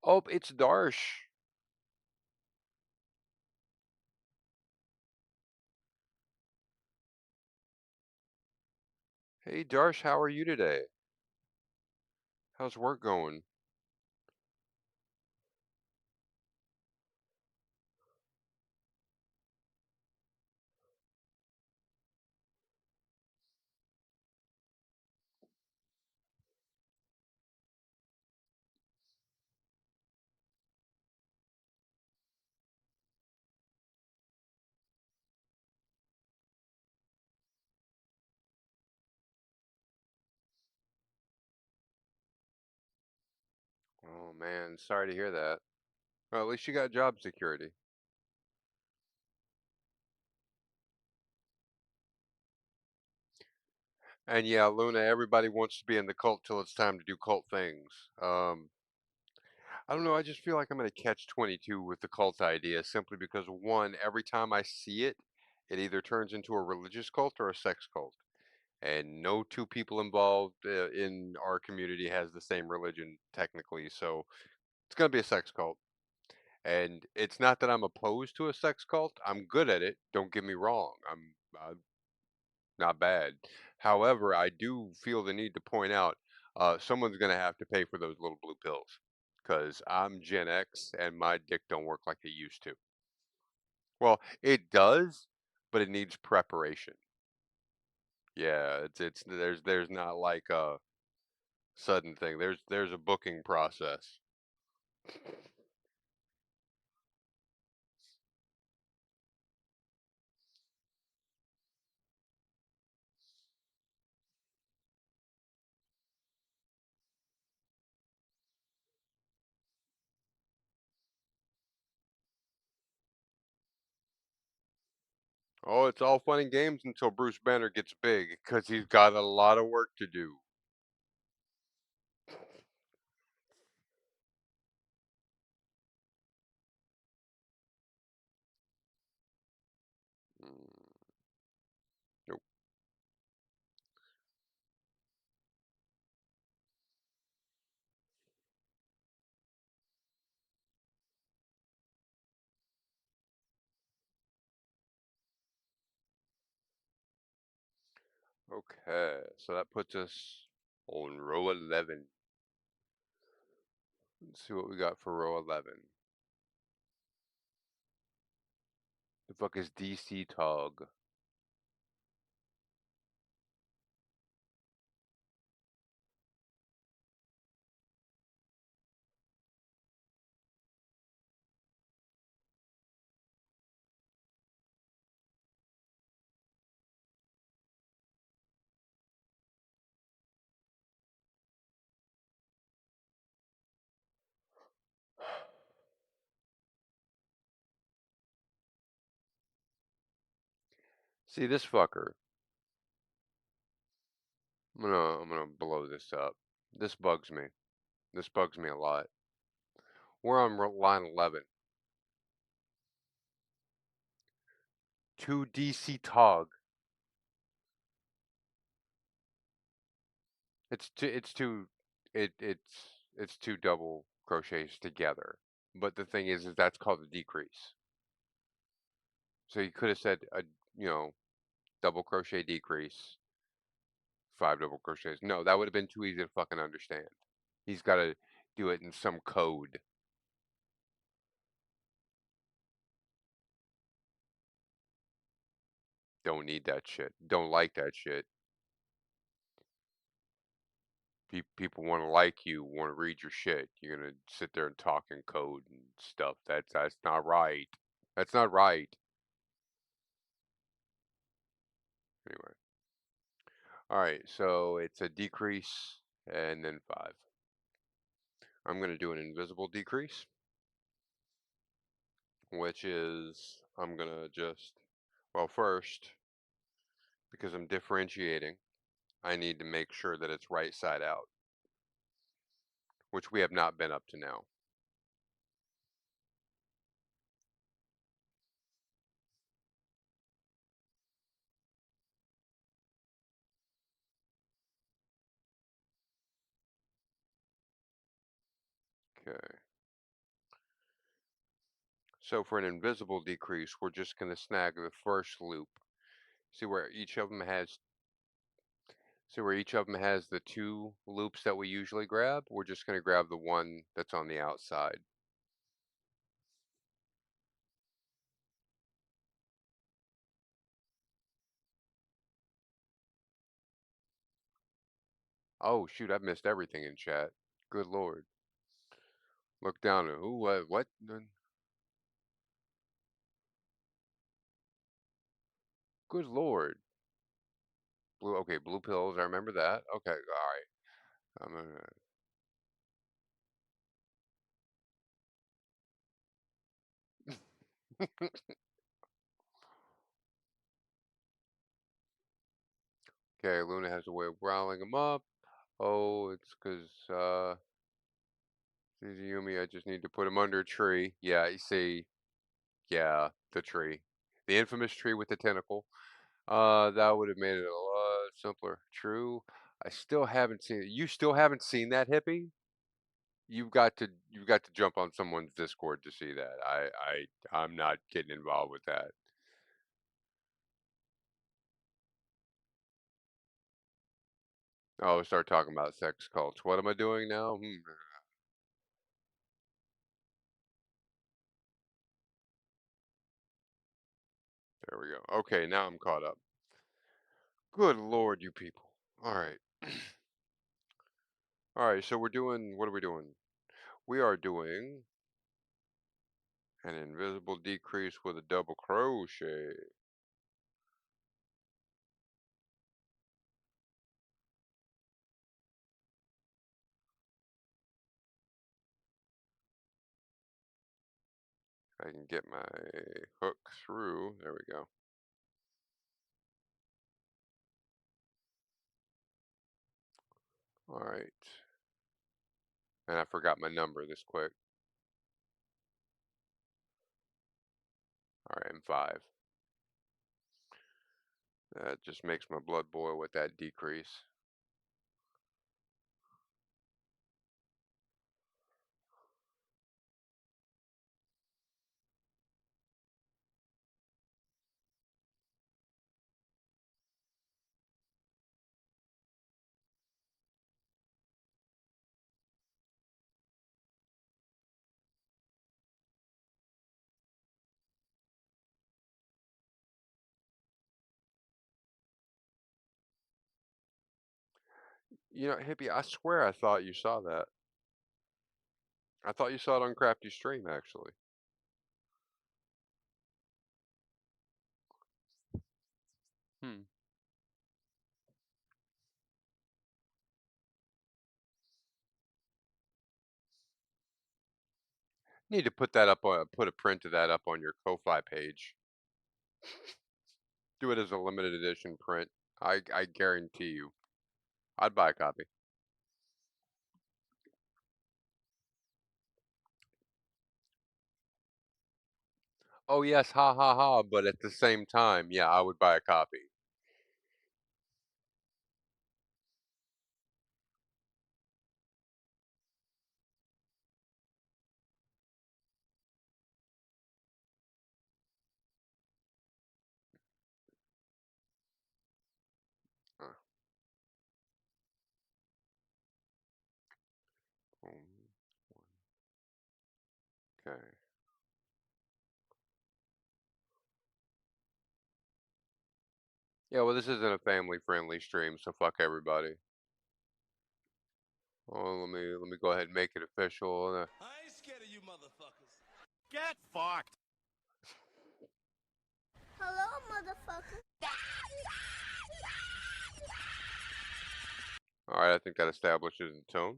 Oh, it's Darsh. Hey, Darsh, how are you today? How's work going? Oh man, sorry to hear that. Well, at least you got job security. And yeah, Luna, everybody wants to be in the cult till it's time to do cult things. I don't know, I just feel like I'm in a catch-22 with the cult idea simply because one, every time I see it, it either turns into a religious cult or a sex cult. and no two people involved in our community has the same religion technically, so it's gonna be a sex cult. And it's not that I'm opposed to a sex cult. I'm good at it. Don't get me wrong. I'm not bad. However, I do feel the need to point out someone's gonna have to pay for those little blue pills, because I'm Gen X and my dick don't work like it used to. Well, it does, but it needs preparation. Yeah, it's there's not like a sudden thing. There's a booking process. Oh, it's all fun and games until Bruce Banner gets big, because he's got a lot of work to do. Mm, nope. Okay, so that puts us on row 11. Let's see what we got for row 11. The fuck is DC Tog? See this fucker. I'm gonna blow this up. This bugs me. This bugs me a lot. We're on line 11. 2 DC Tog. It's two double crochets together. But the thing is that's called a decrease. So you could have said a, you know, double crochet decrease, 5 double crochets. No, that would have been too easy to fucking understand. He's got to do it in some code. Don't need that shit. Don't like that shit. People want to like you, want to read your shit. You're gonna sit there and talk in code and stuff. That's not right. That's not right. Anyway. All right, so it's a decrease and then 5. I'm gonna do an invisible decrease, which is I'm gonna just, well, first, because I'm differentiating, I need to make sure that it's right side out, which we have not been up to now. Okay. So for an invisible decrease, we're just going to snag the first loop. See where each of them has the 2 loops that we usually grab? We're just going to grab the one that's on the outside. Oh shoot, I've missed everything in chat. Good lord. Look down at who, what? Good lord. Okay, blue pills, I remember that. Okay, alright. I'm gonna... Okay, Luna has a way of riling him up. Oh, it's because, Yumi, I just need to put him under a tree. Yeah, you see, yeah, the tree. The infamous tree with the tentacle. That would have made it a lot simpler. True. I still haven't seen it. You still haven't seen that, hippie? You've got to jump on someone's Discord to see that. I'm not getting involved with that. Oh, start talking about sex cults. What am I doing now? There we go. Okay, now I'm caught up. Good Lord, you people. All right. All right, so we're doing, what are we doing? We are doing an invisible decrease with a double crochet. I can get my hook through. There we go. All right. And I forgot my number this quick. All right, I'm 5. That just makes my blood boil with that decrease. You know, hippie, I swear I thought you saw that. I thought you saw it on Crafty Stream, actually. Hmm. Need to put that up on, put a print of that up on your Ko-Fi page. Do it as a limited edition print. I guarantee you. I'd buy a copy. Oh yes, ha ha ha, but at the same time, yeah, I would buy a copy. Uh, boom. Okay. Yeah, well, this isn't a family-friendly stream, so fuck everybody. Oh, let me go ahead and make it official. I ain't scared of you motherfuckers. Get fucked. Hello, motherfucker. All right, I think that establishes the tone.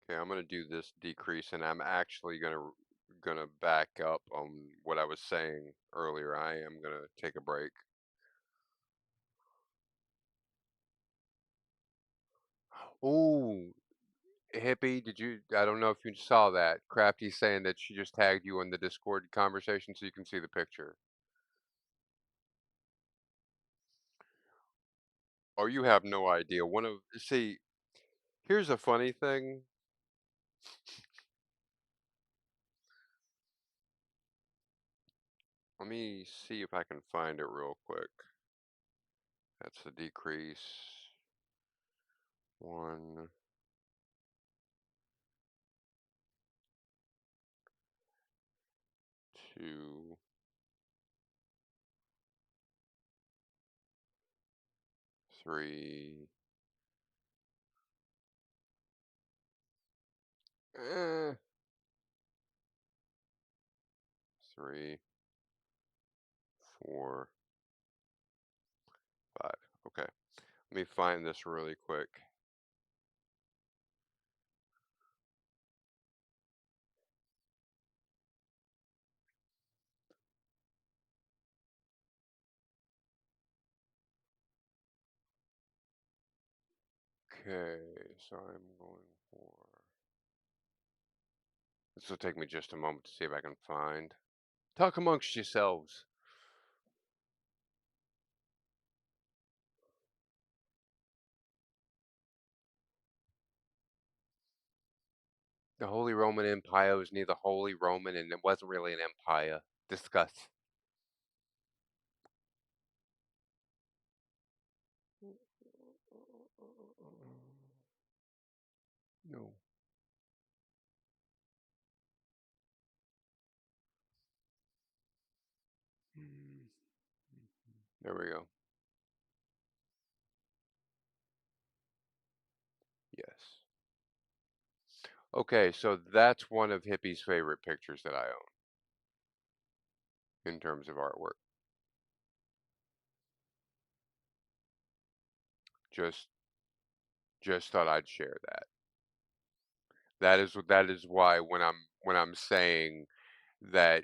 Okay, I'm gonna do this decrease, and I'm actually gonna back up on what I was saying earlier. I am gonna take a break. Ooh, hippie, did you? I don't know if you saw that. Crafty saying that she just tagged you in the Discord conversation, so you can see the picture. Oh, you have no idea. See, here's a funny thing. Let me see if I can find it real quick. That's the decrease. 1, 2, 3. 3, 4, 5. Okay. Let me find this really quick. Okay, so I'm going for. This will take me just a moment to see if I can find. Talk amongst yourselves. The Holy Roman Empire was neither Holy Roman and it wasn't really an empire. Discuss. No. There we go. Yes. Okay, so that's one of Hippie's favorite pictures that I own in terms of artwork. Just just thought I'd share that. That is why when I'm saying that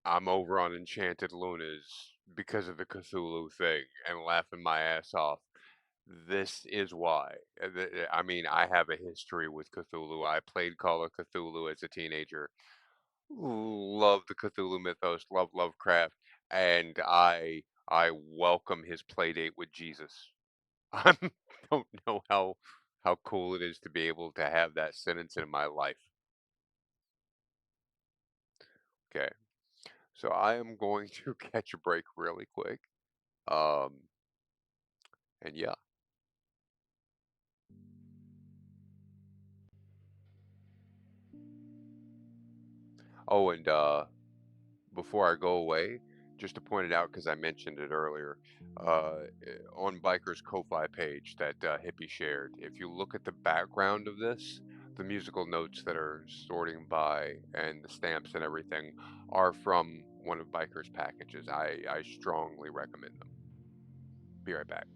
I'm over on Enchanted Lunas because of the Cthulhu thing and laughing my ass off. This is why. I mean, I have a history with Cthulhu. I played Call of Cthulhu as a teenager. Love the Cthulhu mythos, love Lovecraft, and I welcome his play date with Jesus. I don't know how cool it is to be able to have that sentence in my life. Okay, so I am going to catch a break really quick. Um, and yeah. Oh, and before I go away, just to point it out because I mentioned it earlier, on Biker's Ko-Fi page that Hippie shared, if you look at the background of this, the musical notes that are sorting by and the stamps and everything are from one of Biker's packages. I strongly recommend them. Be right back.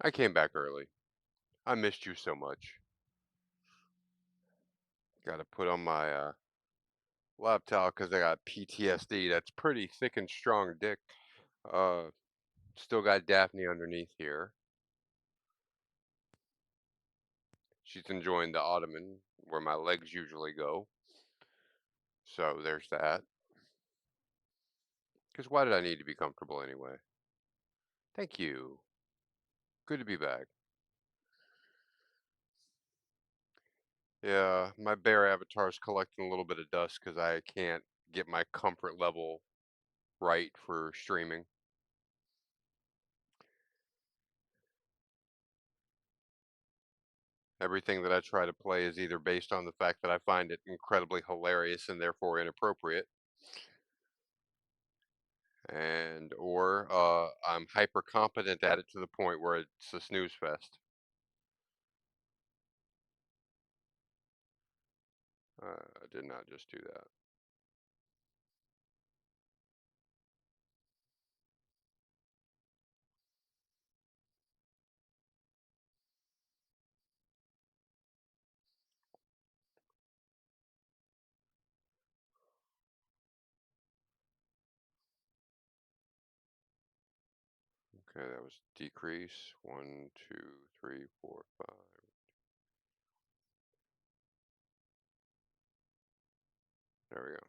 I came back early. I missed you so much. Got to put on my lap towel because I got PTSD. That's pretty thick and strong dick. Uh, Still got Daphne underneath here. She's enjoying the ottoman where my legs usually go. So there's that. Because why did I need to be comfortable anyway? Thank you. Good to be back. Yeah, my bear avatar's collecting a little bit of dust because I can't get my comfort level right for streaming. Everything that I try to play is either based on the fact that I find it incredibly hilarious and therefore inappropriate, and or I'm hyper competent at it to the point where it's a snooze fest. I did not just do that. Okay, that was decrease. 1, 2, 3, 4, 5. There we go.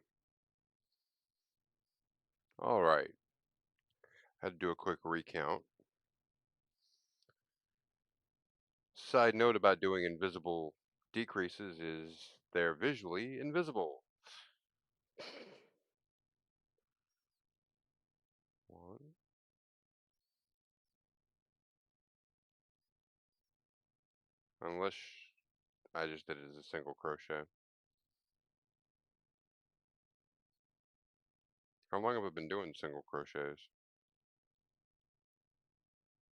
All right. Had to do a quick recount. Side note about doing invisible decreases is they're visually invisible. 1. Unless I just did it as a single crochet. How long have I been doing single crochets?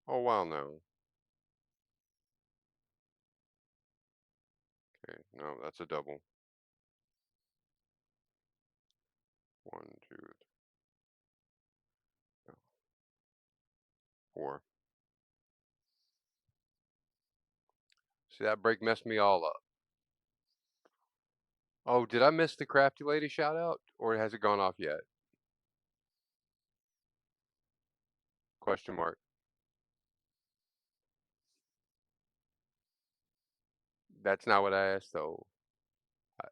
Oh, wow, no. Okay, no, that's a double. 1, 2, 4. See, that break messed me all up. Oh, did I miss the Crafty Lady shout out? Or has it gone off yet? Question mark. That's not what I asked, though. I-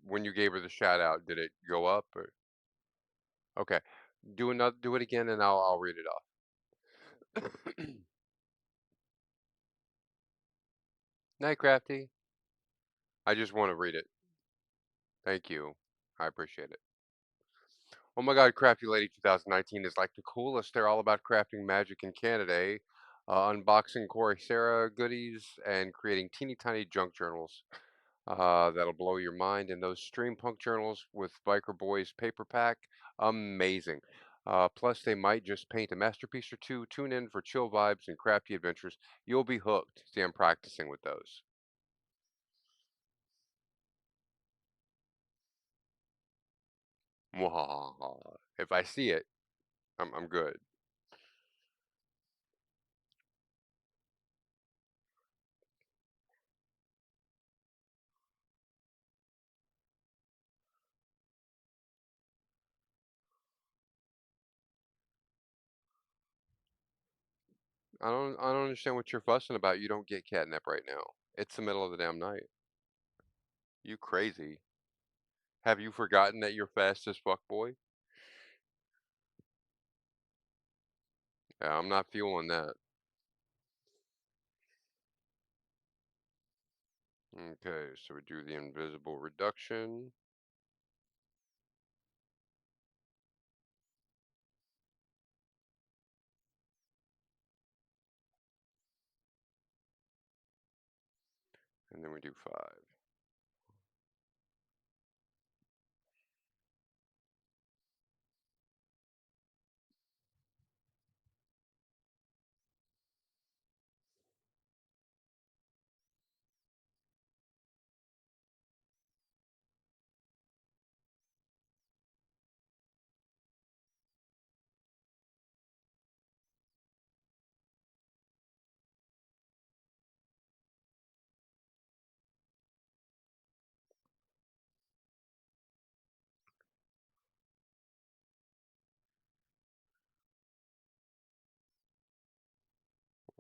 When you gave her the shout out, did it go up or? Okay. Do it again and I'll read it off. Night, Crafty. I just want to read it. Thank you. I appreciate it. Oh my God, Crafty Lady 2019 is like the coolest. They're all about crafting magic in Canada, eh? Unboxing Corey Sarah goodies and creating teeny tiny junk journals that'll blow your mind. And those steampunk journals with Biker Boys paper pack, amazing. Plus, they might just paint a masterpiece or two. Tune in for chill vibes and crafty adventures. You'll be hooked. See, I'm practicing with those. Mwahaha. If I see it, I'm good. I don't understand what you're fussing about. You don't get catnip right now. It's the middle of the damn night. You crazy. Have you forgotten that you're fast as fuck, boy? Yeah, I'm not feeling that. Okay, so we do the invisible reduction. And then we do 5.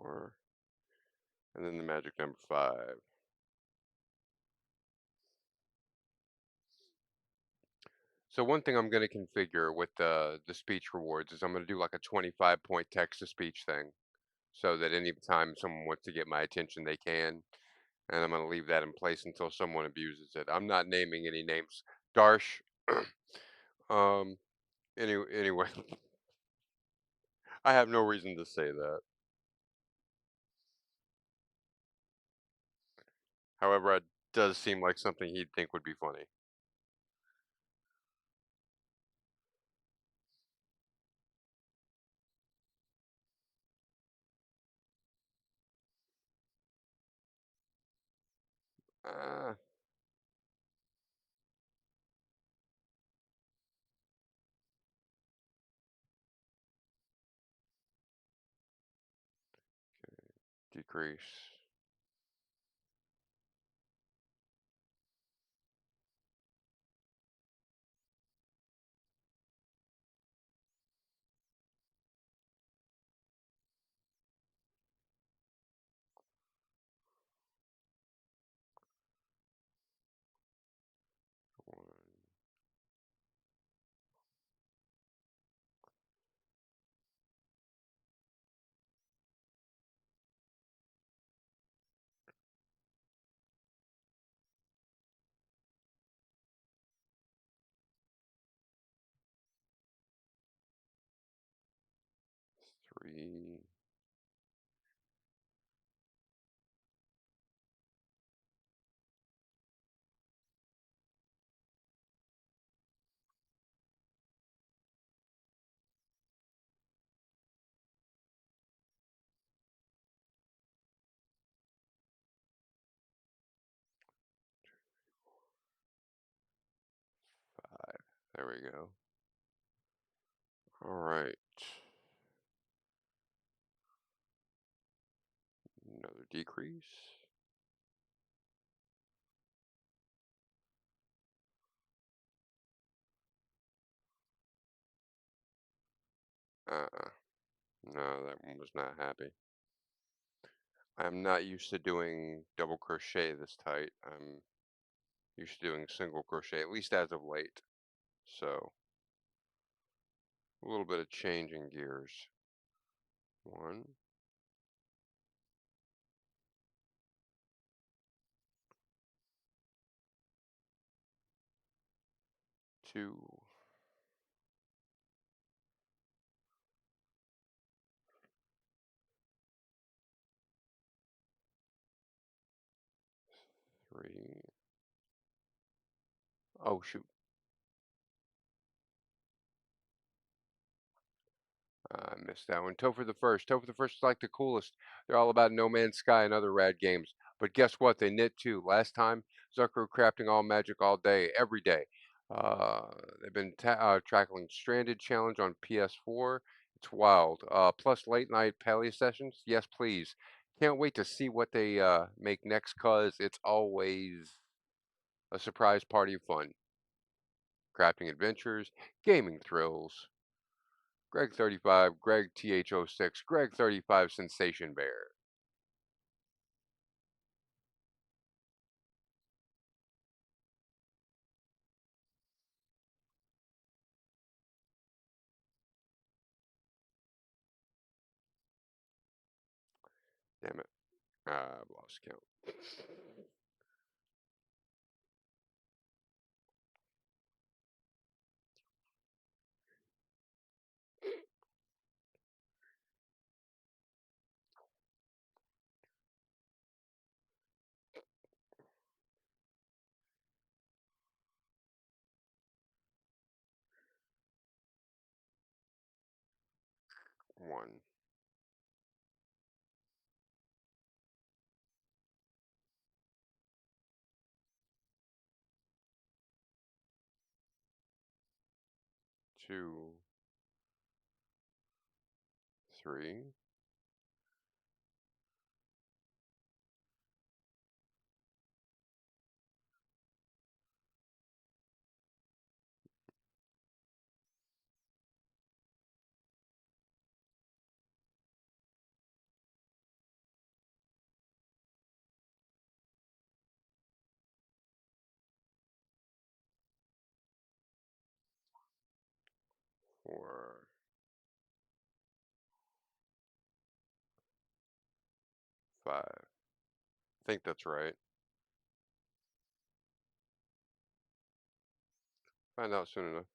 4, and then the magic number 5. So one thing I'm going to configure with the speech rewards is I'm going to do like a 25-point text-to-speech thing, so that anytime someone wants to get my attention, they can. And I'm going to leave that in place until someone abuses it. I'm not naming any names. Darsh. um. Anyway, I have no reason to say that. However, it does seem like something he'd think would be funny. Uh, Decrease. 1, 3. 5. There we go. All right. Another decrease. Uh-uh. No, that one was not happy. I'm not used to doing double crochet this tight. I'm used to doing single crochet, at least as of late. So, a little bit of changing gears. 1, 2, 3. Oh, shoot. I missed that one. Topher the First. Topher the First is like the coolest. They're all about No Man's Sky and other rad games. But guess what? They knit too. Last time, Zucker crafting all magic all day, every day. Uh, they've been tackling Stranded Challenge on PS4. It's wild. Plus late night paleo sessions. Yes, please. Can't wait to see what they make next, cause it's always a surprise party of fun. Crafting adventures, gaming thrills. Greg 35, Greg TH06, Greg 35 Sensation Bear. Damn it. I've lost count. 1, 2, 3, 5. I think that's right. Find out soon enough.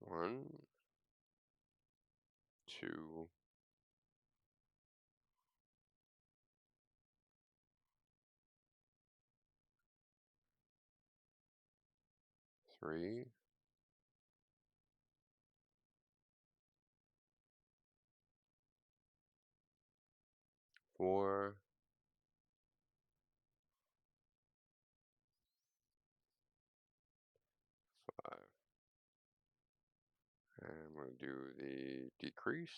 One, two, three, four, 5. And I'm going to do the decrease.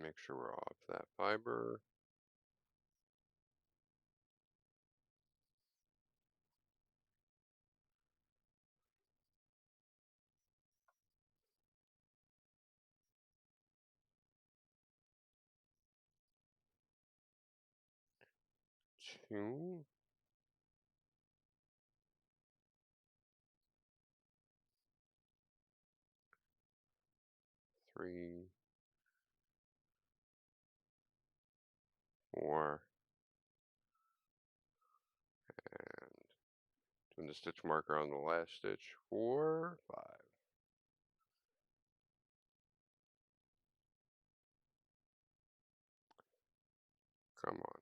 Make sure we're off that fiber. Two, three, four, and doing the stitch marker on the last stitch. 4, 5. Come on.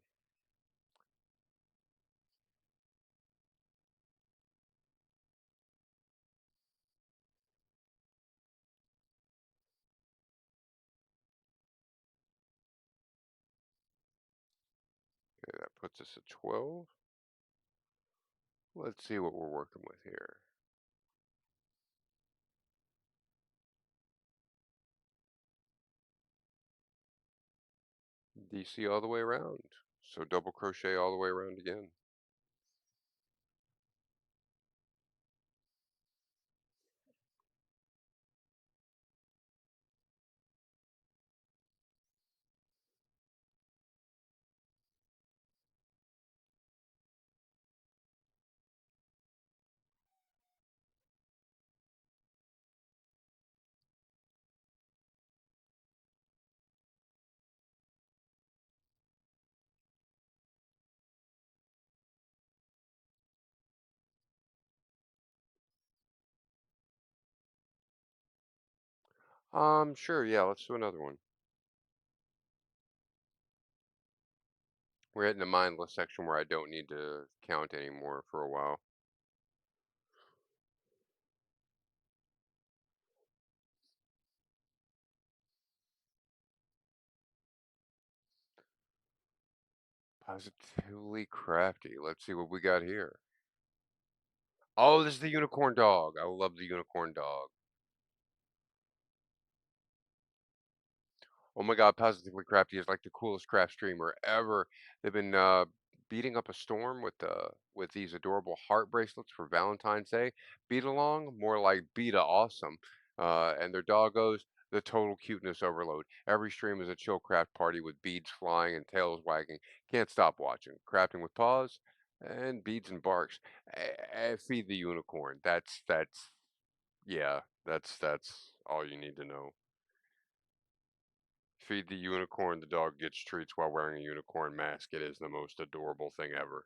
Okay, that puts us at 12. Let's see what we're working with here. DC all the way around. So double crochet all the way around again. Sure, yeah, let's do another one. We're hitting the mindless section where I don't need to count anymore for a while. Positively crafty. Let's see what we got here. Oh, this is the unicorn dog. I love the unicorn dog. Oh my God, Positively Crafty is like the coolest craft streamer ever. They've been beating up a storm with these adorable heart bracelets for Valentine's Day. Beat along, more like Beta awesome. And their doggos, the total cuteness overload. Every stream is a chill craft party with beads flying and tails wagging. Can't stop watching. Crafting with paws and beads and barks. Feed the unicorn. Yeah, that's all you need to know. Feed the unicorn, the dog gets treats while wearing a unicorn mask. It is the most adorable thing ever.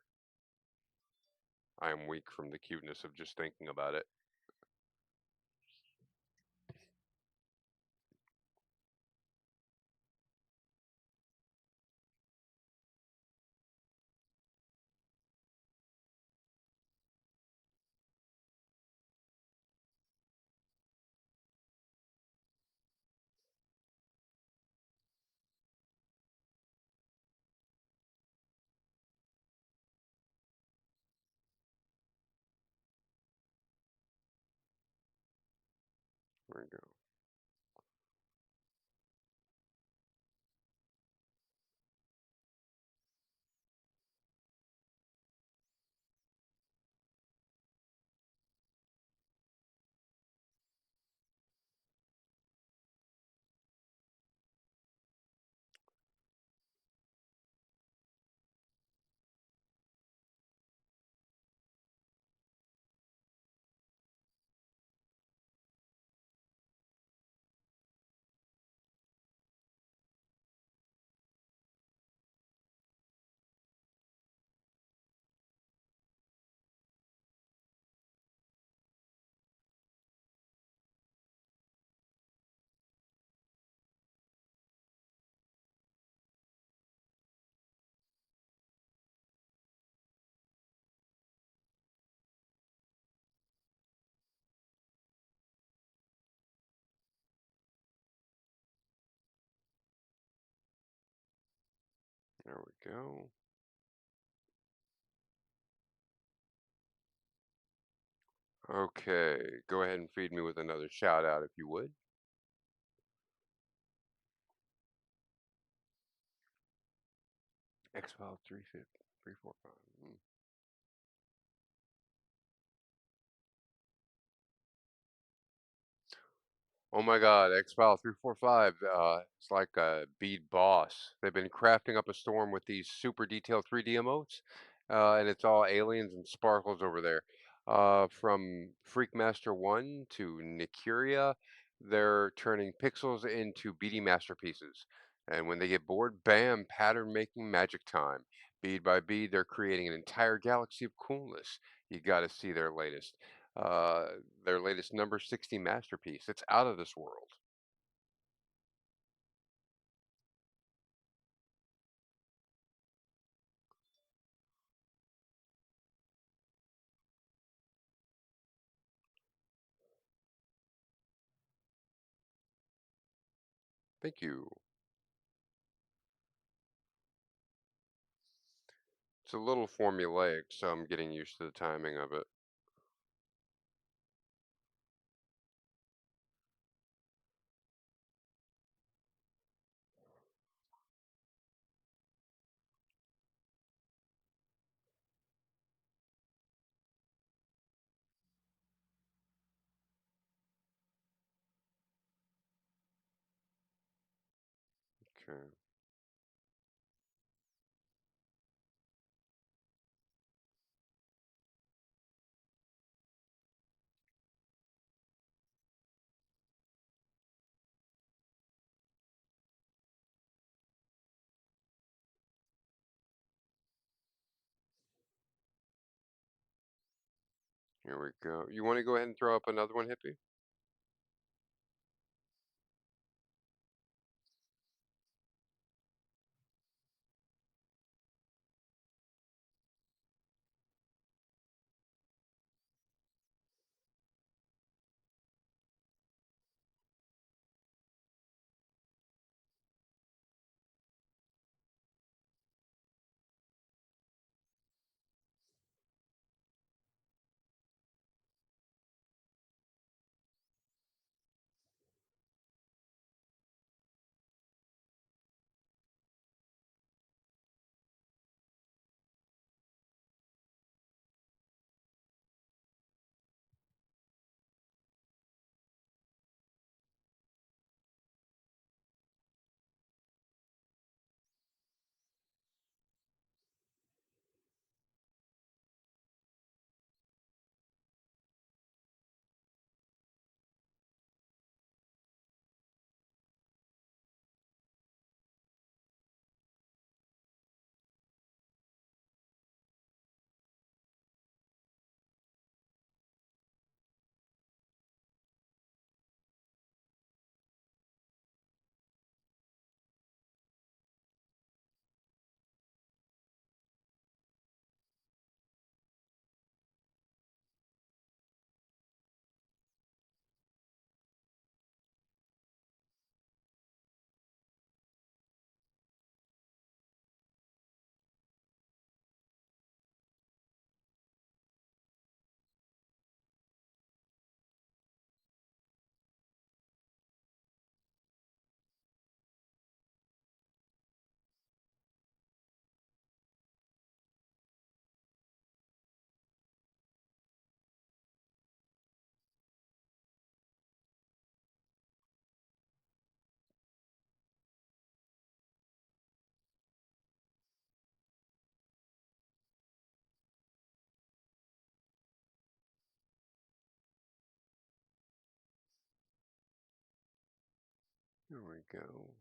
I am weak from the cuteness of just thinking about it. There we go. There we go. Okay, go ahead and feed me with another shout out if you would. X-File 350, 345. Oh my God, X-File 345, it's like a bead boss. They've been crafting up a storm with these super detailed 3D emotes, and it's all aliens and sparkles over there. From Freakmaster 1 to Nikiria, they're turning pixels into beady masterpieces. And when they get bored, bam, pattern making magic time. Bead by bead, they're creating an entire galaxy of coolness. You gotta see uh, their latest number 60 masterpiece. It's out of this world. Thank you. It's a little formulaic, so I'm getting used to the timing of it. Okay. Here we go. You want to go ahead and throw up another one, Hippie? Here we go.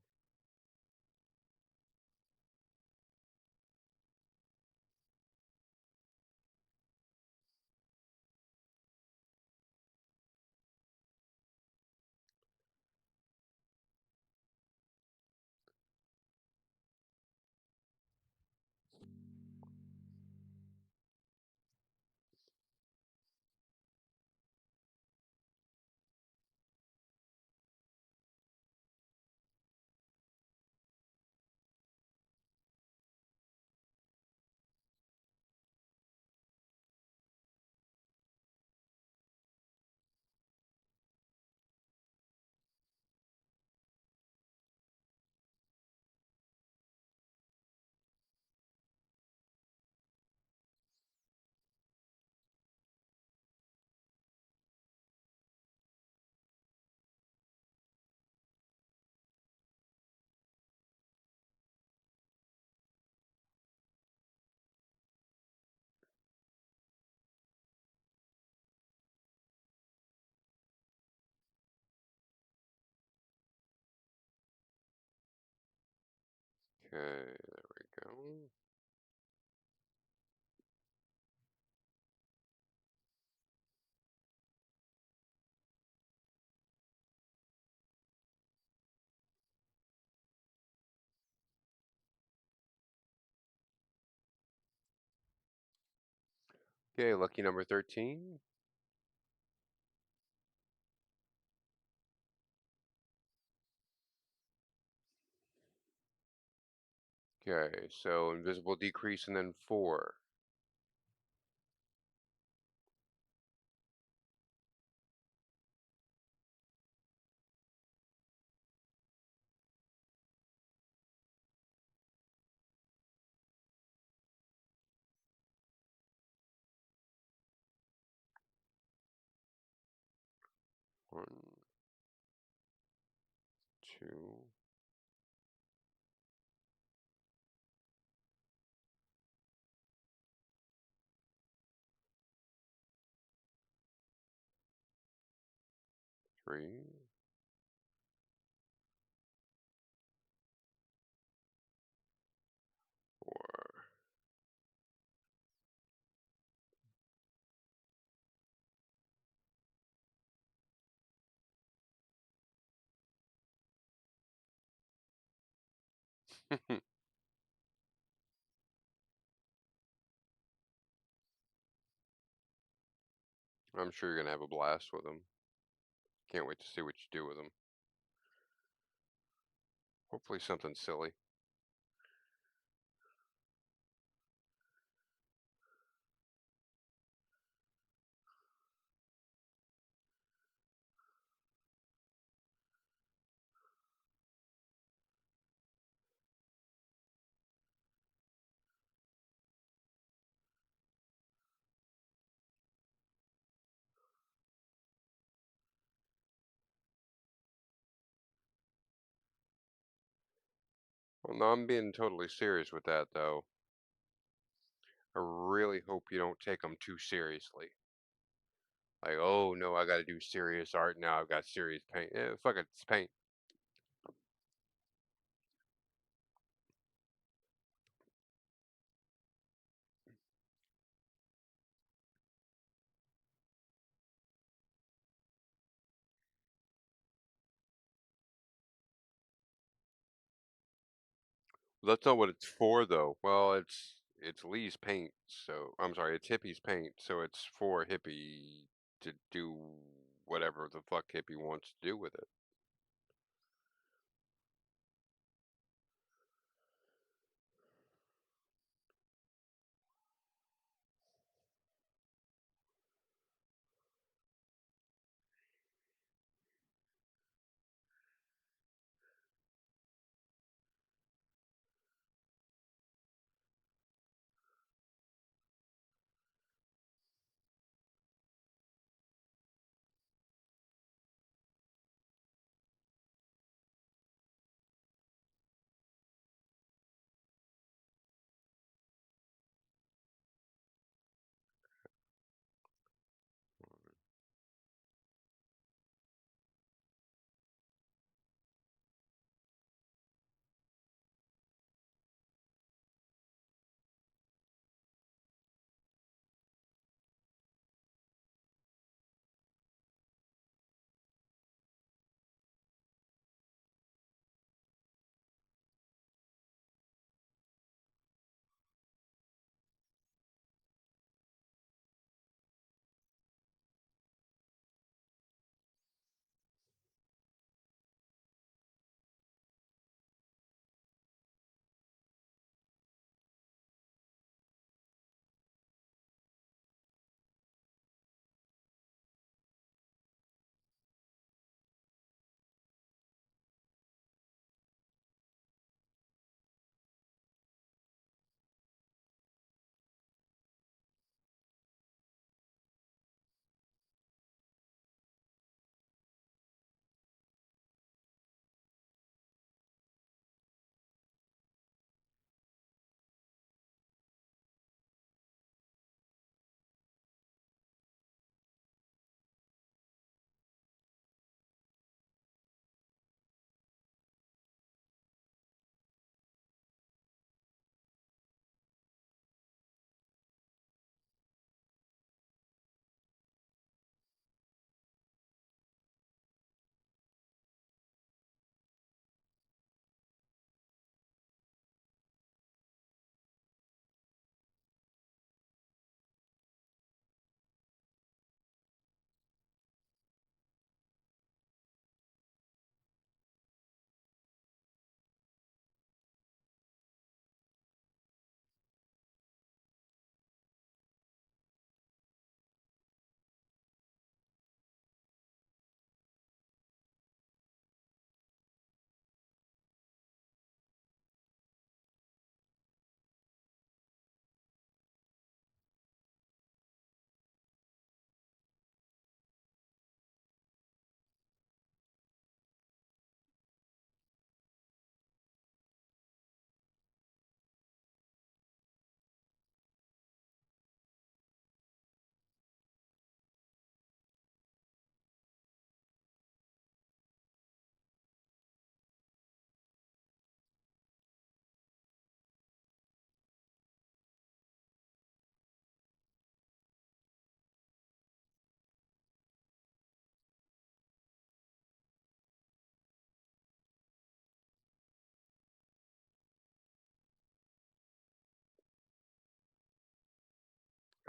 Okay, there we go. Okay, lucky number 13. Okay, so invisible decrease and then 4. 1, 2, 3, 4. I'm sure you're gonna have a blast with them. Can't wait to see what you do with them. Hopefully something silly. Well, no, I'm being totally serious with that, though. I really hope you don't take them too seriously. Like, oh no, I gotta do serious art now. I've got serious paint. Yeah, fuck it, it's paint. That's not what it's for, though. Well, it's Lee's paint, so I'm sorry, it's Hippie's paint, so it's for Hippie to do whatever the fuck Hippie wants to do with it.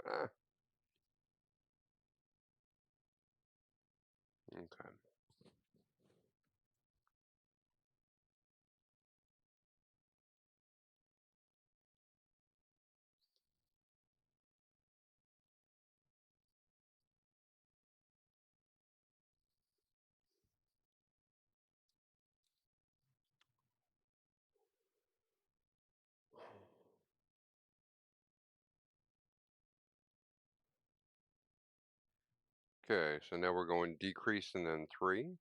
Ah, okay. Okay, so now we're going decrease and then 3.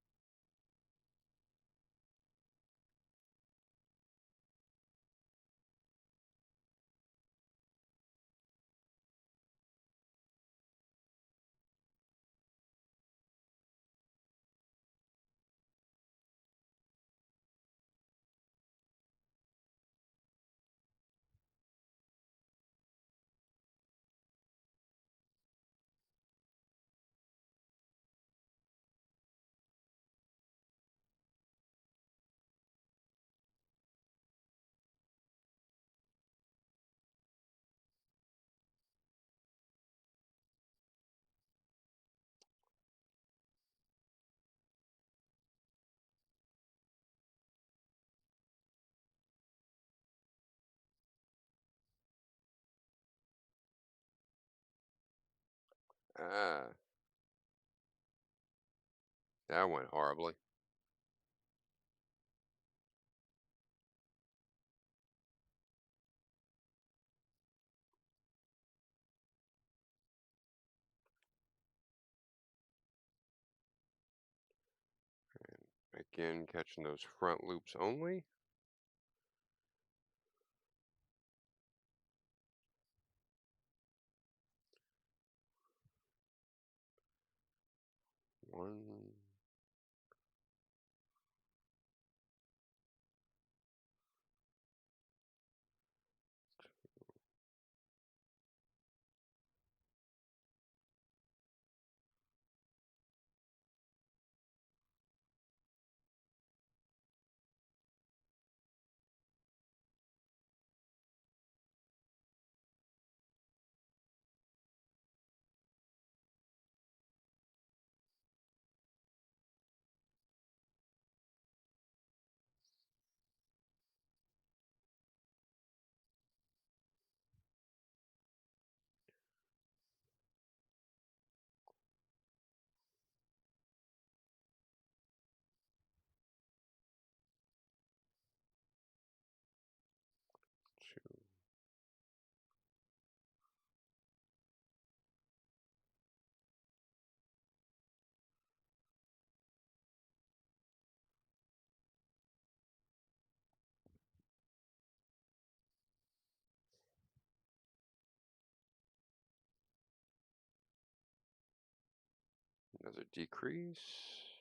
Ah, that went horribly. Again, catching those front loops only. One. Two. Another decrease.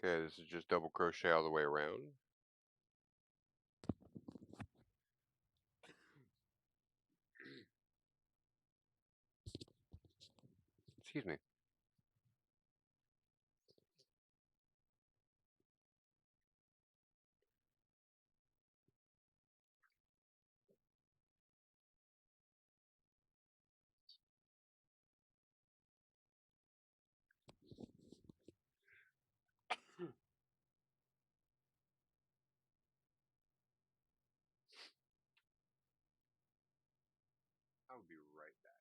Okay, this is just double crochet all the way around. Excuse me. I'll be right back.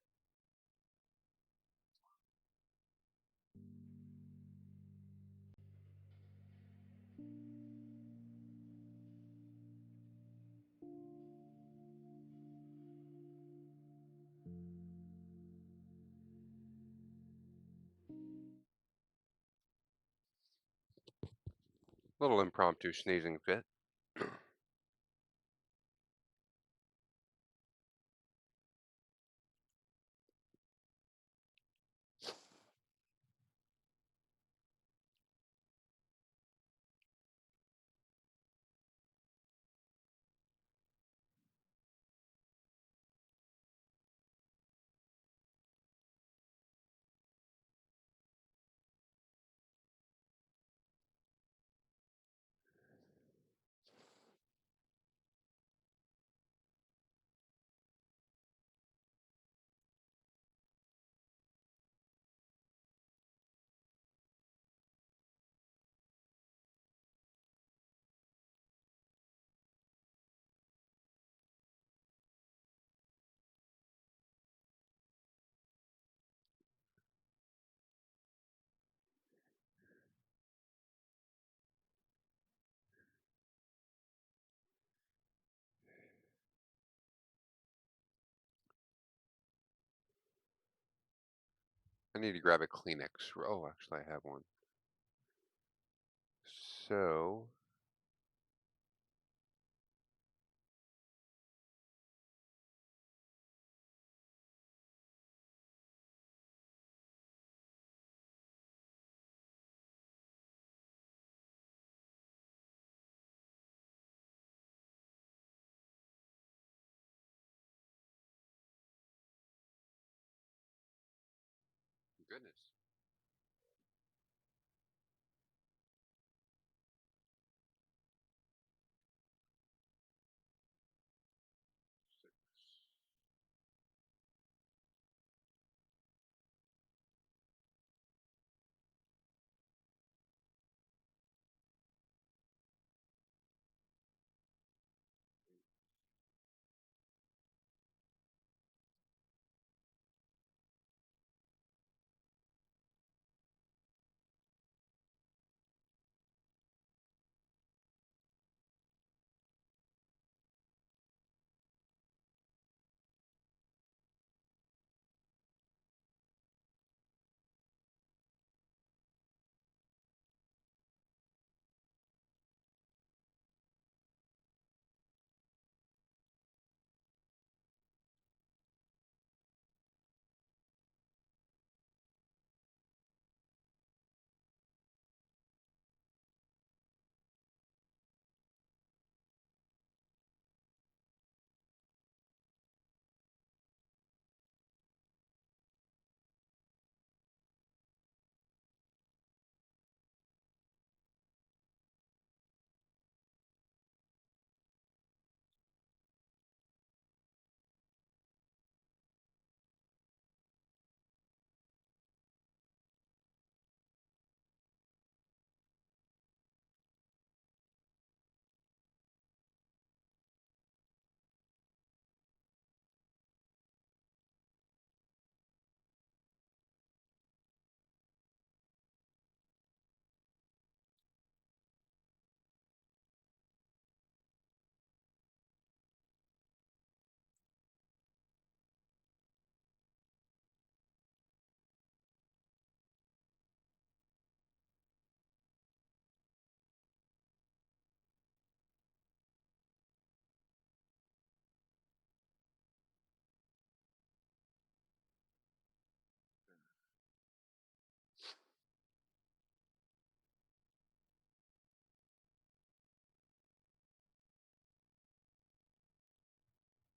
Little impromptu sneezing fit. I need to grab a Kleenex. Oh, actually, I have one. So, goodness.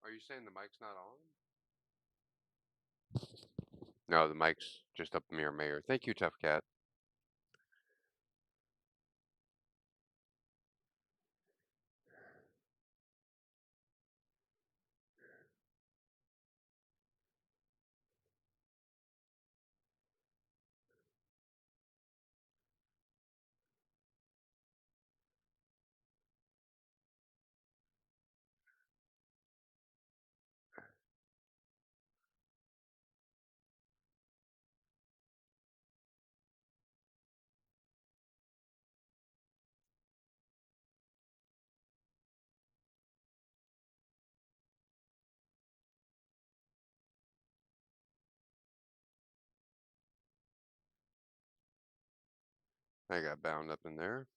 Are you saying the mic's not on? No, the mic's just up Mirror Mayor. Thank you, Tough Cat. I got bound up in there.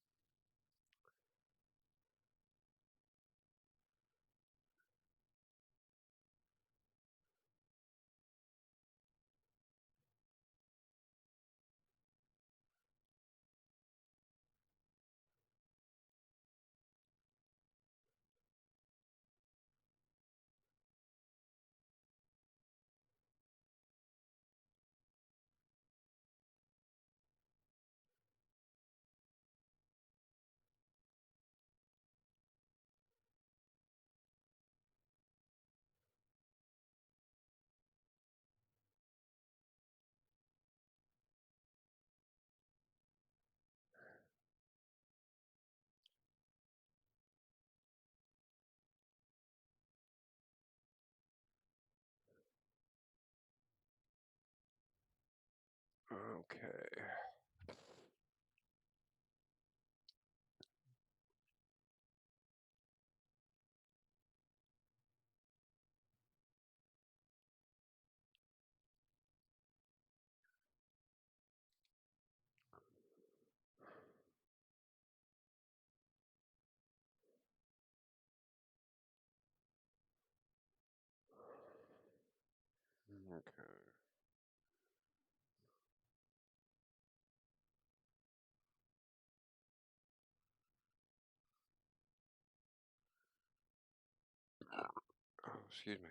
Okay. Okay. Oh, excuse me.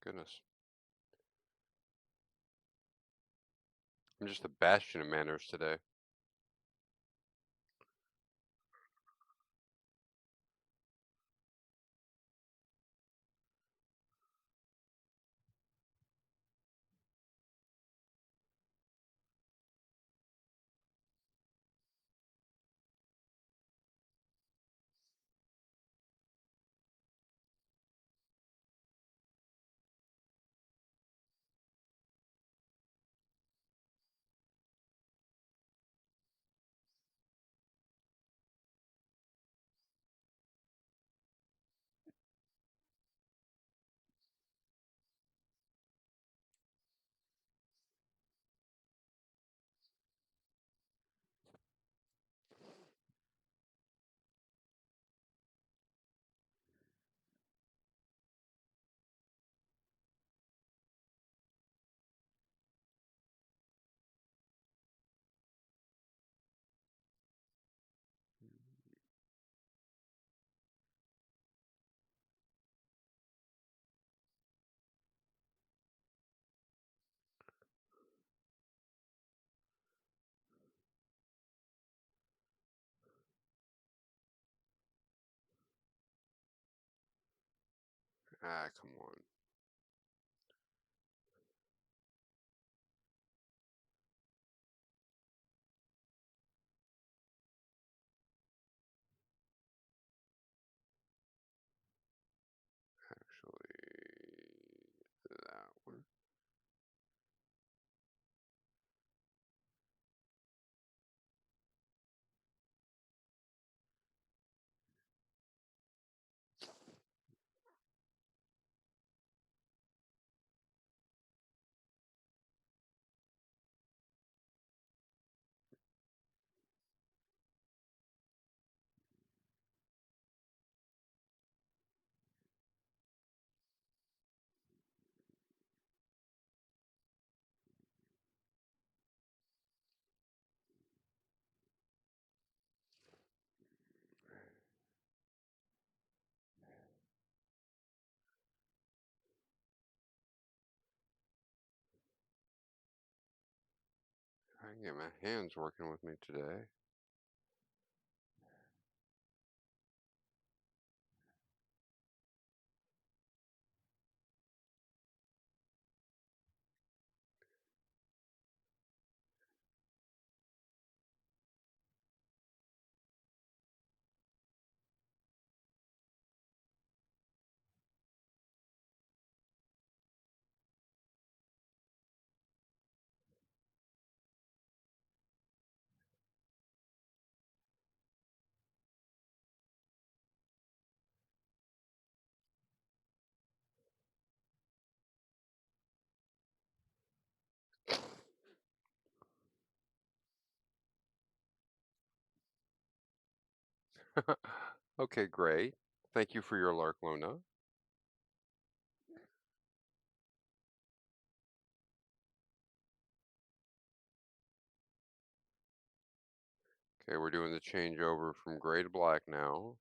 Goodness. I'm just a bastion of manners today. Ah, come on. Actually, that one. Yeah, my hand's working with me today. Okay, great. Thank you for your alert, Luna. Okay, we're doing the changeover from gray to black now.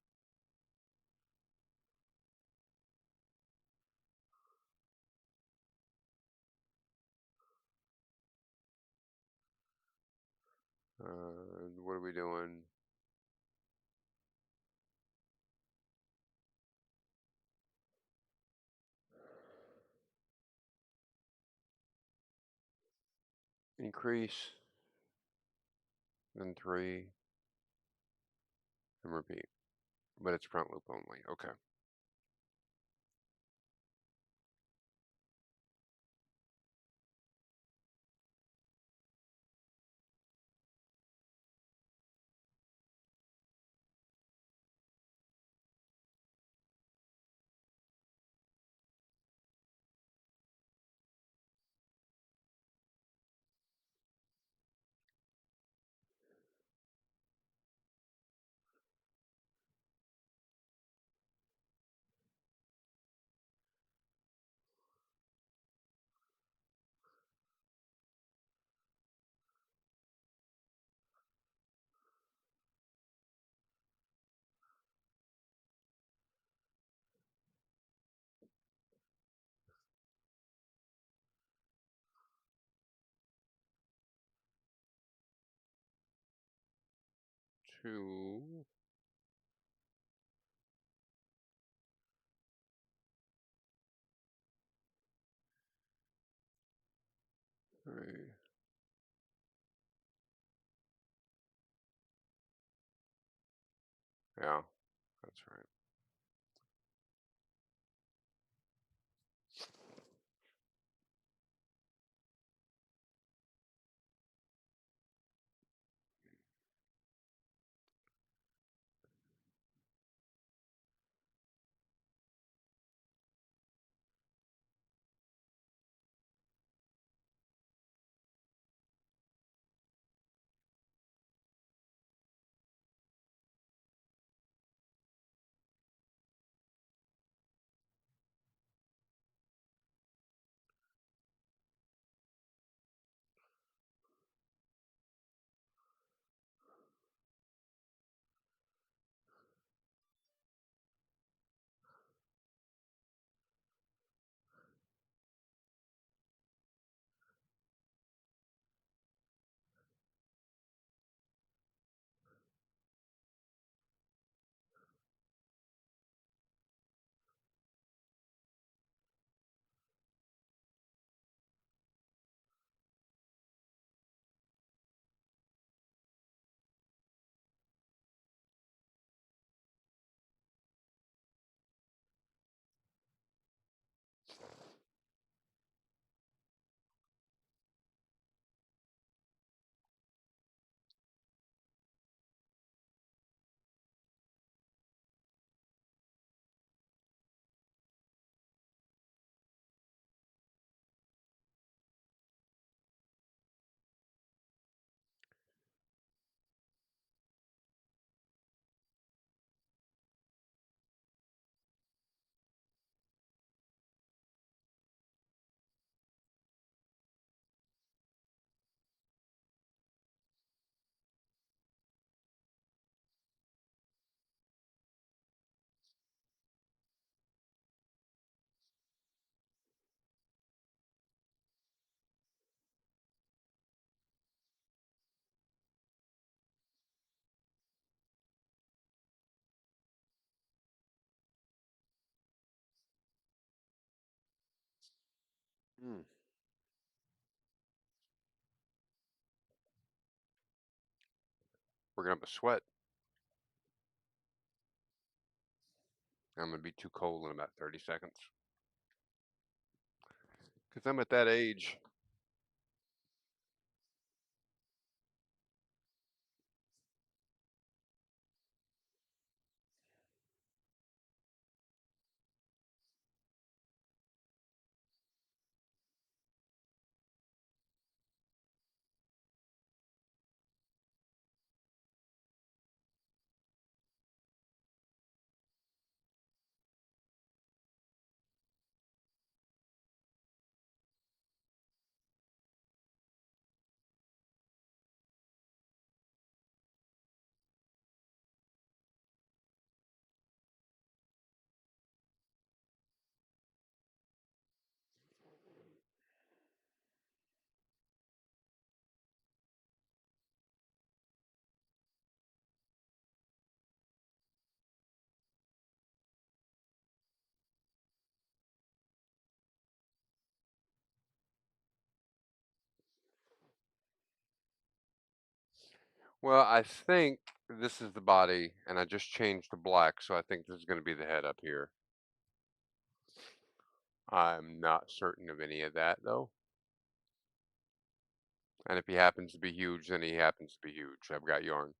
What are we doing? Increase, then 3, and repeat. But it's front loop only. Okay. Two. Three. Yeah, that's right. Hmm. Working up a sweat. I'm gonna be too cold in about 30 seconds. Because I'm at that age. Well, I think this is the body, and I just changed to black, so I think this is going to be the head up here. I'm not certain of any of that, though. And if he happens to be huge, then he happens to be huge. I've got yarn.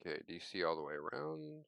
Okay, DC all the way around.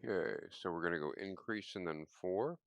Okay, so we're gonna go increase and then 4.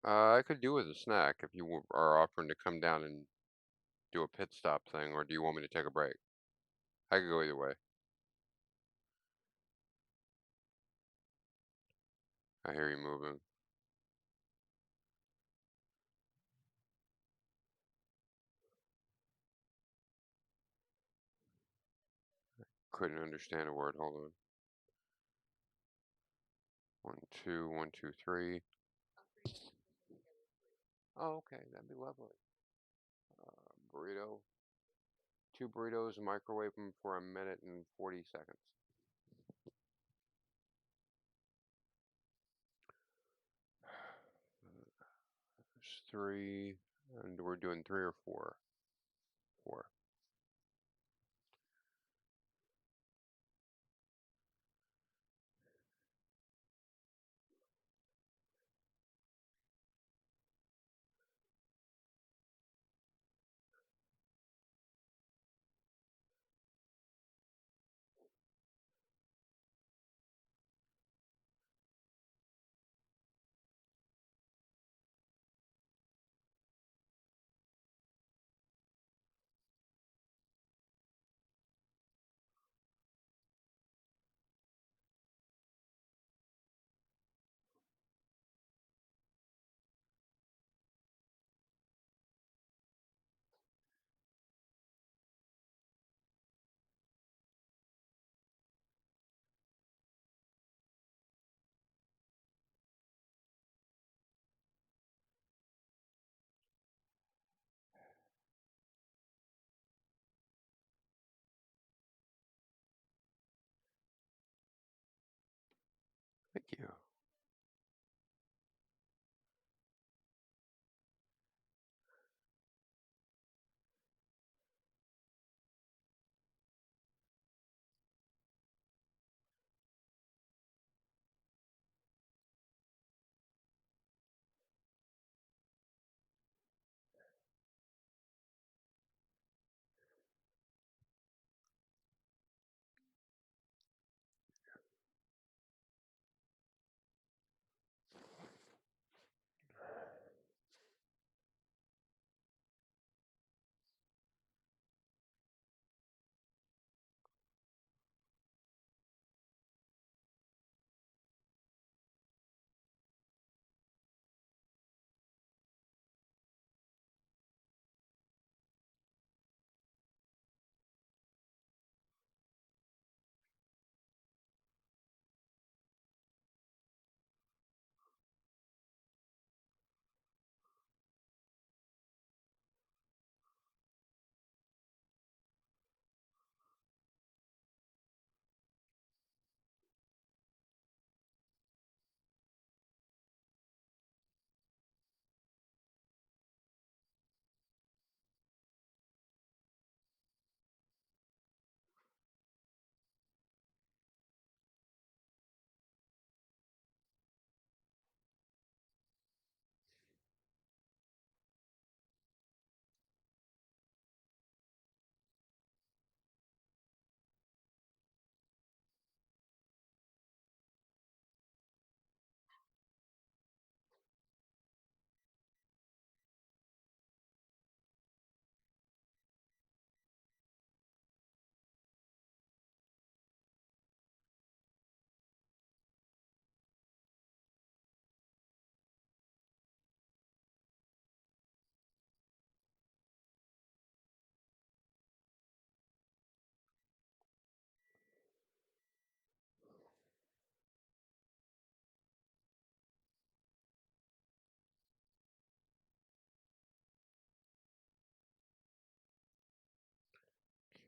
I could do with a snack if you are offering to come down and do a pit stop thing, or do you want me to take a break? I could go either way. I hear you moving. Couldn't understand a word. Hold on. 1, 2, 1, 2, 3. Oh, okay, that'd be lovely. Burrito. 2 burritos, microwave them for 1 minute and 40 seconds. There's 3, and we're doing 3 or 4. 4.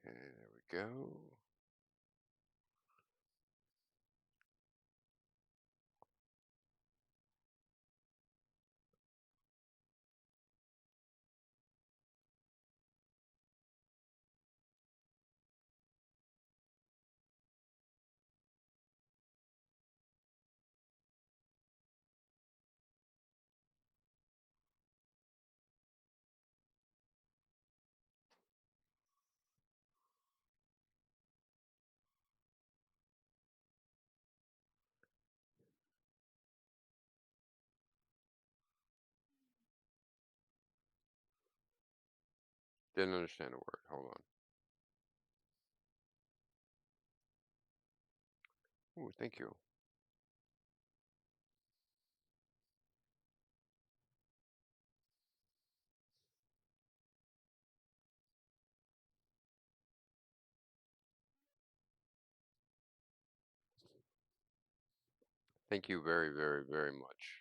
Okay, there we go. Didn't understand a word. Hold on. Ooh, thank you. Thank you very, very, very much.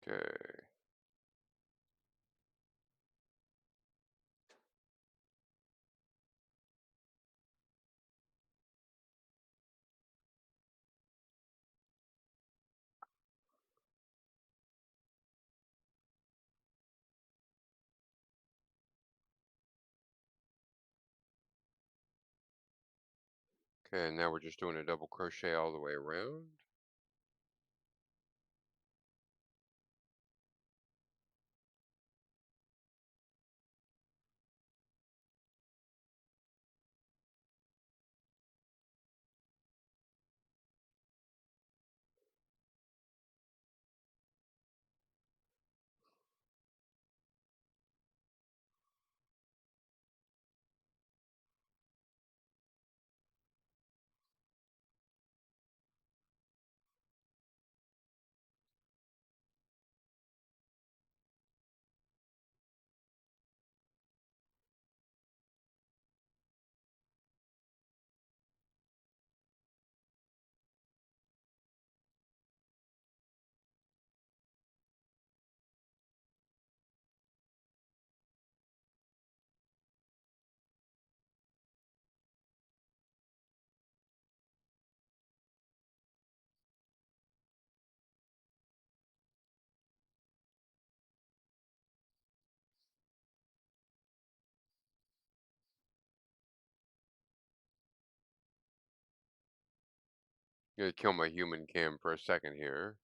Okay. Okay, and now we're just doing a double crochet all the way around. Gonna kill my human cam for a second here.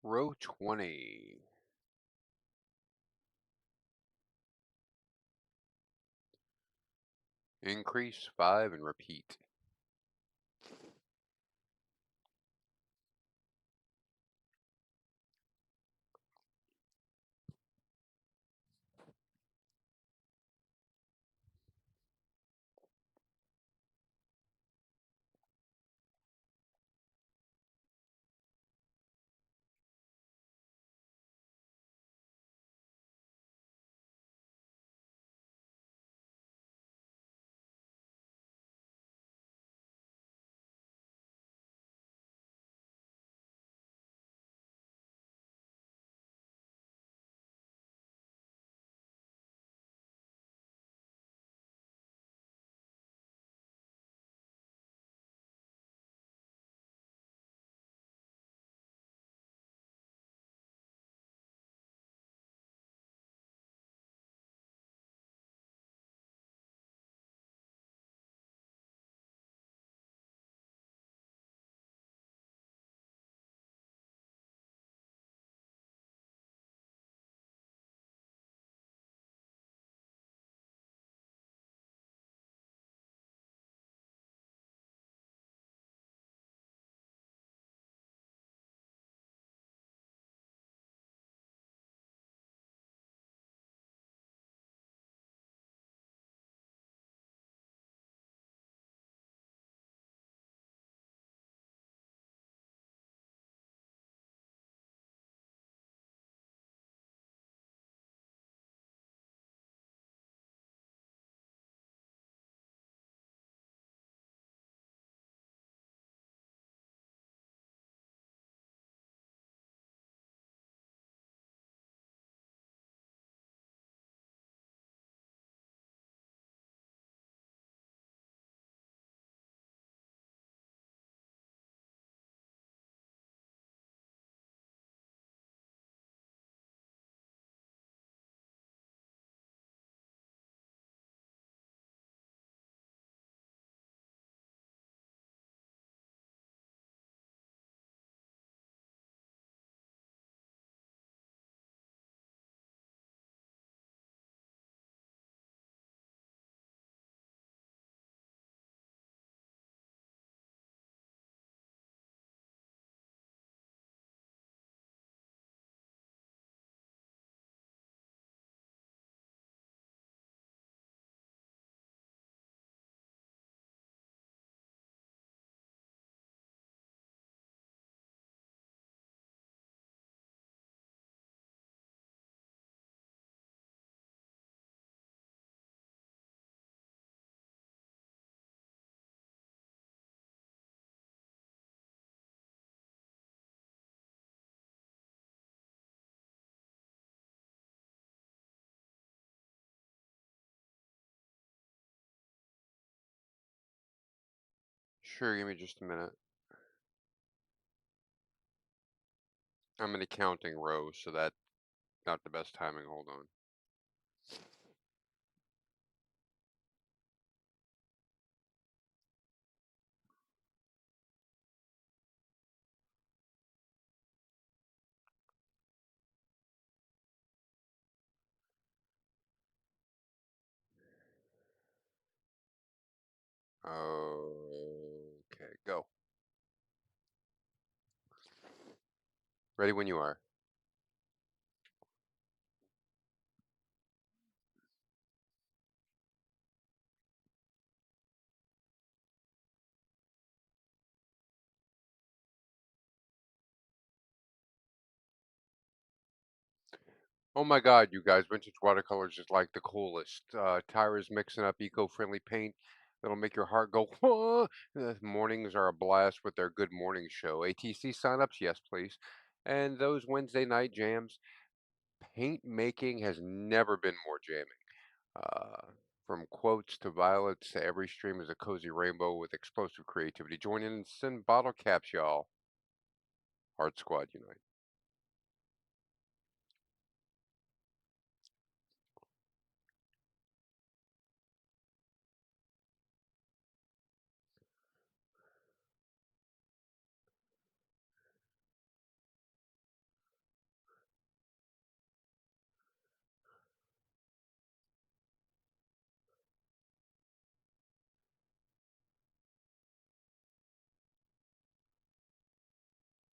Row 20. Increase 5 and repeat. Sure, give me just a minute. I'm in a counting row, so that's not the best timing. Hold on. Okay, go. Ready when you are. Oh my God, you guys, vintage watercolors is like the coolest. Tyra's mixing up eco-friendly paint that'll make your heart go, whoa. The mornings are a blast with their Good Morning Show. ATC signups, yes, please. And those Wednesday night jams, paint making has never been more jamming. Uh, from quotes to violets to every stream is a cozy rainbow with explosive creativity. Join in and send bottle caps, y'all. Art Squad Unite.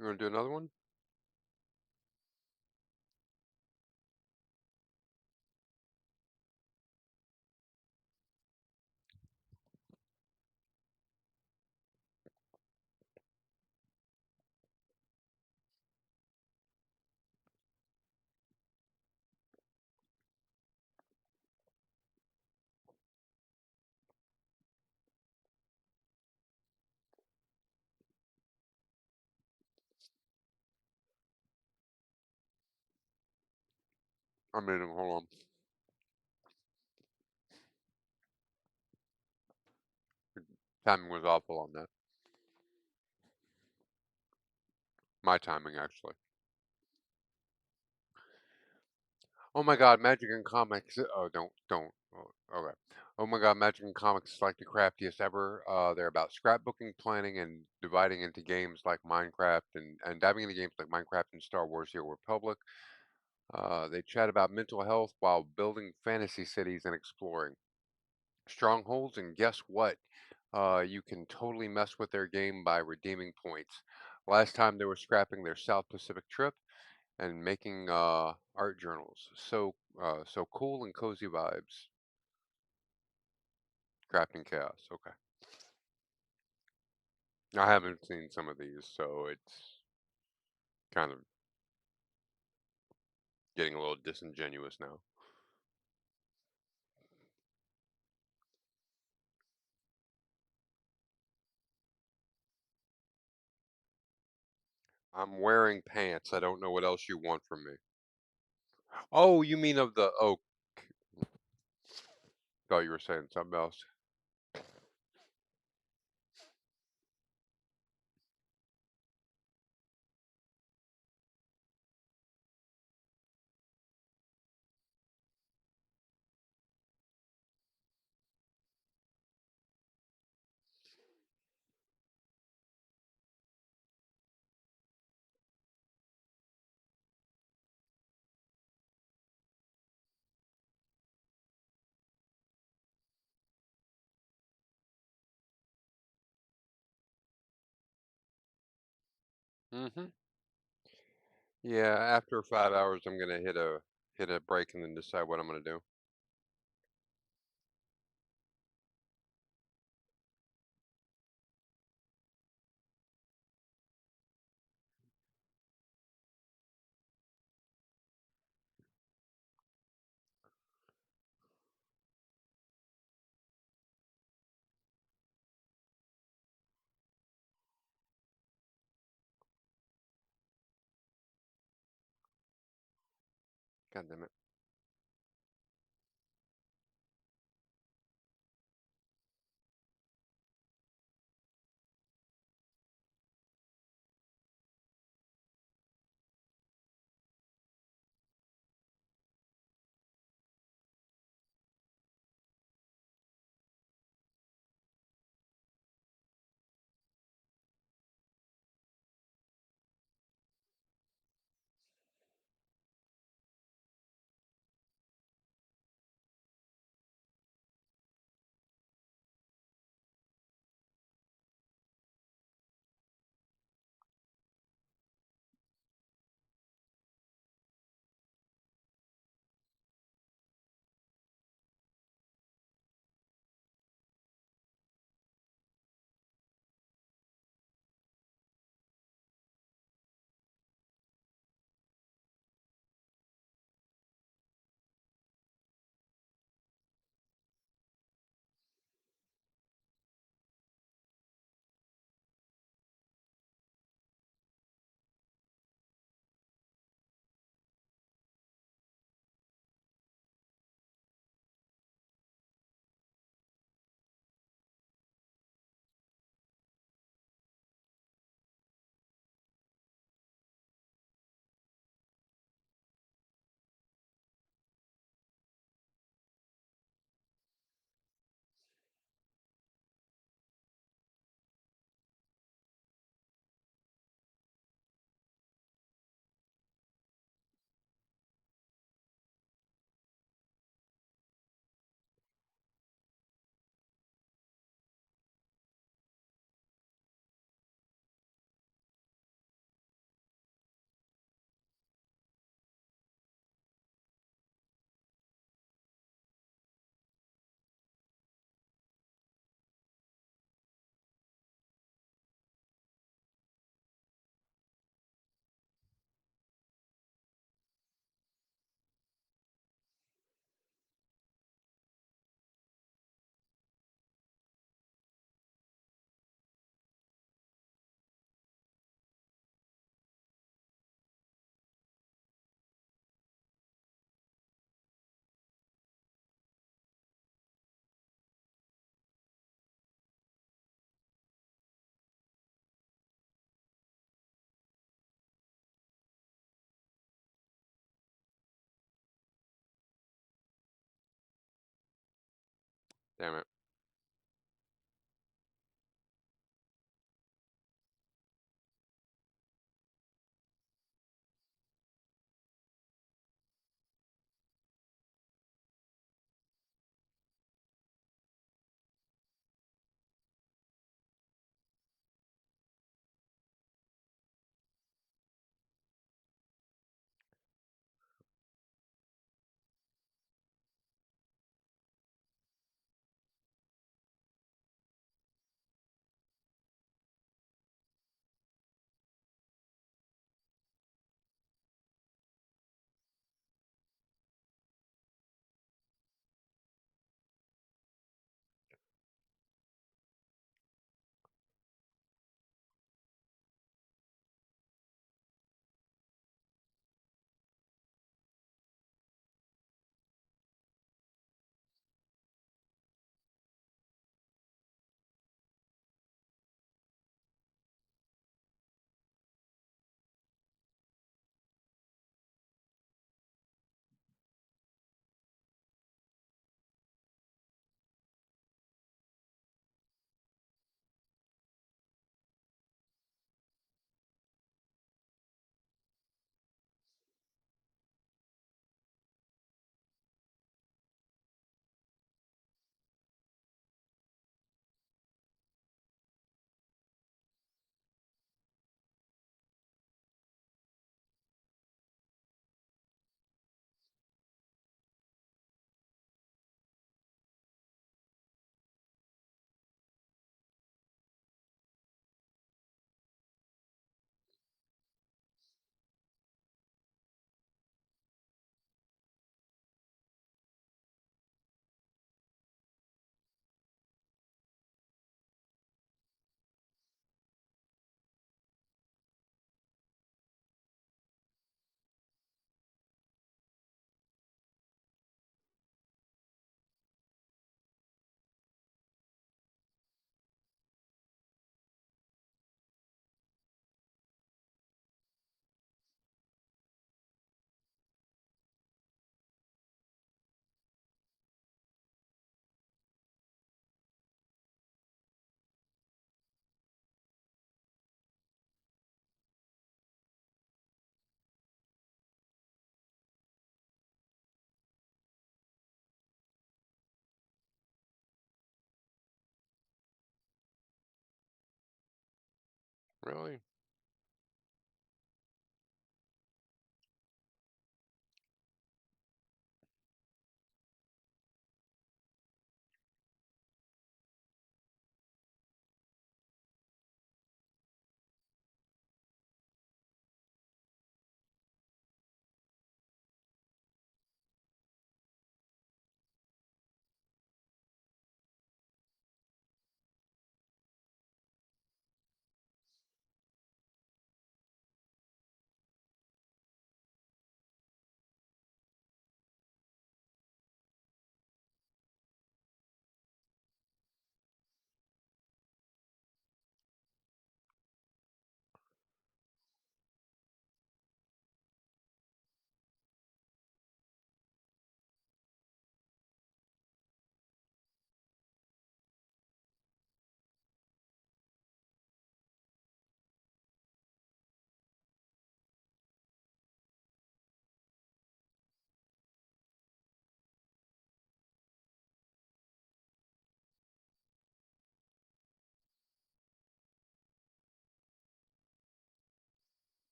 You want to do another one? I mean, hold on. Timing was awful on that. My timing, actually. Oh my God, Magic and Comics. Oh, don't. Oh, okay. Oh my God, Magic and Comics is like the craftiest ever. They're about scrapbooking, planning, and dividing into games like Minecraft and diving into games like Minecraft and Star Wars: The Old Republic. They chat about mental health while building fantasy cities and exploring strongholds. And guess what? You can totally mess with their game by redeeming points. Last time they were scrapping their South Pacific trip and making art journals. So cool and cozy vibes. Crafting chaos. Okay. I haven't seen some of these, so it's kind of getting a little disingenuous now. I'm wearing pants. I don't know what else you want from me. Oh, you mean of the oh, thought you were saying something else. Mm-hmm. Yeah, after 5 hours, I'm gonna hit a break and then decide what I'm gonna do. God damn it. Damn it. Really?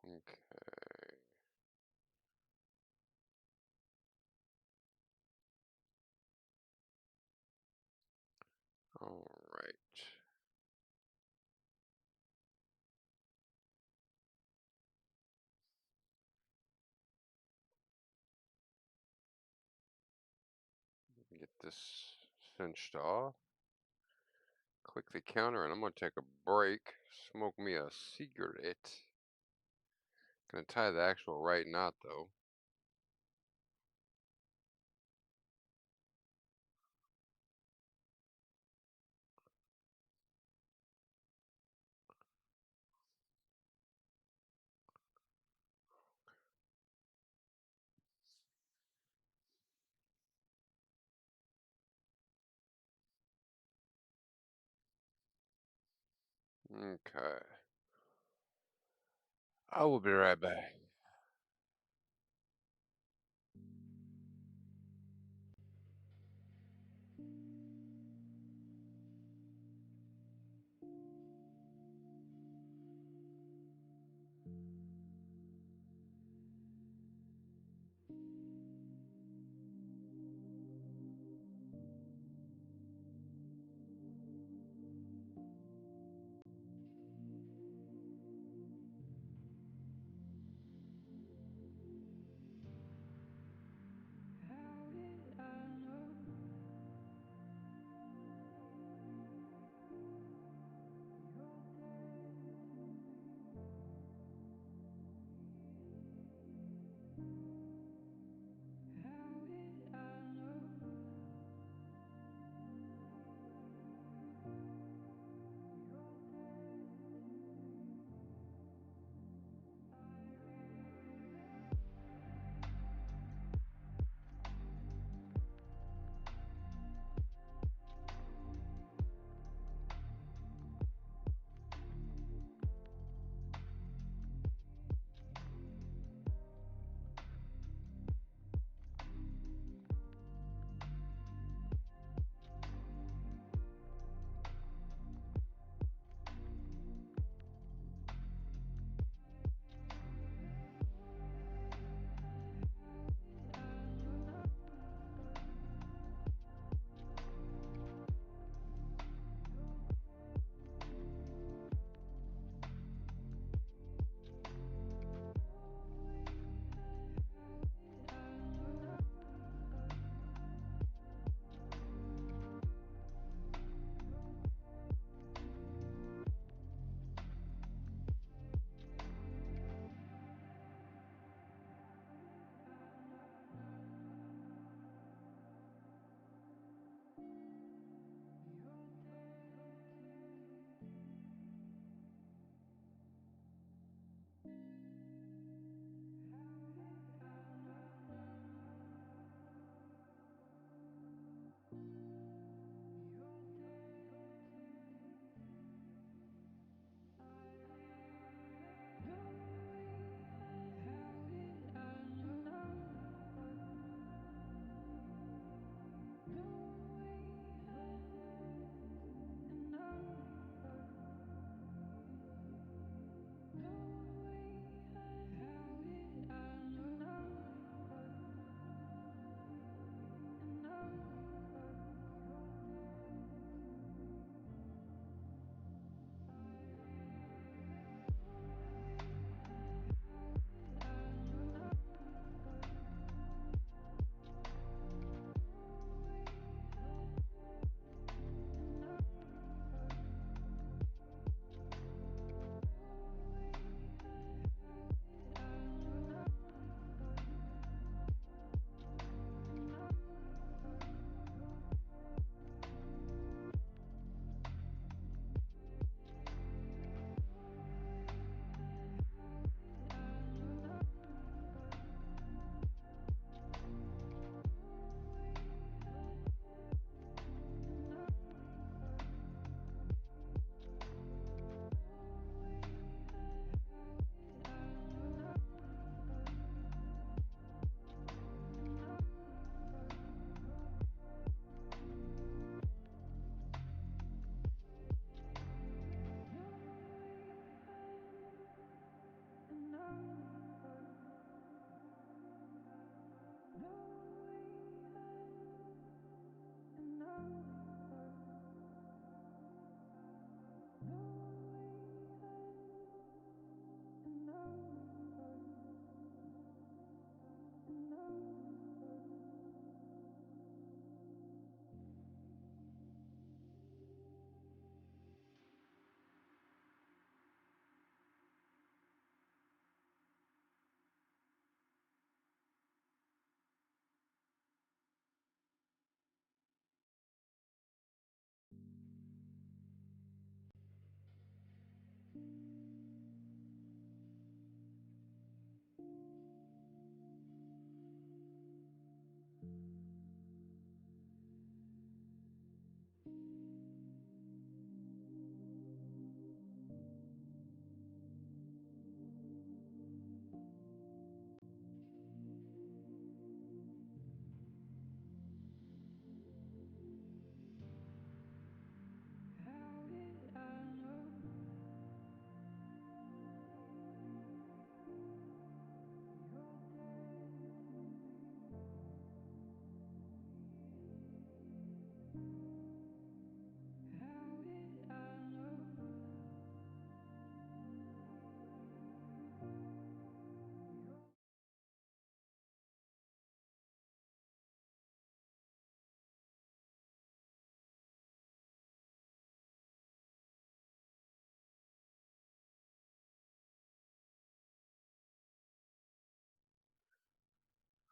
Okay. All right. Get this cinched off. Click the counter, and I'm going to take a break. Smoke me a cigarette. Gonna tie the actual right knot though. Okay. I will be right back.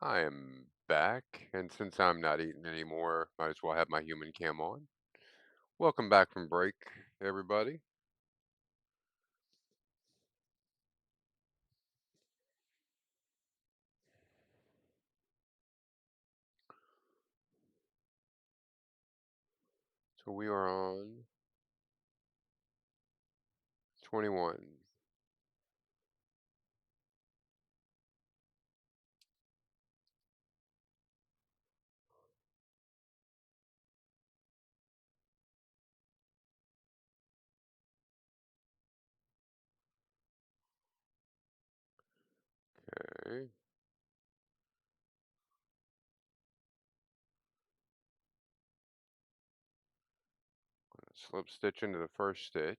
I am back, and since I'm not eating anymore, might as well have my human cam on. Welcome back from break, everybody. So we are on 21. Okay. Slip stitch into the first stitch.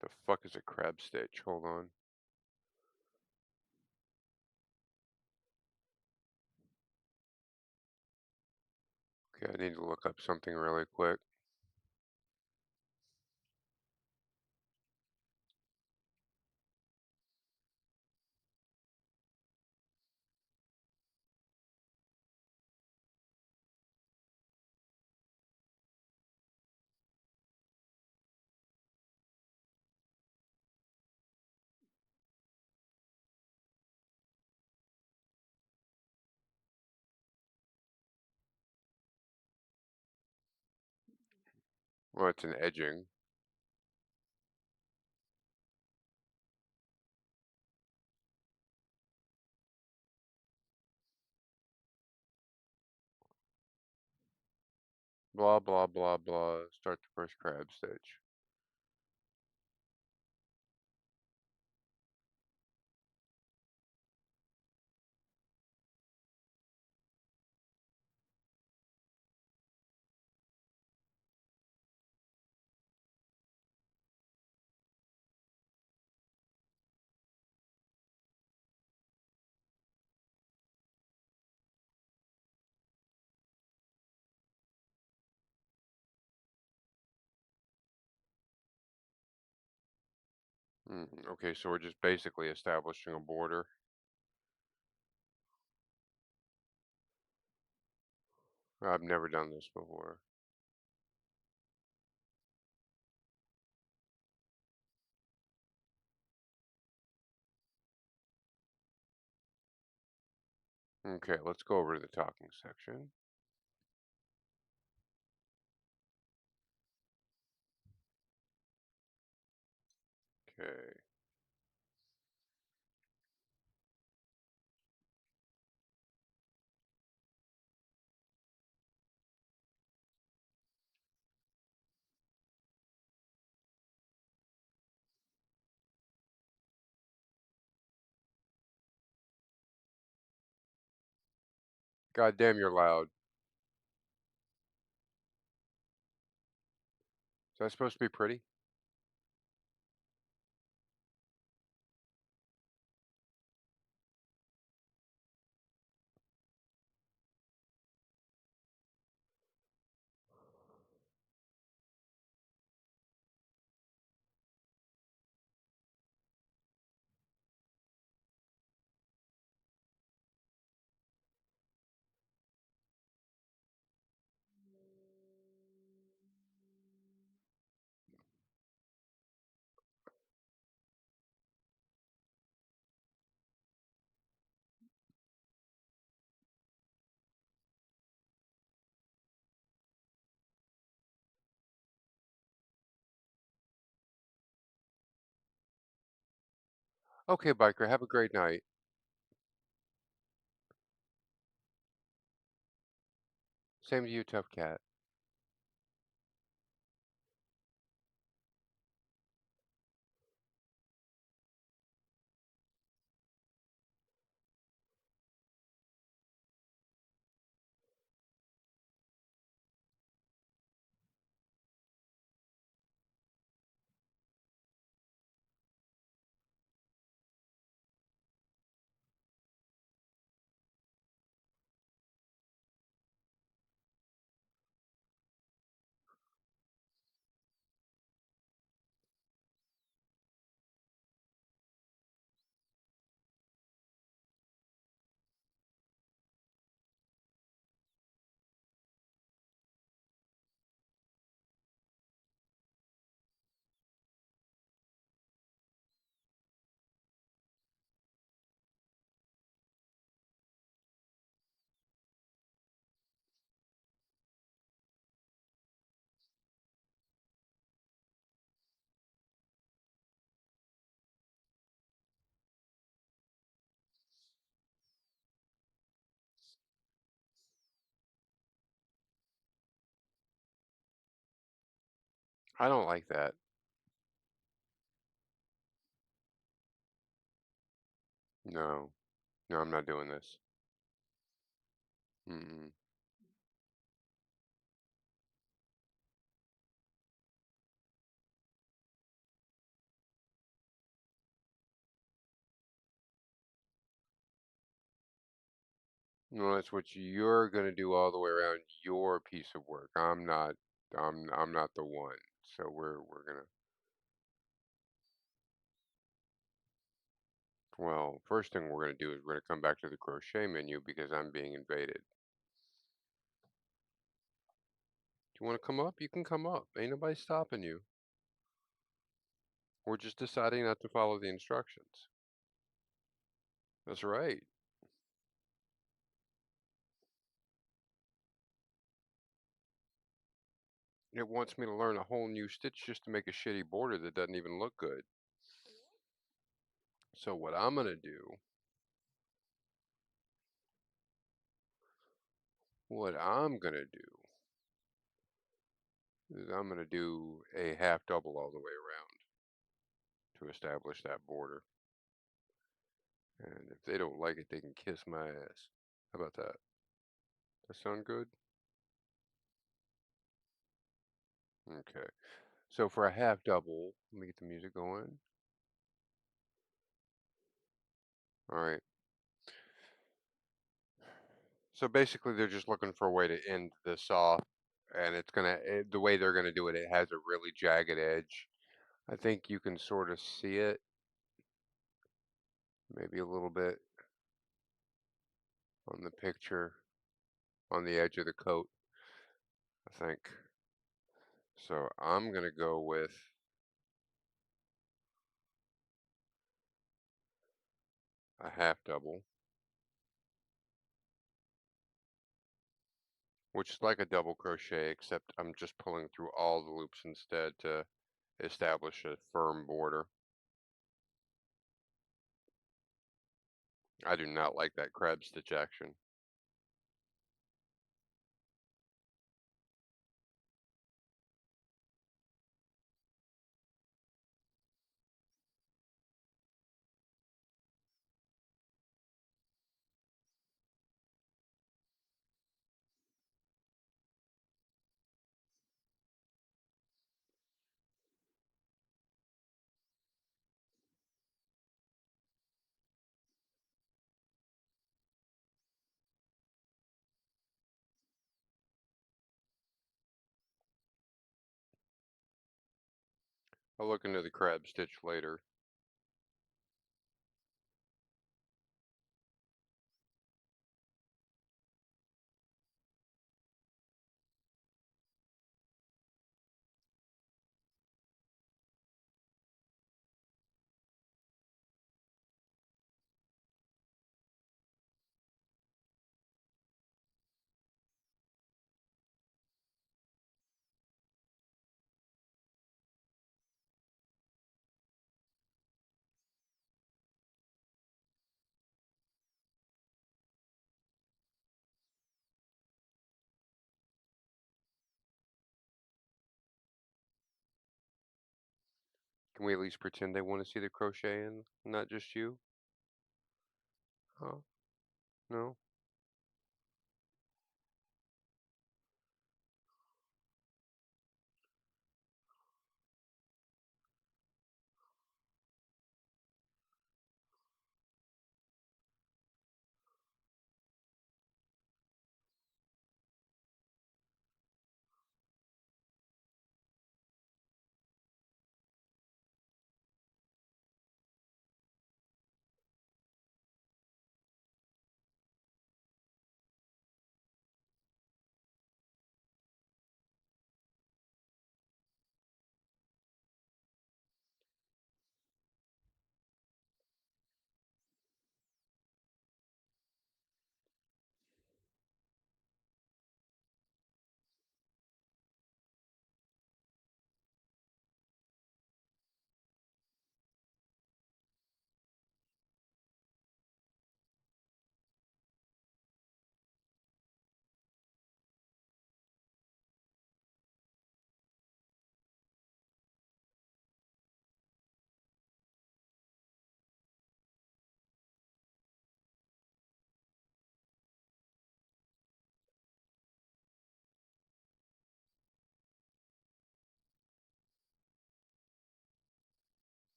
The fuck is a crab stitch? Hold on. Okay, I need to look up something really quick. Well, it's an edging. Blah, blah, blah, blah. Start the first crab stitch. Okay, so we're just basically establishing a border. I've never done this before. Okay, let's go over to the talking section. Okay. God damn, you're loud. Is that supposed to be pretty? Okay, biker, have a great night. Same to you, tough cat. I don't like that. No. No, I'm not doing this. Mm-mm. No, that's what you're gonna do all the way around your piece of work. I'm not. I'm not the one. So we're gonna. Well, first thing we're gonna do is we're gonna come back to the crochet menu because I'm being invaded. Do you want to come up? You can come up. Ain't nobody stopping you. We're just deciding not to follow the instructions. That's right. It wants me to learn a whole new stitch just to make a shitty border that doesn't even look good. So what I'm gonna do, what I'm gonna do is I'm gonna do a half double all the way around to establish that border. And if they don't like it, they can kiss my ass. How about that? That sound good? Okay. So for a half double, let me get the music going. All right. So basically, they're just looking for a way to end this off, and it's gonna the way they're gonna do it. It has a really jagged edge. I think you can sort of see it, maybe a little bit on the picture, on the edge of the coat. I think. So I'm gonna go with a half double, which is like a double crochet, except I'm just pulling through all the loops instead to establish a firm border. I do not like that crab stitch action. I'll look into the crab stitch later. Can we at least pretend they want to see the crochet in, not just you? Huh? No?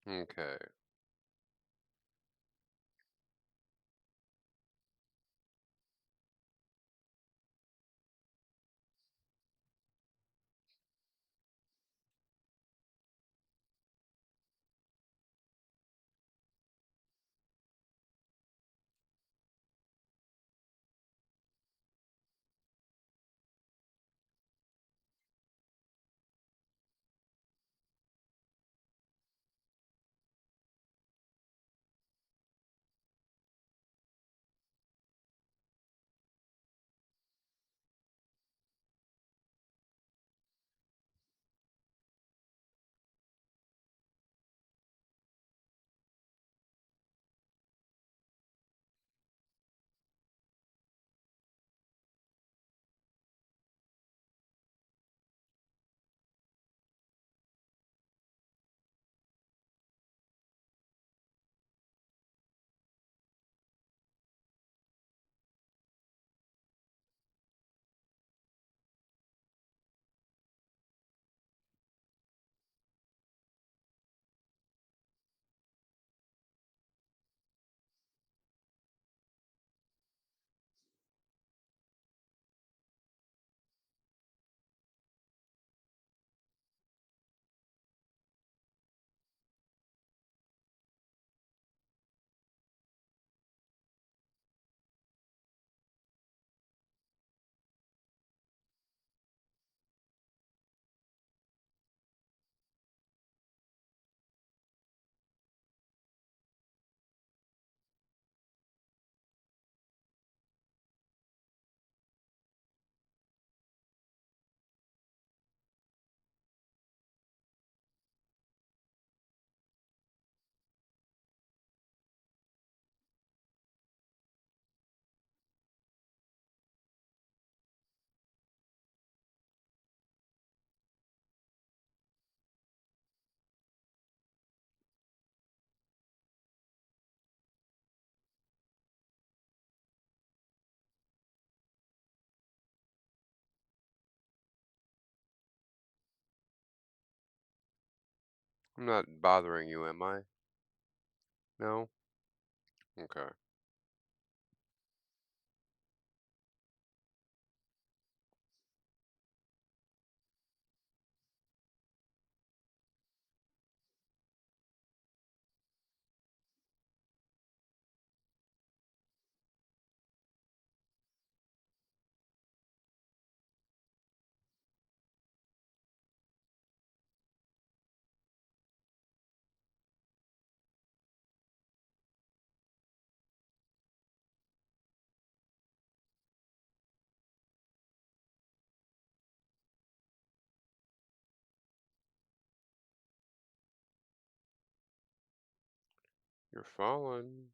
Okay. I'm not bothering you, am I? No? Okay. You're falling.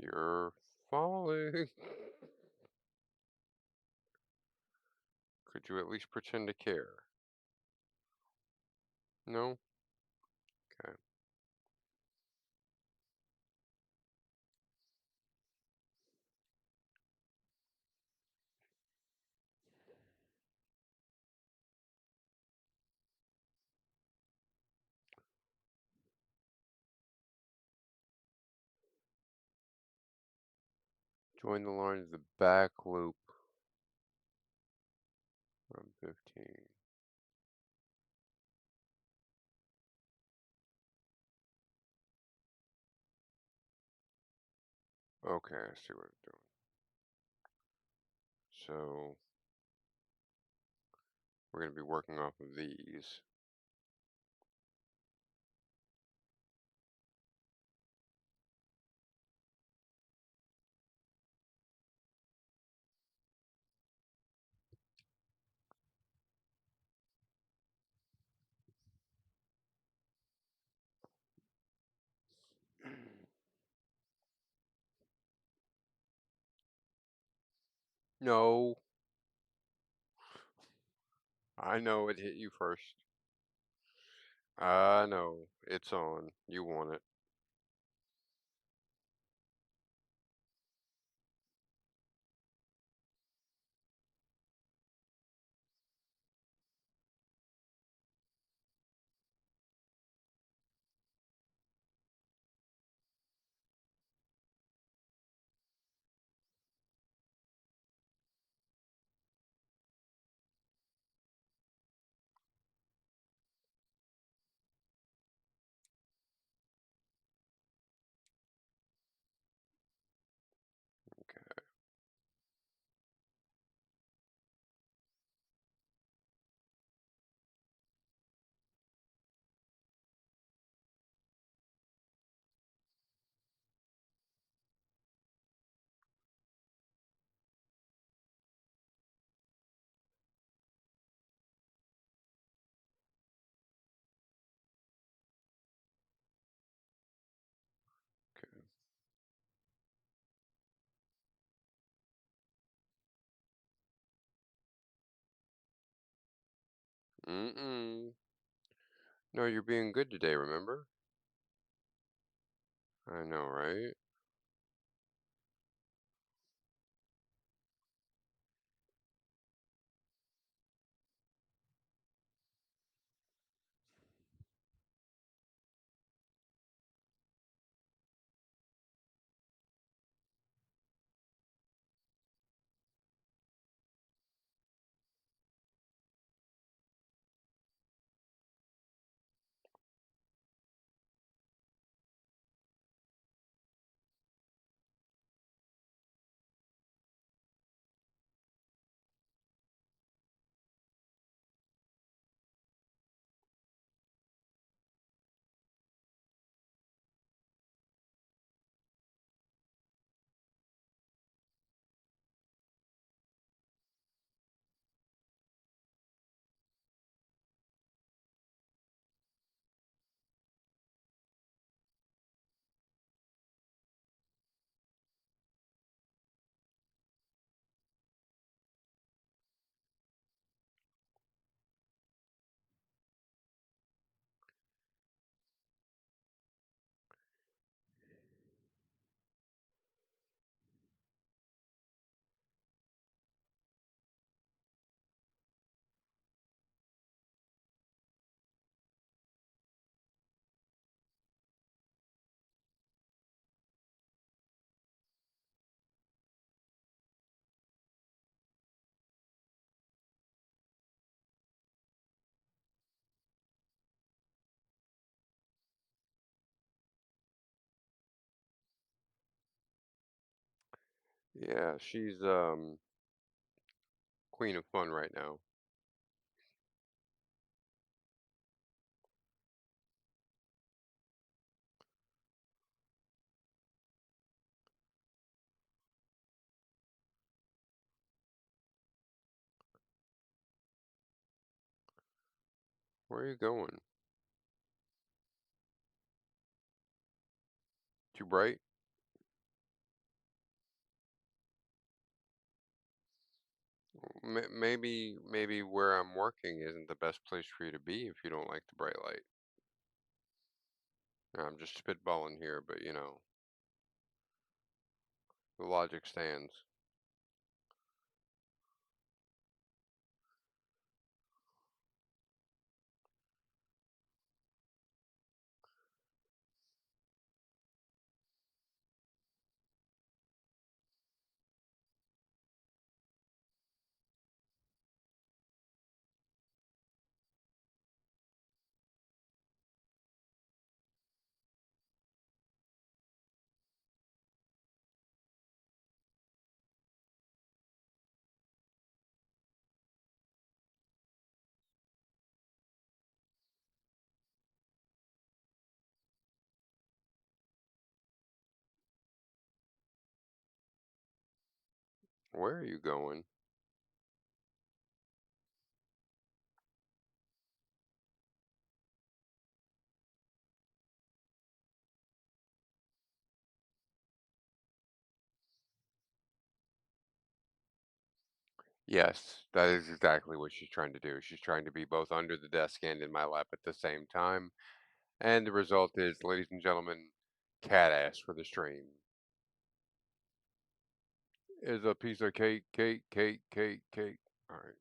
You're falling. Could you at least pretend to care? No? Okay. Join the line of the back loop on 15. Okay, I see what it's doing. So we're going to be working off of these. No, I know it hit you first. I know. It's on. You want it. Okay. Okay. Mm-mm. No, you're being good today, remember? I know, right? Yeah, she's queen of fun right now. Where are you going? Too bright? Maybe where I'm working isn't the best place for you to be if you don't like the bright light. I'm just spitballing here, but the logic stands. Where are you going? Yes, that is exactly what she's trying to do. She's trying to be both under the desk and in my lap at the same time. And the result is, ladies and gentlemen, cat ass for the stream. Is a piece of cake, cake, cake, cake, cake. All right.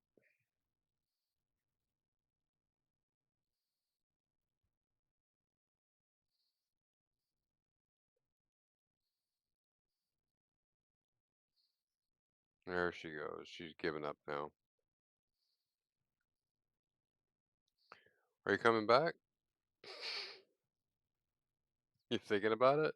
There she goes. She's giving up now. Are you coming back? You thinking about it?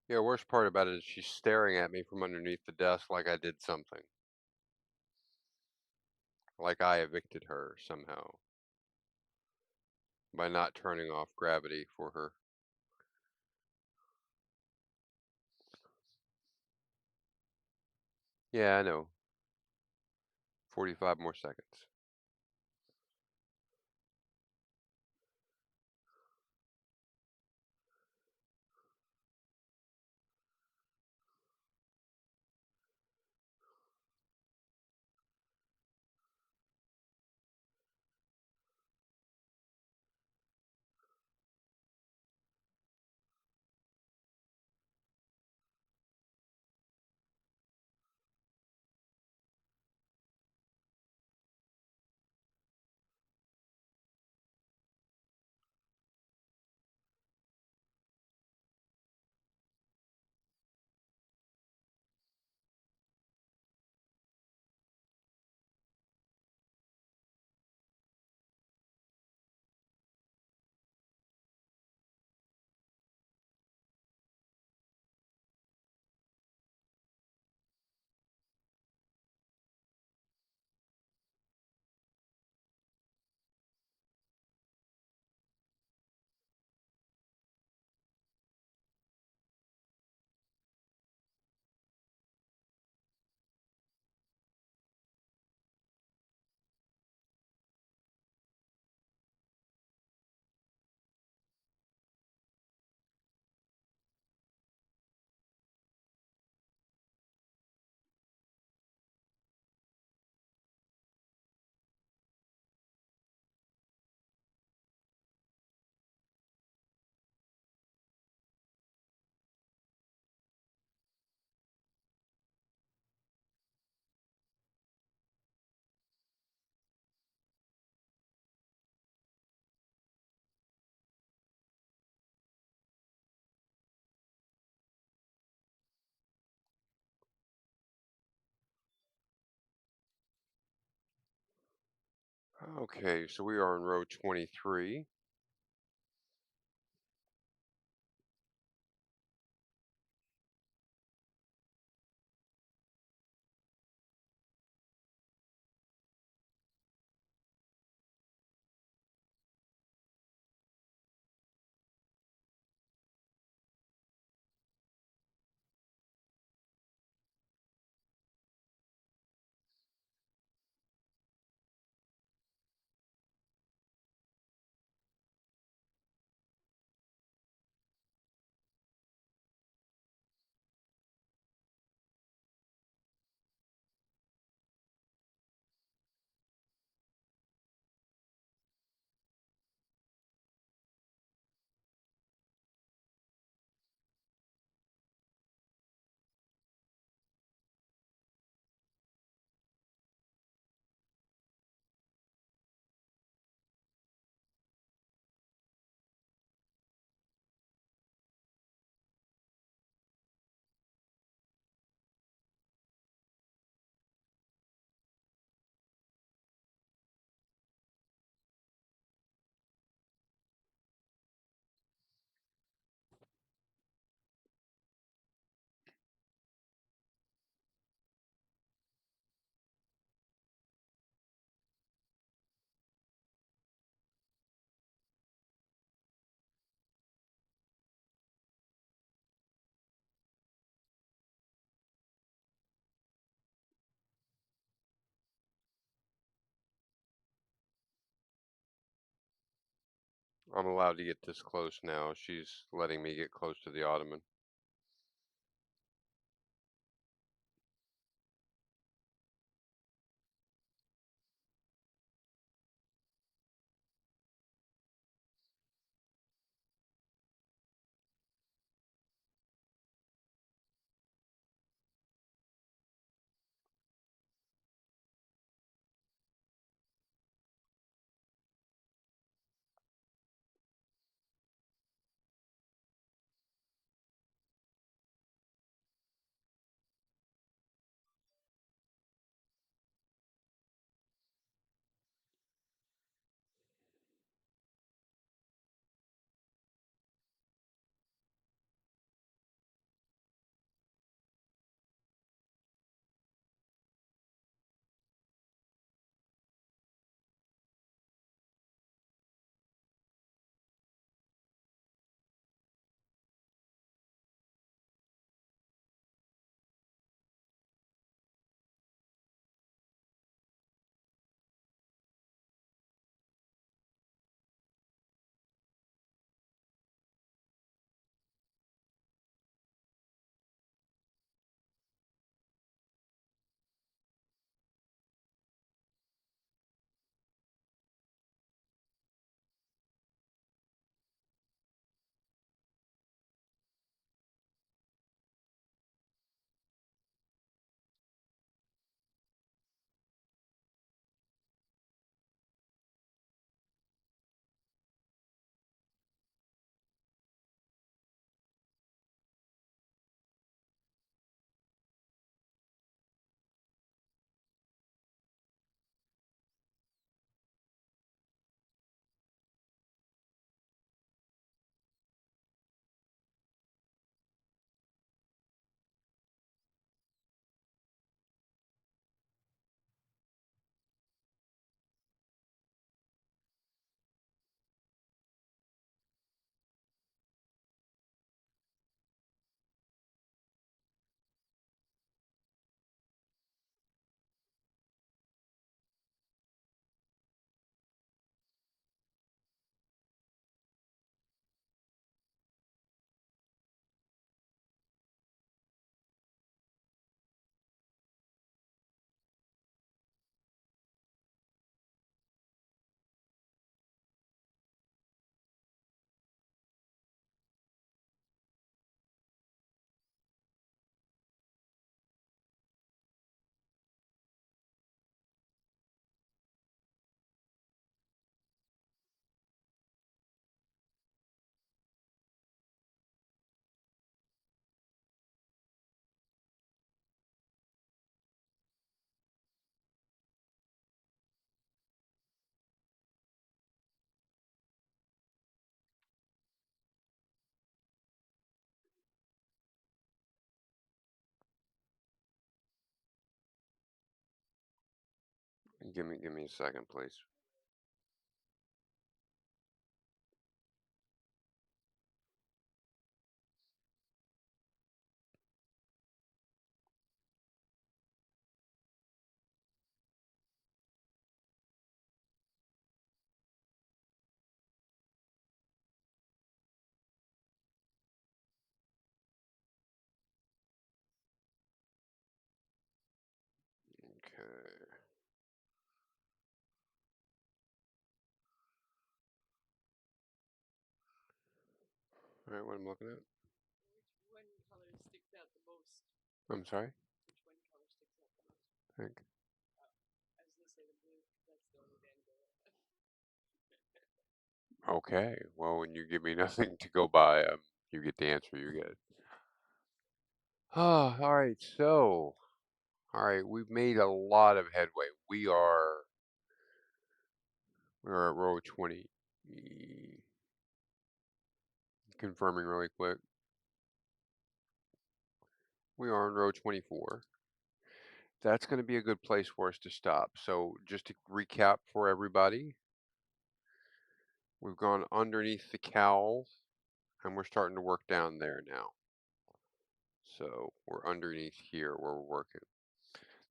Yeah, worst part about it is she's staring at me from underneath the desk like I did something. Like I evicted her somehow by not turning off gravity for her. Yeah, I know. 45 more seconds. Okay, so we are in row 23. I'm allowed to get this close now. She's letting me get close to the ottoman. Give me a second, please. Okay. All right, what I'm looking at? Which one color sticks out the most? I'm sorry? Which one color sticks out the most? I think. I was gonna say the blue, 'cause that's the only Van Gogh I have. Okay. Well, when you give me nothing to go by, you get the answer you get. Ah, all right. So, all right, we've made a lot of headway. We're at row 20. Confirming really quick. We are in row 24. That's going to be a good place for us to stop. So just to recap for everybody, we've gone underneath the cowl and we're starting to work down there now. So we're underneath here where we're working.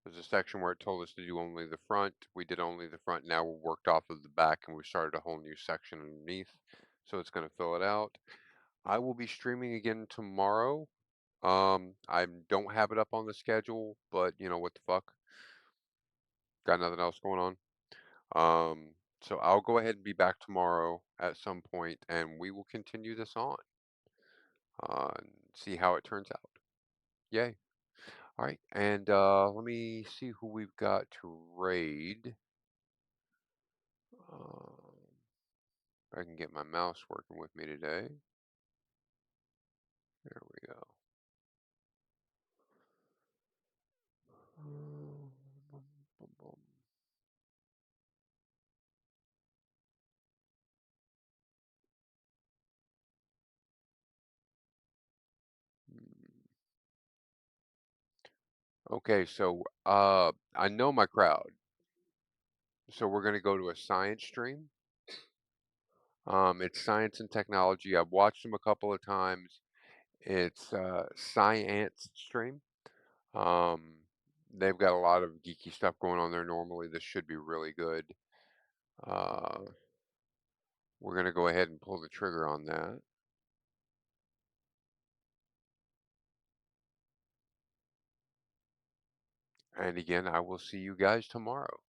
There's a section where it told us to do only the front. We did only the front. Now we're worked off of the back and we started a whole new section underneath. so it's going to fill it out. I will be streaming again tomorrow. I don't have it up on the schedule, but you know what the fuck? Got nothing else going on. So I'll go ahead and be back tomorrow at some point, and we will continue this on and see how it turns out. Yay! All right, and let me see who we've got to raid. If I can get my mouse working with me today. There we go. Okay, so I know my crowd. So we're going to go to a science stream. It's science and technology. I've watched them a couple of times. It's Science stream. They've got a lot of geeky stuff going on there normally. This should be really good. We're going to go ahead and pull the trigger on that. And again, I will see you guys tomorrow.